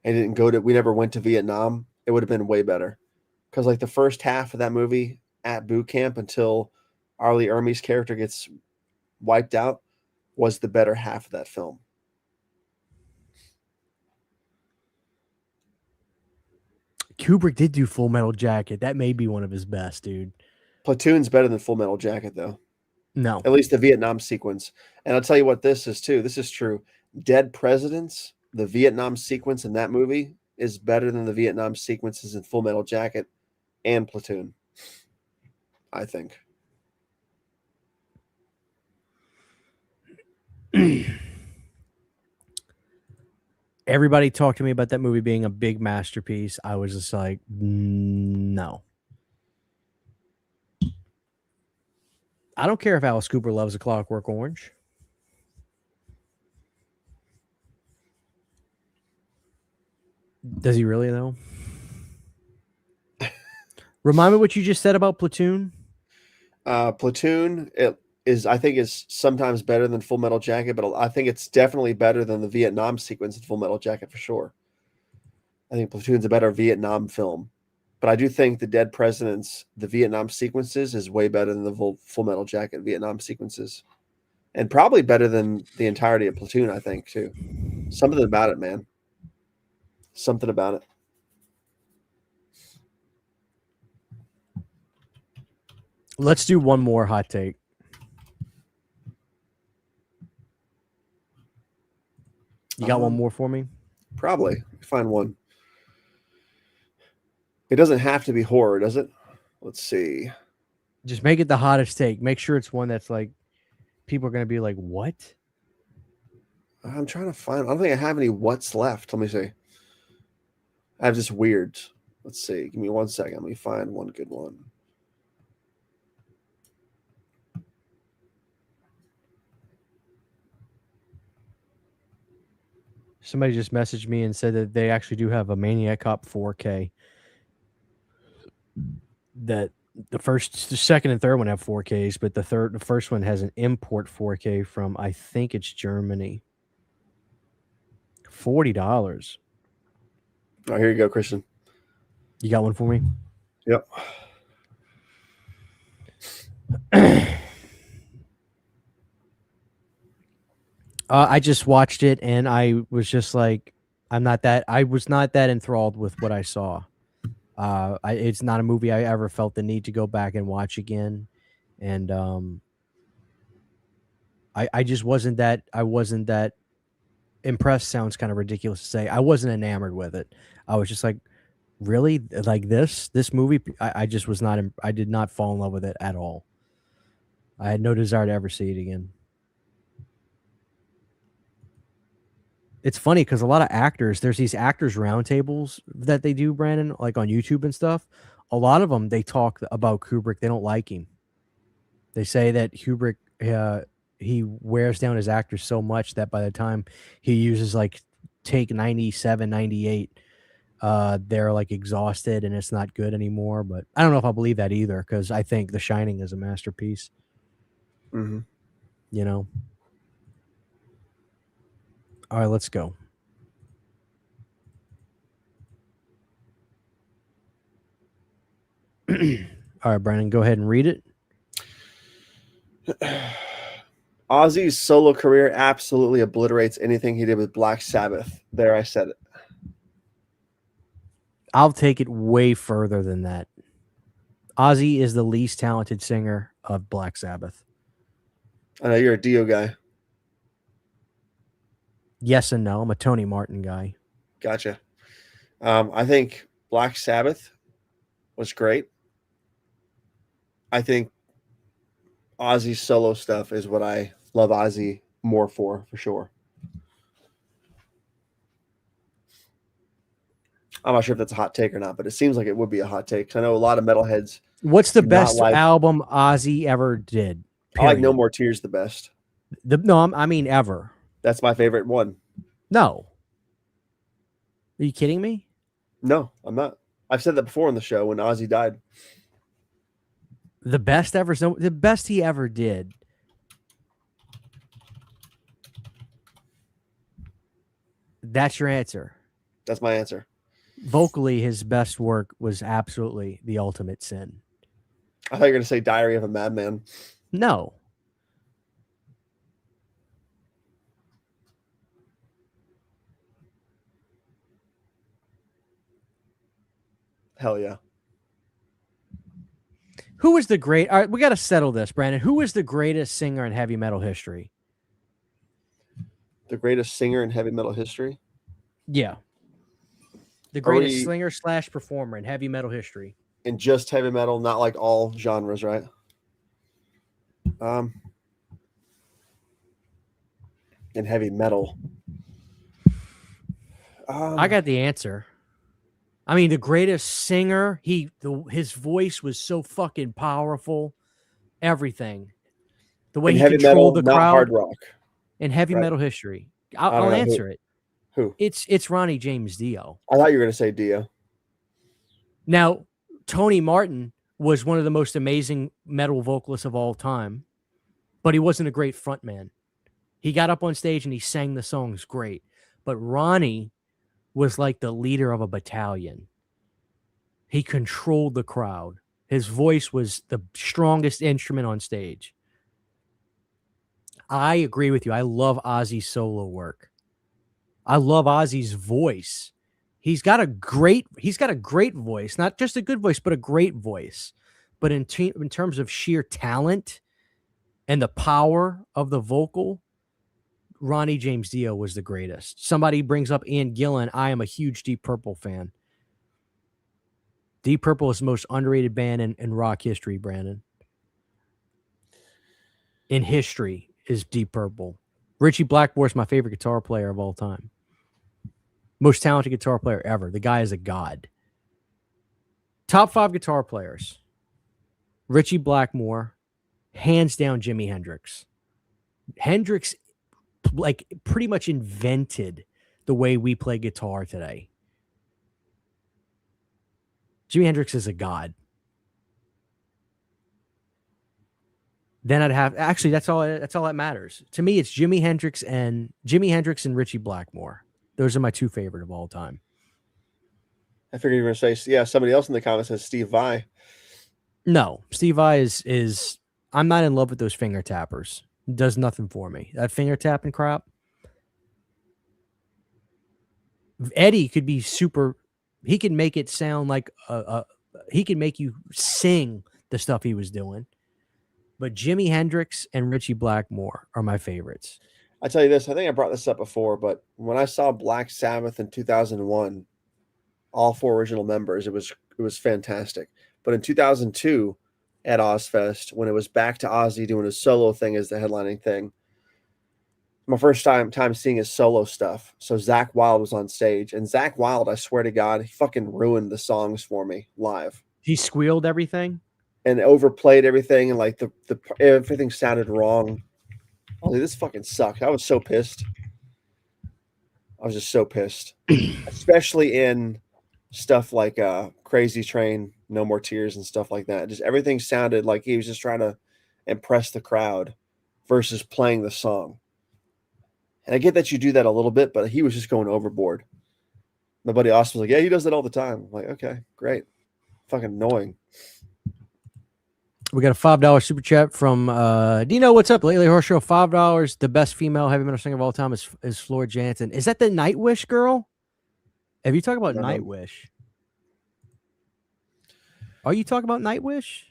and we never went to Vietnam, it would have been way better. Because like the first half of that movie at boot camp until Arlie Ermey's character gets wiped out was the better half of that film. Kubrick did do Full Metal Jacket. That may be one of his best, dude. Platoon's better than Full Metal Jacket, though. No. At least the Vietnam sequence. And I'll tell you what this is, too. This is true. Dead Presidents, the Vietnam sequence in that movie, is better than the Vietnam sequences in Full Metal Jacket and Platoon, I think. Everybody talked to me about that movie being a big masterpiece. I was just like, no. I don't care if Alice Cooper loves A Clockwork Orange. Does he really, though? Remind me what you just said about Platoon. Platoon, I think is sometimes better than Full Metal Jacket, but I think it's definitely better than the Vietnam sequence in Full Metal Jacket for sure. I think Platoon's a better Vietnam film, but I do think the Dead Presidents, the Vietnam sequences, is way better than the Full Metal Jacket Vietnam sequences, and probably better than the entirety of Platoon. I think too. Something about it, man. Something about it. Let's do one more hot take. You got one more for me? Probably. Find one. It doesn't have to be horror, does it? Let's see. Just make it the hottest take. Make sure it's one that's like people are going to be like, what? I'm trying to find. I don't think I have any what's left. Let me see. I have just weirds. Let's see. Give me 1 second. Let me find one good one. Somebody just messaged me and said that they actually do have a Maniac Cop 4K. That the second, and third one have 4Ks, but the first one has an import 4K from, I think it's Germany. $40. Oh, here you go, Christian. You got one for me? Yep. I just watched it and I was just like, I was not that enthralled with what I saw. It's not a movie I ever felt the need to go back and watch again. And I just wasn't that impressed. Sounds kind of ridiculous to say. I wasn't enamored with it. I was just like, really? Like this movie? I just was not, I did not fall in love with it at all. I had no desire to ever see it again. It's funny because a lot of actors, there's these actors roundtables that they do, Brandon, like on YouTube and stuff. A lot of them, they talk about Kubrick. They don't like him. They say that Kubrick, he wears down his actors so much that by the time he uses like take 97, 98, they're like exhausted and it's not good anymore. But I don't know if I believe that either because I think The Shining is a masterpiece. Mm-hmm. You know? All right, let's go. All right, Brandon, go ahead and read it. Ozzy's solo career absolutely obliterates anything he did with Black Sabbath. There, I said it. I'll take it way further than that. Ozzy is the least talented singer of Black Sabbath. I know you're a Dio guy. Yes and no. I'm a Tony Martin guy. Gotcha. I think Black Sabbath was great. I think Ozzy's solo stuff is what I love Ozzy more for sure. I'm not sure if that's a hot take or not, but it seems like it would be a hot take. 'Cause I know a lot of metalheads. What's the do not best like- album Ozzy ever did? I like No Period. More Tears the best. I mean ever. That's my favorite one. No. Are you kidding me? No, I'm not. I've said that before on the show when Ozzy died. The best ever. The best he ever did. That's your answer. That's my answer. Vocally, his best work was absolutely The Ultimate Sin. I thought you were going to say Diary of a Madman. No. Hell yeah. Who was the great? All right, we got to settle this, Brandon. Who was the greatest singer in heavy metal history? The greatest singer in heavy metal history? Yeah. The greatest singer / performer in heavy metal history. In just heavy metal, not like all genres, right? In heavy metal. I got the answer. I mean, the greatest singer, his voice was so fucking powerful. Everything. The way in he heavy controlled metal, the not crowd hard rock. in heavy right. metal history. I don't I'll know answer it. Who? It's Ronnie James Dio. I thought you were going to say Dio. Now, Tony Martin was one of the most amazing metal vocalists of all time, but he wasn't a great frontman. He got up on stage and he sang the songs great, but Ronnie was like the leader of a battalion. He controlled the crowd. His voice was the strongest instrument on stage. I agree with you. I love Ozzy's solo work. I love Ozzy's voice. He's got a great voice, not just a good voice, but a great voice. But in terms of sheer talent and the power of the vocal, Ronnie James Dio was the greatest. Somebody brings up Ian Gillan. I am a huge Deep Purple fan. Deep Purple is the most underrated band in rock history, Brandon. In history is Deep Purple. Richie Blackmore is my favorite guitar player of all time. Most talented guitar player ever. The guy is a god. Top 5 guitar players. Richie Blackmore, hands down Jimi Hendrix. Hendrix like pretty much invented the way we play guitar today. Jimi Hendrix is a god. Then I'd have actually that's all that matters. To me, it's Jimi Hendrix and Richie Blackmore. Those are my two favorite of all time. I figured you were going to say, yeah, somebody else in the comments says Steve Vai. No, Steve Vai is I'm not in love with those finger tappers. It does nothing for me. That finger tapping crap. Eddie could be super. He could make it sound like he could make you sing the stuff he was doing. But Jimi Hendrix and Richie Blackmore are my favorites. I tell you this, I think I brought this up before, but when I saw Black Sabbath in 2001, all 4 original members, it was fantastic. But in 2002 at Ozfest, when it was back to Ozzy doing his solo thing as the headlining thing, my first time seeing his solo stuff. So Zakk Wylde was on stage, and Zakk Wylde, I swear to God, he fucking ruined the songs for me live. He squealed everything and overplayed everything, and like the everything sounded wrong. I was like, this fucking sucked. I was so pissed. I was just so pissed, especially in stuff like Crazy Train, No More Tears, and stuff like that. Just everything sounded like he was just trying to impress the crowd versus playing the song. And I get that you do that a little bit, but he was just going overboard. My buddy Austin was like, yeah, he does that all the time. I'm like, okay, great. Fucking annoying. We got a $5 super chat from Dino. What's up? Lately Horse Show, $5. The best female heavy metal singer of all time is Floor Jansen. Is that the Nightwish girl? Have you talked about Nightwish? Are you talking about Nightwish?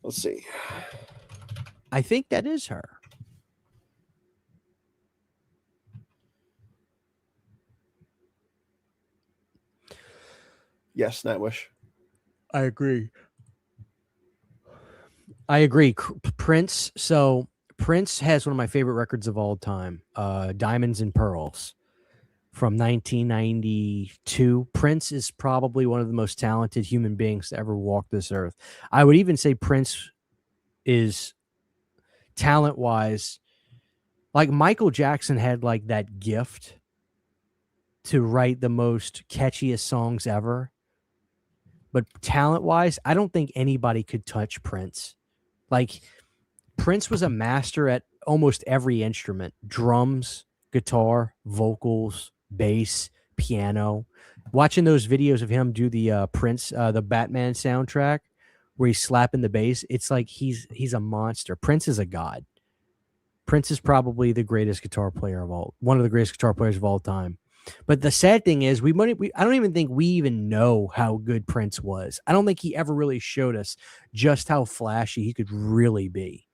Let's see. I think that is her. Yes, Nightwish. I agree. Prince. So Prince has one of my favorite records of all time, Diamonds and Pearls from 1992. Prince is probably one of the most talented human beings to ever walk this earth. I would even say Prince is talent-wise, like Michael Jackson had like that gift to write the most catchiest songs ever. But talent-wise, I don't think anybody could touch Prince. Like, Prince was a master at almost every instrument. Drums, guitar, vocals, bass, piano. Watching those videos of him do the Prince, the Batman soundtrack, where he's slapping the bass, it's like he's a monster. Prince is a god. Prince is probably the greatest guitar player of all, one of the greatest guitar players of all time. But the sad thing is, I don't even think we even know how good Prince was. I don't think he ever really showed us just how flashy he could really be.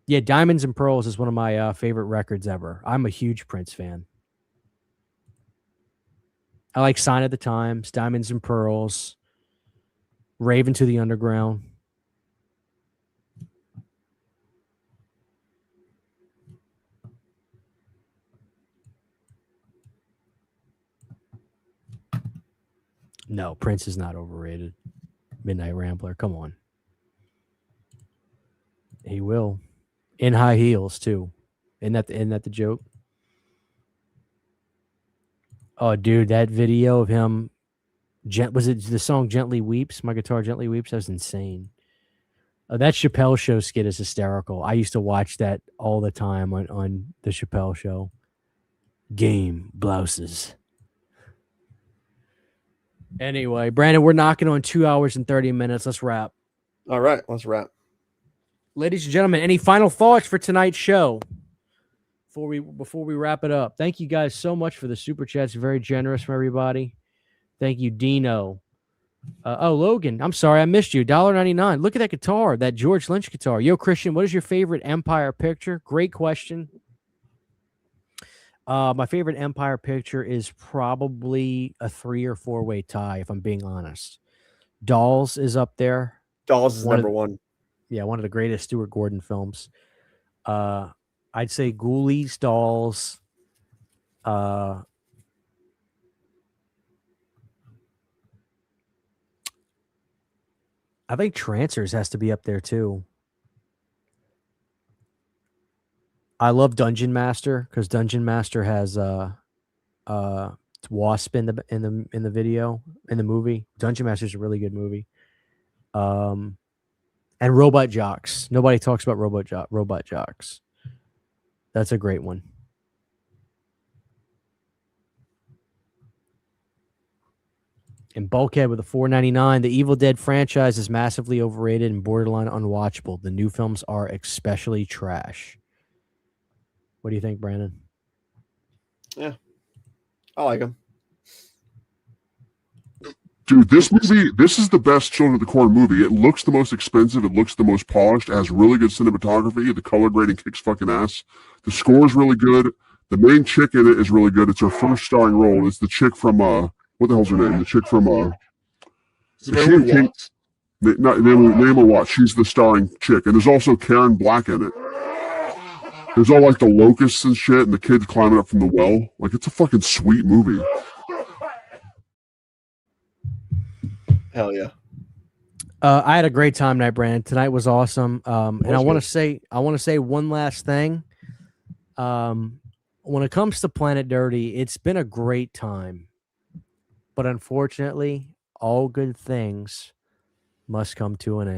Yeah, Diamonds and Pearls is one of my favorite records ever. I'm a huge Prince fan. I like Sign of the Times, Diamonds and Pearls, Raven to the Underground. No, Prince is not overrated. Midnight Rambler, come on. He will. In high heels, too. Isn't that the joke? Oh, dude, that video of him, was it the song Gently Weeps? My Guitar Gently Weeps? That was insane. That Chappelle Show skit is hysterical. I used to watch that all the time on the Chappelle Show. Game blouses. Anyway, Brandon, we're knocking on 2 hours and 30 minutes. Let's wrap. All right, let's wrap. Ladies and gentlemen, any final thoughts for tonight's show before we wrap it up? Thank you guys so much for the super chats. Very generous from everybody. Thank you, Dino. Logan, I'm sorry, I missed you. $1.99. Look at that guitar, that George Lynch guitar. Yo, Christian, what is your favorite Empire picture? Great question. My favorite Empire picture is probably a 3 or 4 way tie, if I'm being honest. Dolls is up there. Dolls is number one. Yeah, one of the greatest Stuart Gordon films. I'd say Ghoulies, Dolls. I think Trancers has to be up there too. I love Dungeon Master because Dungeon Master has Wasp in the video in the movie. Dungeon Master is a really good movie. And Robot Jocks. Nobody talks about Robot Jocks. That's a great one. And Bulkhead with a $4.99. The Evil Dead franchise is massively overrated and borderline unwatchable. The new films are especially trash. What do you think, Brandon? Yeah, I like them. Dude, this is the best Children of the Corn movie. It looks the most expensive. It looks the most polished. It has really good cinematography. The color grading kicks fucking ass. The score is really good. The main chick in it is really good. It's her first starring role. It's the chick from, what the hell's her name? The chick from, Naomi Watts. She's the starring chick. And there's also Karen Black in it. There's all like the locusts and shit and the kids climbing up from the well. Like, it's a fucking sweet movie. Hell yeah. I had a great time tonight, Brandon. Tonight was awesome. And I want to say one last thing. When it comes to Planet Dirty, it's been a great time. But unfortunately, all good things must come to an end.